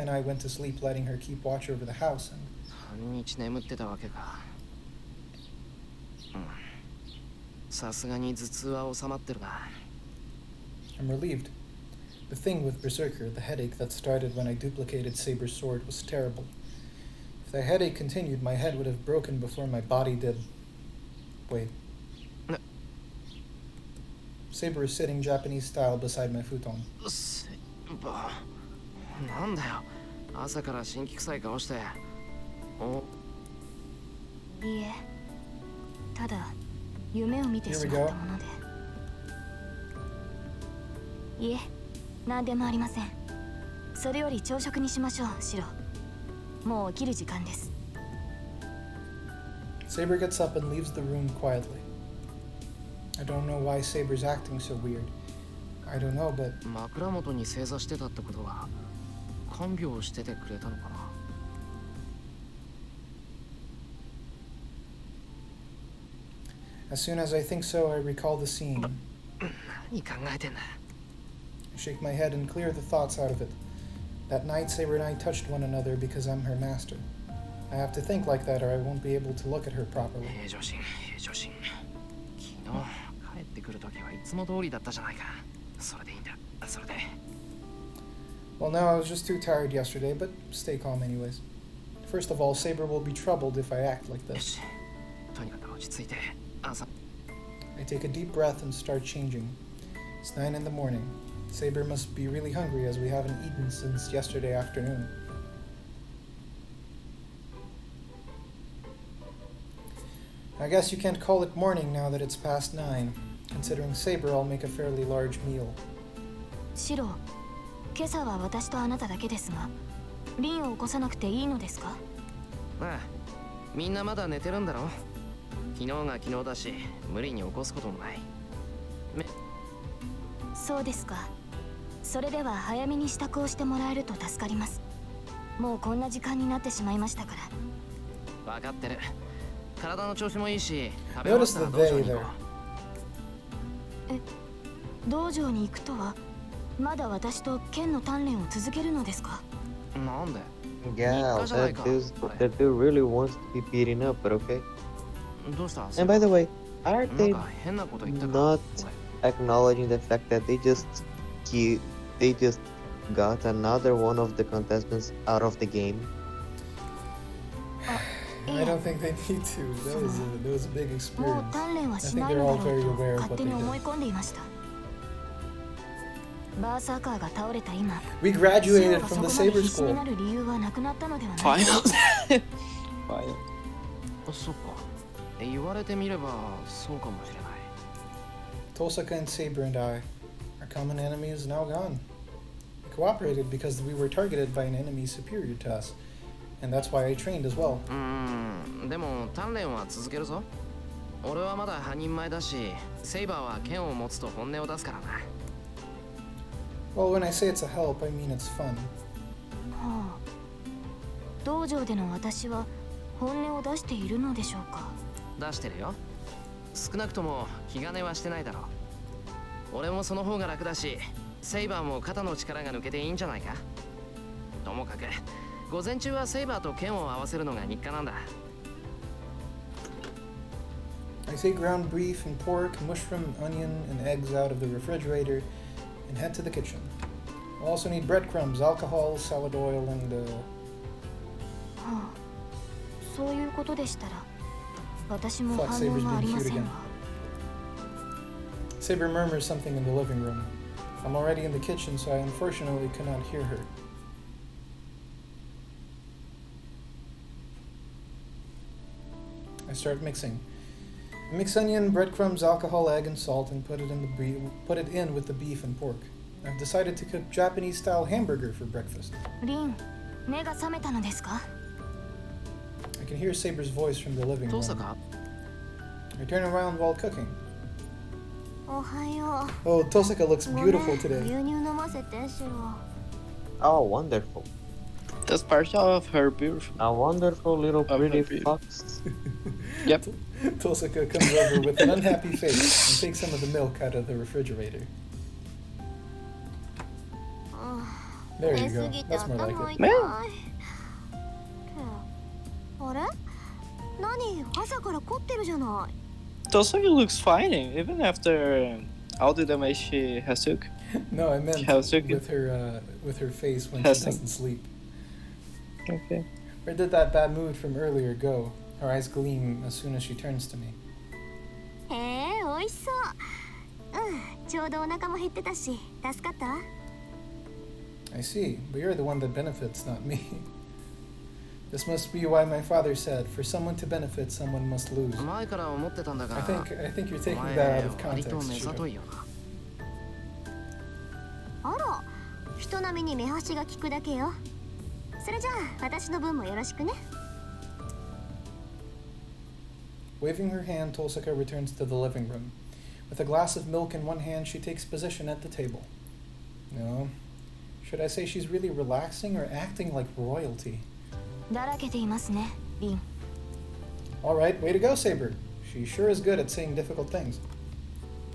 I went to sleep, letting her keep watch over the house. And I'm relieved. The thing with Berserker, the headache that started when I duplicated Saber's sword, was terrible. If the headache continued, my head would have broken before my body did. Wait. Saber is sitting Japanese style beside my futon. なんだよ、朝から辛気臭い顔して。いいえ、ただ夢を見てしまったもので。いえ、何でもありません。それより朝食にしましょう、シロ。もう起きる時間です。Saber gets up and leaves the room quietly. I don't know why Saber's acting so weird. I don't know, but 枕元に正座してたってことは看病しててくれたのかな。As soon as I think so, I recall the scene. 何考えてんだ。I shake my head and clear the thoughts out of it. That night, Saber and I touched one another because I'm her master. I have to think like that or I won't be able to look at her properly. 平常心、平常心。昨日帰ってくるときはいつも通りだったじゃないか。それでいいんだ。それで。Well, no, I was just too tired yesterday, but stay calm anyways. First of all, Saber will be troubled if I act like this. とにかく落ち着いて。朝。I take a deep breath and start changing. It's 9 in the morning. Saber must be really hungry as we haven't eaten since yesterday afternoon. I guess you can't call it morning now that it's past 9. Considering Saber, I'll make a fairly large meal. シロ、今朝は私とあなただけですが、リンを起こさなくていいのですか？ああ、みんなまだ寝てるんだろ。昨日が昨日だし、無理に起こすこともない。そうですか。それでは早めに支度をしてもらえると助かります。もうこんな時間になってしまいましたから。分かってる。体の調子もいいし、食べ終わったら道場に行こう。え、道場に行くとは、まだ私と剣の鍛錬を続けるのですか？なんで？ Yeah, that dude really wants to be beaten up, but okay. どうした？ And by the way, aren't they not acknowledging the fact that they just got another one of the contestants out of the game? I don't think they need to. That was a big experience. I think they're all very aware of what they did. We graduated from the Saber School. Final. そっか。言われてみればそうかもしれない。Tohsaka and Saber and I, our common enemy is now gone. We cooperated because we were targeted by an enemy superior to us, and that's why I trained as well. でも鍛錬は続けるぞ。俺はまだ半人前だし、セイバーは剣を持つと本音を出すからな。Well, when I say it's a help, I mean it's fun. 道場での私は本音を出しているのでしょうか。出してるよ。少なくとも気兼ねはしてないだろう。俺もその方が楽だし、セイバーも肩の力が抜けていいんじゃないか。ともかく午前中はセイバーと剣を合わせるのが日課なんだ。I take ground beef and pork, mushroom, onion, and eggs out of the refrigerator and head to the kitchen. I'll also need breadcrumbs, alcohol, salad oil, and そういうことでしたら私も反応はありませんが。Saber murmurs something in the living room. I'm already in the kitchen, so I unfortunately cannot hear her. I start mixing. I mix onion, breadcrumbs, alcohol, egg, and salt, and put it in with the beef and pork. I've decided to cook Japanese-style hamburger for breakfast. リン、目が覚めたのですか? I can hear Saber's voice from the living room. Tohsaka? I turn around while cooking. おはよう。 Oh, Tohsaka looks beautiful 牛 today. 乳飲ませて、シロ。 Oh, wonderful. That's part of her beautiful. A wonderful little pretty fox. Yep. Tohsaka comes over with an unhappy face and takes some of the milk out of the refrigerator. There you go. That's more like it. Man. あれ？何？朝から凝ってるじゃない。 Tohsaka looks fine, even after all the damage she has took. No, I meant with her face when she doesn't sleep. Okay. Where did that bad mood from earlier go? Her eyes gleam as soon as she turns to me. へえ、美味しそう。ちょうどお腹も減ってたし、助かった？ I see, but you're the one that benefits, not me. This must be why my father said, for someone to benefit, someone must lose. I think you're taking that out of context, Shirou. あら、人並みに目端が利くだけよ。それじゃあ、私の分もよろしくね。 Waving her hand, Tohsaka returns to the living room. With a glass of milk in one hand, she takes position at the table. No. Should I say she's really relaxing or acting like royalty? だらけていますね、リン。 Alright, way to go, Saber. She sure is good at saying difficult things.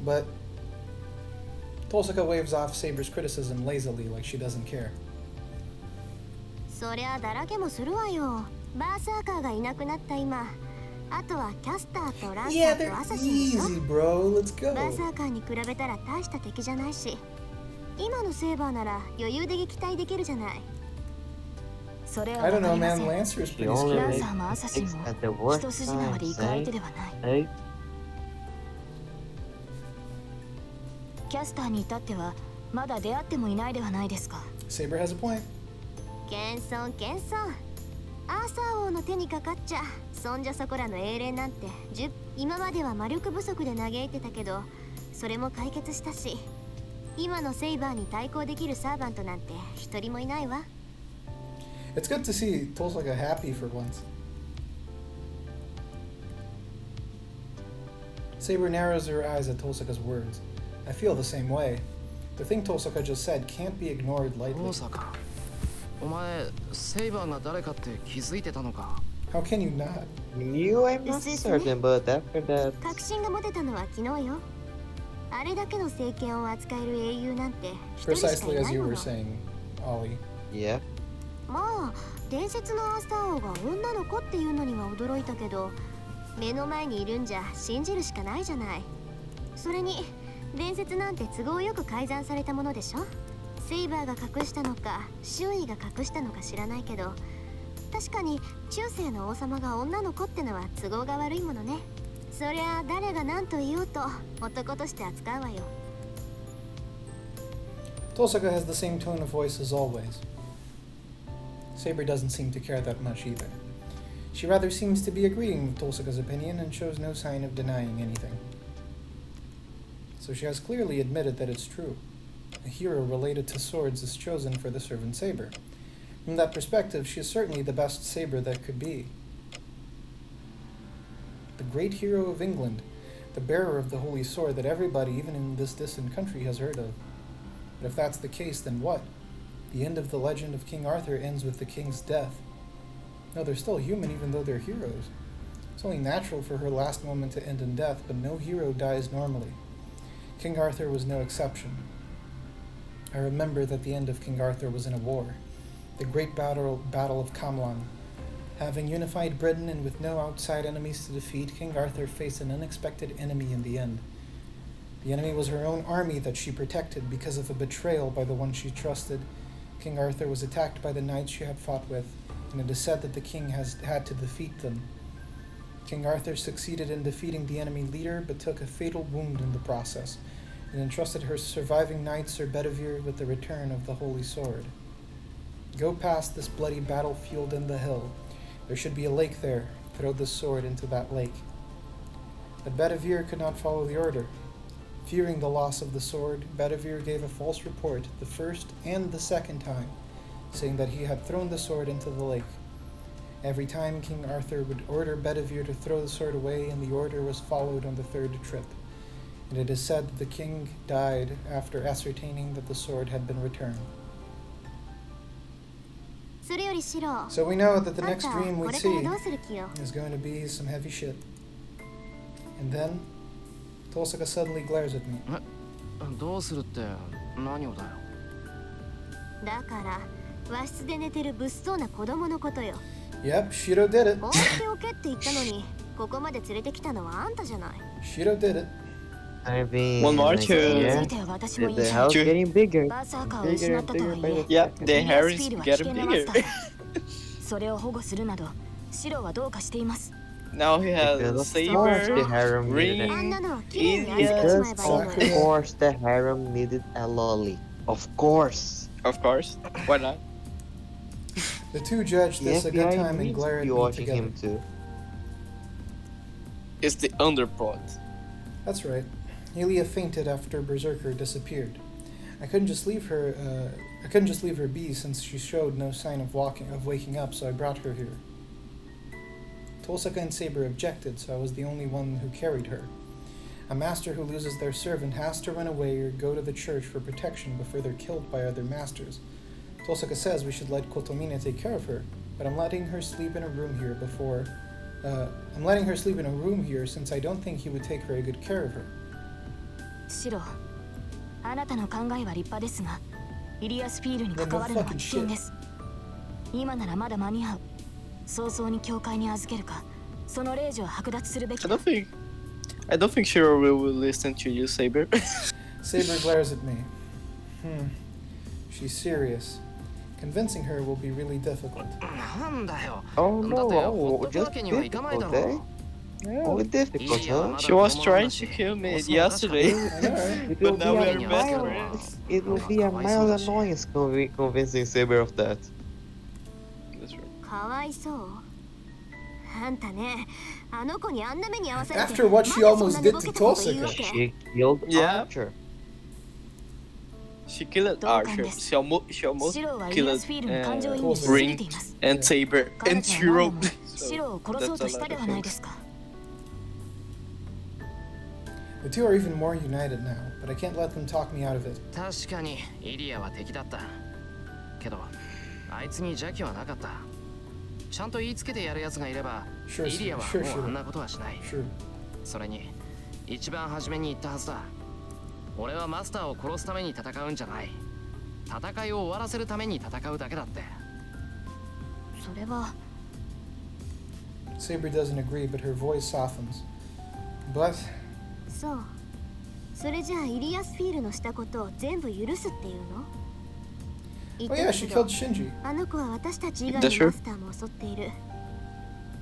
But Tohsaka waves off Saber's criticism lazily, like she doesn't care. そりゃだらけもするわよ。バーサーカーがいなくなった今。あとはキャスターとランサーとアサシンでしょ。バーサーカーに比べたら大した敵じゃないし、今のセーバーなら余裕で撃退できるじゃない。それはわかりません。ランサーもアサシンも一筋縄で行く相手ではない。キャスターに至ってはまだ出会ってもいないではないですか。Saber has a point. 謙遜。アーサー王の手にかかっちゃそんじゃそこらの英霊なんて今までは魔力不足で嘆いてたけどそれも解決したし今のセイバーに対抗できるサーバントなんて一人もいないわ。 It's good to see Tohsaka happy for once. Saber narrows her eyes at Tohsaka's words. I feel the same way. The thing Tohsaka just said can't be ignored lightly. Tohsaka, お前、セイバーが誰かって気づいてたのか? How can you not? You, I'm not certain, but after that... 確信が持てたのは昨日よ。あれだけの政権を扱える英雄なんて一人しかい Precisely な as い you も were の。saying, Ollie. Yeah. まあ、伝説のアーサー王が女の子っていうのには驚いたけど、目の前にいるんじゃ信じるしかないじゃない。それに、伝説なんて都合よく改ざんされたものでしょ。セイバーが隠したのか、周囲が隠したのか知らないけど、確かに中世の王様が女の子ってのは都合が悪いものね。そりゃ誰が何と言おうと男として扱うわよ。Tohsaka has the same tone of voice as always. Saber doesn't seem to care that much either. She rather seems to be agreeing with Tohsaka's opinion and shows no sign of denying anything. So she has clearly admitted that it's true. A hero related to swords is chosen for the servant saber. From that perspective, she is certainly the best saber that could be. The great hero of England, the bearer of the holy sword that everybody, even in this distant country, has heard of. But if that's the case, then what? The end of the legend of King Arthur ends with the king's death. No, they're still human even though they're heroes. It's only natural for her last moment to end in death, but no hero dies normally. King Arthur was no exception. I remember that the end of King Arthur was in a war, the great battle of Camlan. Having unified Britain and with no outside enemies to defeat, King Arthur faced an unexpected enemy in the end. The enemy was her own army that she protected because of a betrayal by the one she trusted. King Arthur was attacked by the knights she had fought with, and it is said that the king has had to defeat them. King Arthur succeeded in defeating the enemy leader, but took a fatal wound in the process, and entrusted her surviving knight Sir Bedivere with the return of the holy sword. Go past this bloody battlefield in the hill. There should be a lake there. Throw the sword into that lake. But Bedivere could not follow the order. Fearing the loss of the sword, Bedivere gave a false report the first and the second time, saying that he had thrown the sword into the lake. Every time King Arthur would order Bedivere to throw the sword away, and the order was followed on the third trip. And it is said that the king died after ascertaining that the sword had been returned. So we know that the next dream we see is going to be some heavy shit. And then, Tohsaka suddenly glares at me. Yep, Shirou did it. Shirou did it. I mean, one more too. Yeah. The house getting bigger. Bigger and bigger. Yeah, the hair is getting bigger. Now he has saber, ring, because of course the harem needed a lolly. Of course. Of course. Why not? The two judged this a good time and glared at me together. Him too. It's the underplot. That's right. Elia fainted after Berserker disappeared. I couldn't just leave her be since she showed no sign of waking up, so I brought her here. Tohsaka and Saber objected, so I was the only one who carried her. A master who loses their servant has to run away or go to the church for protection before they're killed by other masters. Tohsaka says we should let Kotomine take care of her, but I'm letting her sleep in a room here since I don't think he would take very good care of her. Shirou, あなたの考えは立派ですが、イリアスフィールに関わるのは危険です。今ならまだ間に合う。早々に教会に預けるか、その令状は剥奪するべきだ。I don't think Shirou will listen to you, Saber. Saber glares at me. She's serious. Convincing her will be really difficult. Oh no, just difficult, eh? Only difficult, huh? She was trying to kill me yesterday, but now we are best friends. It will be a mild annoyance convincing Saber of that. That's right. After what she almost did to Tohsaka. She killed Archer. She killed Archer. She almost killed Ring and Saber and Shirou. So that's a lot of things. The two are even more united now, but I can't let them talk me out of it. 確かにイリアは敵だった。けど、あいつに邪気はなかった。ちゃんと言いつけてやる奴がいれば、イリアはもうあんなことはしない。それに、一番初めに言ったはずだ。俺はマスターを殺すために戦うんじゃない。戦いを終わらせるために戦うだけだって。それは。Saber doesn't agree, but her voice softens. But. そう。それじゃあイリアスフィールのしたことを全部許すっていうの？ Oh yeah, she killed Shinji. あの子は私たち以外のマスターも襲っている。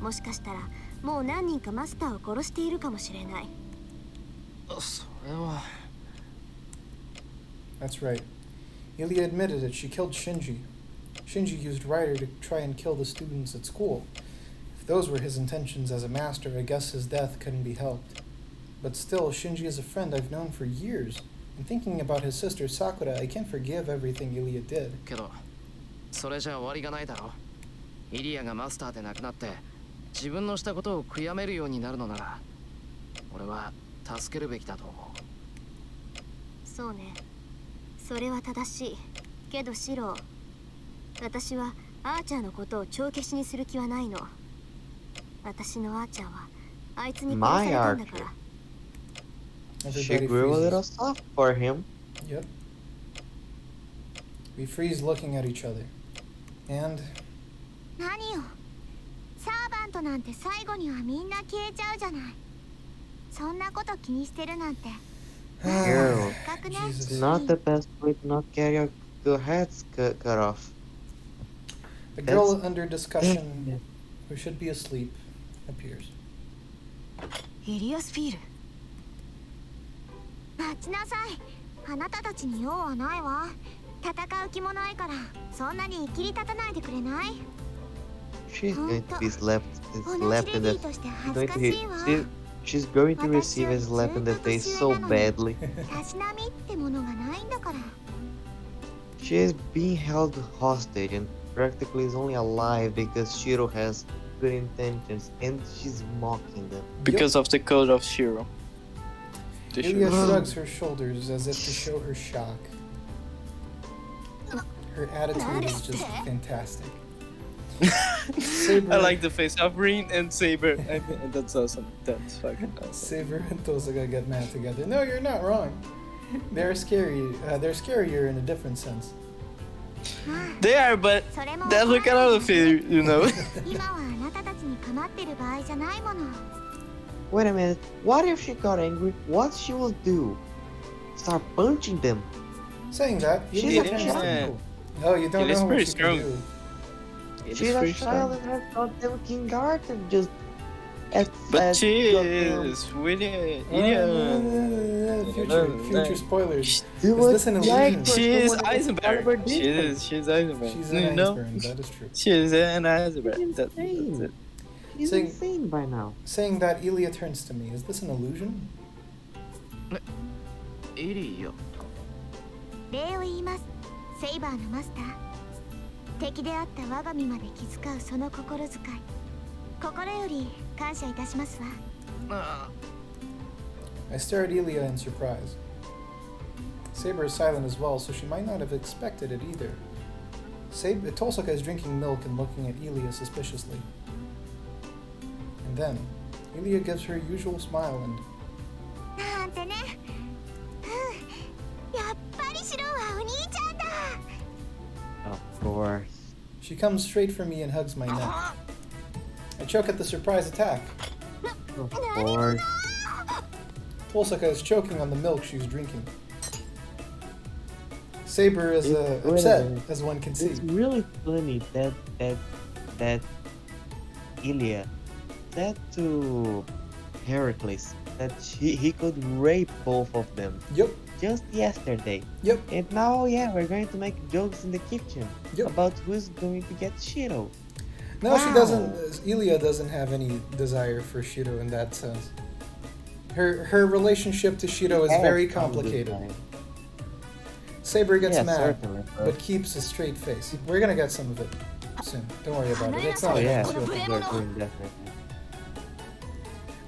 もしかしたらもう何人かマスターを殺しているかもしれない。それは。 That's right. Ilia admitted it. She killed Shinji. Shinji used Rider to try and kill the students at school. If those were his intentions as a master, I guess his death couldn't be helped. But still, Shinji is a friend I've known for years. And thinking about his sister Sakura, I can't forgive everything Ilia did. けど、それじゃ終わりがないだろ。イリアがマスターで亡くなって、自分のしたことを悔やめるようになるのなら、俺は助けるべきだと思う。そうね。それは正しい。けどシロー、私はアーチャーのことを帳消しにする気はないの。私のアーチャーはあいつに殺されたんだから。She grew a little soft for him. Yep. We freeze looking at each other. And... 何よ。サーバントなんて最後にはみんな消えちゃうじゃない。そんなこと気にしてるなんて。Girl, it's not the best way to not get your heads cut off. The girl under discussion, who should be asleep, appears. イリアスフィール。待ちなさい。あなたたちに用はないわ。戦う気もないから、そんなに切り立たないでくれない？ She's going to be slapped in the She's going to receive a slap in the face so badly. She is being held hostage and practically is only alive because Shirou has good intentions and she's mocking them. Because of the code of Shirou. Ilia shrugs her shoulders as if to show her shock. Her attitude is just fantastic. I like the face of Rin and Saber. That's awesome. That's fucking awesome. Saber and Tohsaka get mad together. No, you're not wrong. They're scary. They're scarier in a different sense. They are, but that's what kind of fear, you know. Wait a minute. What if she got angry? What she will do? Start punching them. Saying that, she's a child. Oh, you don't know what she strong. can do. She's a child and her goddamn kindergarten just. But she is really future spoilers. Is this an illusion? She is Eisenberg. She's Eisenberg. She's an Eisenberg, that is true. She is an Eisenberg. That's it. She's insane by now. Saying that, Ilia turns to me. Is this an illusion? Ilia. 礼を言います。セイバーのマスター。敵であった我が身まで気遣うその心遣い。心より感謝いたしますわ。I stare at Ilia in surprise. Saber is silent as well, so she might not have expected it either. Tohsaka is drinking milk and looking at Ilia suspiciously. And then, Ilia gives her usual smile and... なんてね。やっぱりシロはお兄ちゃんだ。Of course. She comes straight for me and hugs my neck. I choke at the surprise attack. Of course. Tohsaka is choking on the milk she's drinking. Saber is upset, as one can see. It's really funny that Ilia said to Heracles that he could rape both of them. Yep. Just yesterday. Yep. And now, yeah, we're going to make jokes in the kitchen about who's going to get Shirou. No, she doesn't. Ilia doesn't have any desire for Shirou in that sense. Her relationship to Shirou is very complicated. Saber gets mad, but keeps a straight face. We're gonna get some of it soon. Don't worry about it. It's not.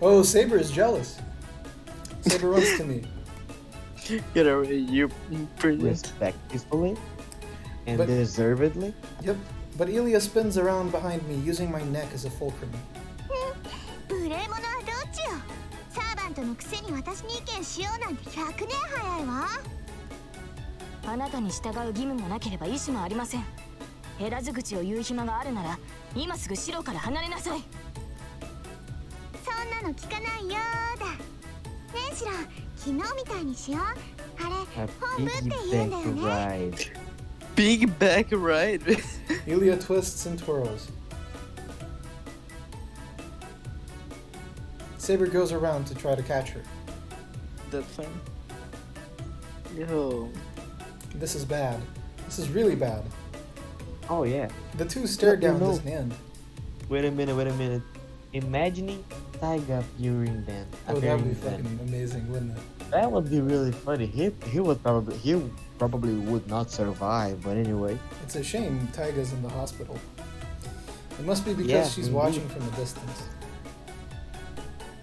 Oh, Saber is jealous. Saber runs to me. Get away, you princess. Respectfully and deservedly. Yep. But Ilia spins around behind me, using my neck as a fulcrum. 無礼者はどっちよ。サーバントのくせに私に意見しようなんて100年早いわ。あなたに従う義務もなければ意思もありません。減らず口を言う暇があるなら、今すぐ城から離れなさい。そんなの聞かないよーだ。ねえシロ、昨日みたいにしよう。あれ、本部って言うんだよね。Big back ride. Ilia twists and twirls. Saber goes around to try to catch her. That's fine. Yo. This is bad. This is really bad. Oh yeah. The two stared down this hand. Wait a minute. Imagining Taiga appearing then. Oh, that would be fucking amazing, wouldn't it? That would be really funny. He probably would not survive, but anyway. It's a shame Taiga's in the hospital. It must be because she's watching from a distance.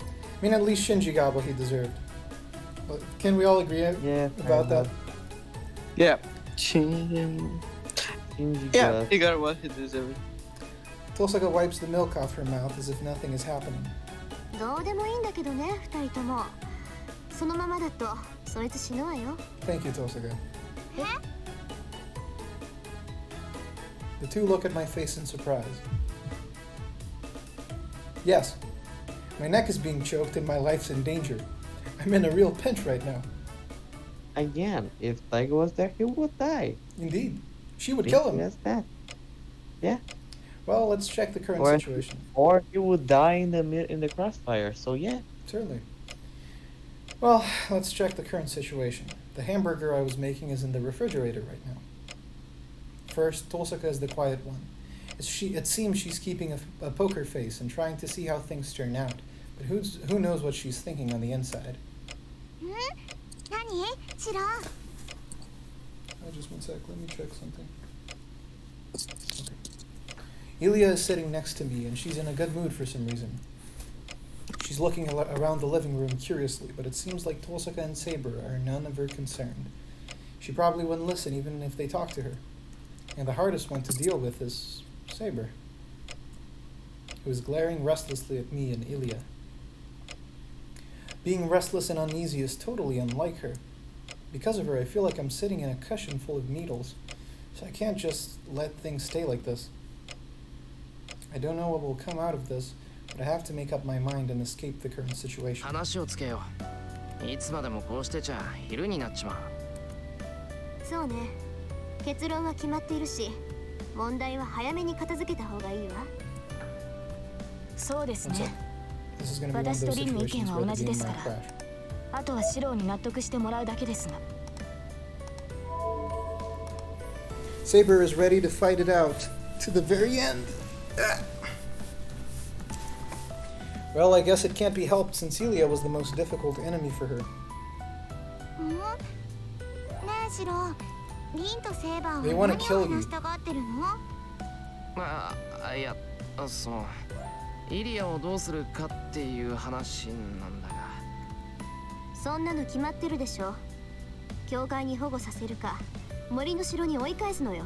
I mean, at least Shinji got what he deserved. Can we all agree about that? Yeah. Shinji he got what he deserved. Tohsaka wipes the milk off her mouth as if nothing is happening. どうでもいいんだけどね、二人とも。そのままだとそいつ死ぬわよ。Thank you, Tohsaka. The two look at my face in surprise. Yes, my neck is being choked and my life's in danger. I'm in a real pinch right now. Again, if Taiga was there, he would die. Indeed. She would kill him. That's that. Yeah. Well, let's check the current situation. Or he would die in the crossfire, so yeah. Certainly. Well, let's check the current situation. The hamburger I was making is in the refrigerator right now. First, Tohsaka is the quiet one. It seems she's keeping a poker face and trying to see how things turn out. But who knows what she's thinking on the inside. Oh, just one sec, let me check something. Okay. Ilya is sitting next to me and she's in a good mood for some reason. She's looking around the living room curiously, but it seems like Tohsaka and Saber are none of her concerned. She probably wouldn't listen even if they talked to her. And the hardest one to deal with is Saber, who is glaring restlessly at me and Ilya. Being restless and uneasy is totally unlike her. Because of her, I feel like I'm sitting in a cushion full of needles, so I can't just let things stay like this. I don't know what will come out of this, but I have to make up my mind and escape the current situation. 話をつけよう。いつまでもこうしてちゃ昼になっちまう。そうね。結論は決まっているし、問題は早めに片付けた方がいいわ。そうですね。私とリンの意見は同じですから。あとはシローに納得してもらうだけですが。Saber is ready to fight it out to the very end. Well, I guess it can't be helped since Ilya was the most difficult enemy for her. They want to kill you. まあ、いや、そのイリアをどうするかっていう話なんだが。そんなの決まってるでしょ。教会に保護させるか、森の城に追い返すのよ。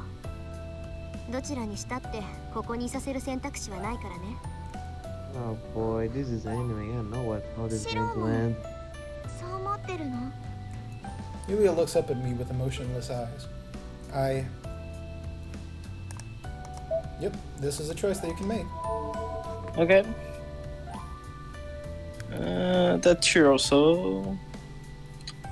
どちらにしたってここにいさせる選択肢はないからね。Oh boy, this is anime. I don't know how this is going to end. そう思ってるの？ Ilya looks up at me with emotionless eyes. Yep, this is a choice that you can make. Okay. That's true also.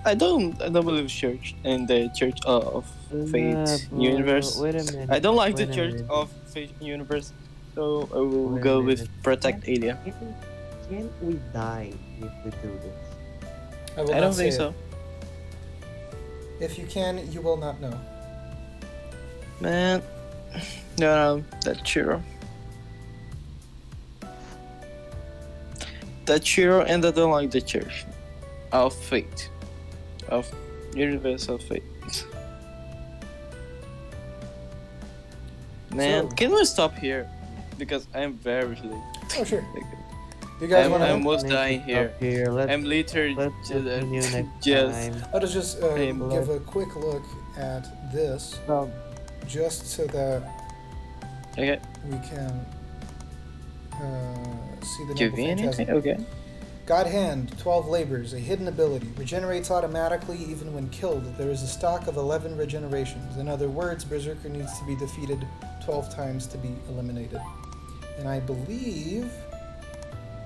I don't believe church in the Church of Fate universe. Wait a minute. I don't like the Church of Fate universe, so I will go with Protect Ilya. Can we die if we do this? I don't think so. If you can, you will not know. Man, no, that's true. That's true, and I don't like the Church of Fate. Of Universal Fate. Man, can we stop here? Because I'm very late. Oh, sure. Do you guys want to... I'm almost dying here. I'm literally just... Let us just give a quick look at this. Just so that we can see the Give me anything? Okay. God Hand, 12 labors, a hidden ability, regenerates automatically even when killed. There is a stock of 11 regenerations. In other words, Berserker needs to be defeated 12 times to be eliminated. And I believe...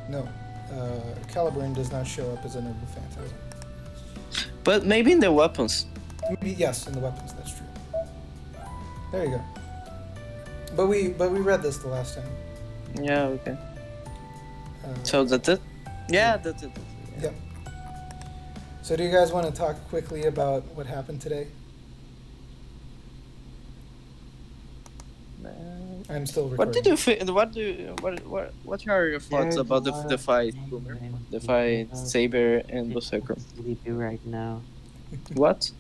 No, Caliburn does not show up as a noble phantasm. But maybe in the weapons. Maybe, yes, in the weapons, that's true. There you go. But we read this the last time. Yeah, okay. So that's it? Yeah, that's it. Yep. So do you guys want to talk quickly about what happened today? I'm still recording. What did you think? What are your thoughts about the fight, Boomer? The fight, Saber and Berserker. Sleepy right now. What?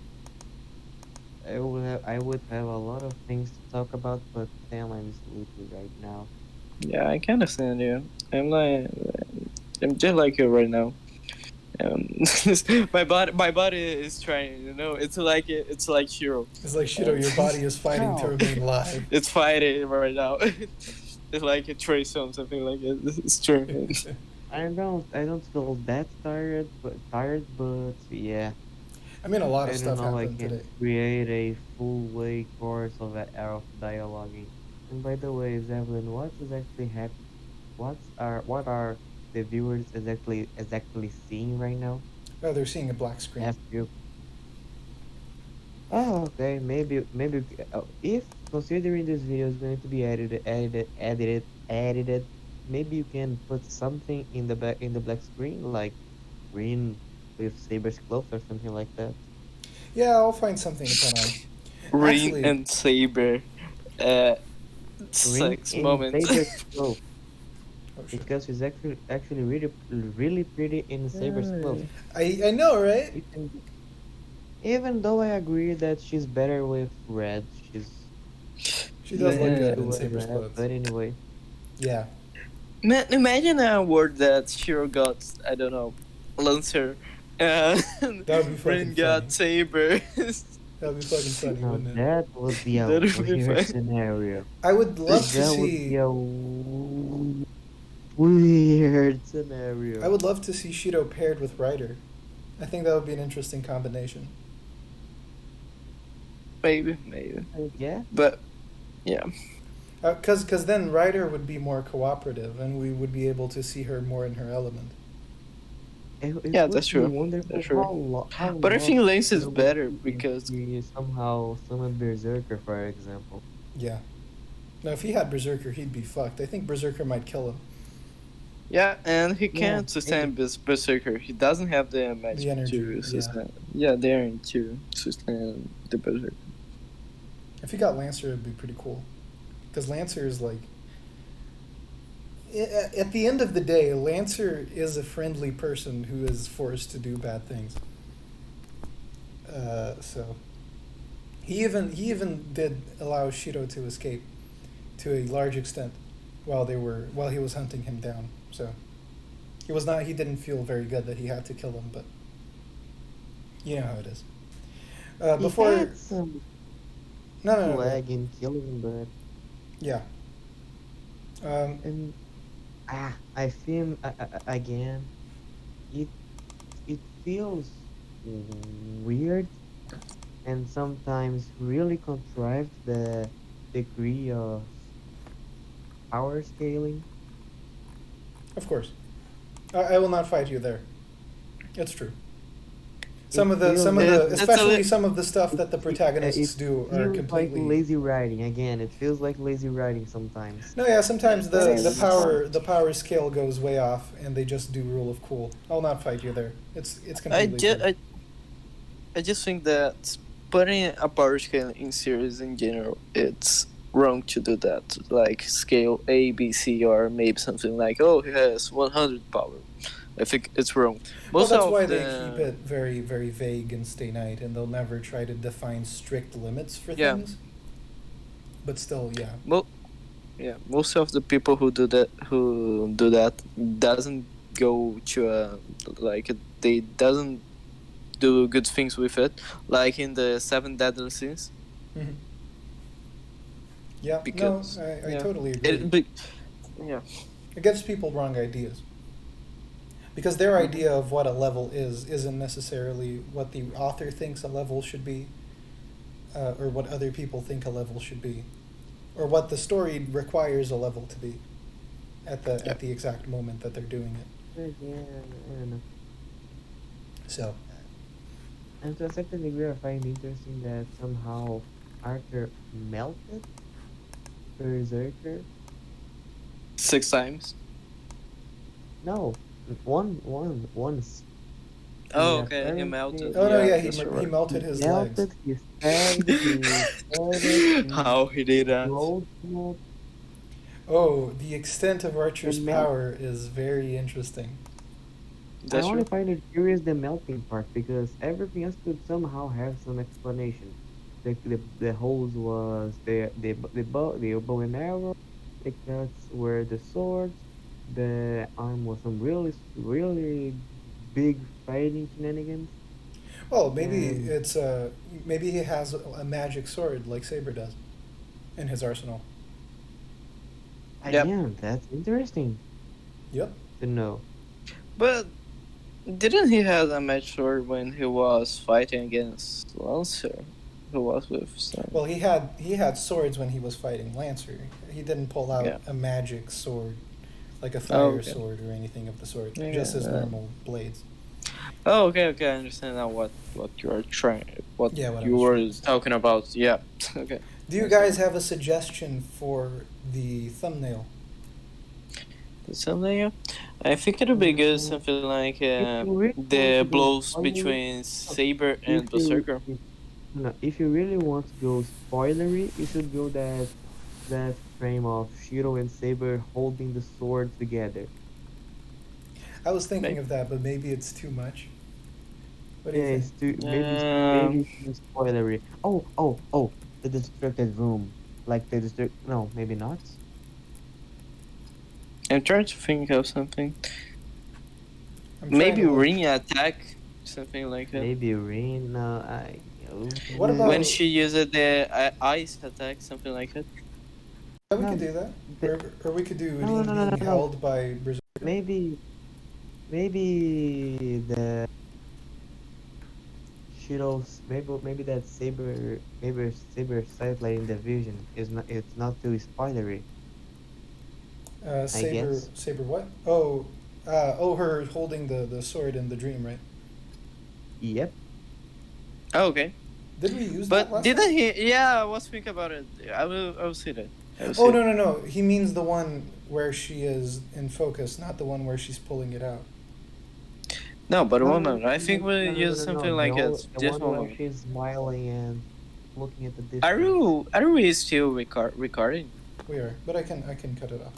I would have a lot of things to talk about, but damn, I'm sleepy right now. Yeah, I can understand you. I'm just like you right now. My body is trying. You know, it's like Shirou. It's like Shirou. Your body is fighting to remain live. It's fighting right now. It's like a trace or something like it. It's true. I don't feel that tired, but yeah. I mean, a lot of stuff happened today. I can create a full-way course of dialoguing. And by the way, Zevlin, what is actually happening? What are the viewers exactly seeing right now? Oh, they're seeing a black screen. Oh, okay. Maybe if considering this video is going to be edited, maybe you can put something in the black screen, like green with Saber's clothes or something like that. Yeah, I'll find something to put on. Ring and Saber. Sex moment. Oh, because he's actually really pretty in Saber's clothes. I know, right? Even though I agree that she's better with red, she does look good in Saber's clothes. But anyway. Yeah. Imagine a word that Shirou got, I don't know, Lancer, and Rin got Saber. That would be fucking funny, wouldn't it? That would be a weird scenario. I would love to see... That would be a weird scenario. I would love to see Shirou paired with Ryder. I think that would be an interesting combination. Maybe. Yeah? But, yeah. Because then Ryder would be more cooperative, and we would be able to see her more in her element. Yeah, that's true. That's true. But I think Lance is better because you somehow summon Berserker, for example. Yeah. Now, if he had Berserker, he'd be fucked. I think Berserker might kill him. Yeah, and he can't sustain Berserker. He doesn't have the magic to sustain. Yeah, the energy to sustain the Berserker. If he got Lancer, it'd be pretty cool. Because Lancer is like... At the end of the day, Lancer is a friendly person who is forced to do bad things. So he even did allow Shirou to escape to a large extent while he was hunting him down. So he didn't feel very good that he had to kill him, but you know how it is. Before he had some lag in killing, but yeah. And I feel again. It feels weird and sometimes really contrived, the degree of power scaling. Of course, I will not fight you there. It's true. Some of the stuff that the protagonists do are completely like lazy writing. Again, it feels like lazy writing sometimes. No, yeah, sometimes the power scale goes way off, and they just do rule of cool. I'll not fight you there. It's completely. I just think that putting a power scale in series in general, it's wrong to do that. Like scale A, B, C, or maybe something like, oh, he has 100 power. I think it's wrong. Well, that's why they keep it very, very vague in Stay Night, and they'll never try to define strict limits for things. But still, yeah. Well, yeah. Most of the people who do that doesn't go to they doesn't do good things with it, like in the 7 Deadly Sins. Mm-hmm. Yeah. Because, I totally agree. It gives people wrong ideas. Because their idea of what a level isn't necessarily what the author thinks a level should be, or what other people think a level should be, or what the story requires a level to be at the exact moment that they're doing it. Yeah, I know. So. And to a certain degree, I find interesting that somehow Arthur melted Berserker 6 times. No. Once. Oh, Yeah, okay, he melted. Oh no, yeah, that's he right. melted his legs. melted, he stabbed, he started, How he did that? rolled him up, Oh, the extent of Archer's The melt- power is very interesting. I That's only true. find it curious the melting part because everything else could somehow have some explanation. The holes was the bow and arrow, the cuts were the swords, the arm was some really big fighting shenanigans. Well, maybe And it's maybe he has a magic sword like Saber does in his arsenal. Yep. again, that's interesting Yep. to know. But didn't he have a match sword when he was fighting against Lancer? Who was with some... Well, he had swords when he was fighting Lancer. He didn't pull out Yeah. a magic sword, like a fire Oh, okay. sword or anything of the sort. Yeah, Just his yeah. normal blades. Oh, okay, I understand now what you are trying, what Yeah, what I you was were trying to say. talking about. Yeah, okay. Do you guys have a suggestion for the thumbnail? Something, yeah. I think it would be good something like If you really want to the go blows spoilery- between Saber and if you- Berserker. No, if you really want to go spoilery, you should go that frame of Shirou and Saber holding the sword together. I was thinking Maybe. of that, but maybe it's too much. What do you Yeah, think? it's too maybe it's too spoilery. Oh, the destructed room, like the No, maybe not. I'm trying to think of something. I'm trying Maybe to look. ring attack, something like that. Maybe rain. No, What about- When she uses the ice attack, something like that. Yeah, we No, could do that. Or we could do No, Rin no, no, being no. held by Berserker. maybe the Shirou's maybe that Saber sideline division is not it's not too spoilery. Saber, guess. Saber what? Her holding the sword in the dream, right? Yep. Oh, okay. Did we use that But last didn't time? he? Yeah, I was thinking about it. I will see that. I will Oh, see. no. He means the one where she is in focus, not the one where she's pulling it out. No, but No, one no, moment. I think we'll use something like it. The This one where moment. she's smiling and looking at the distance. Are we still recording? We are, but I can cut it off.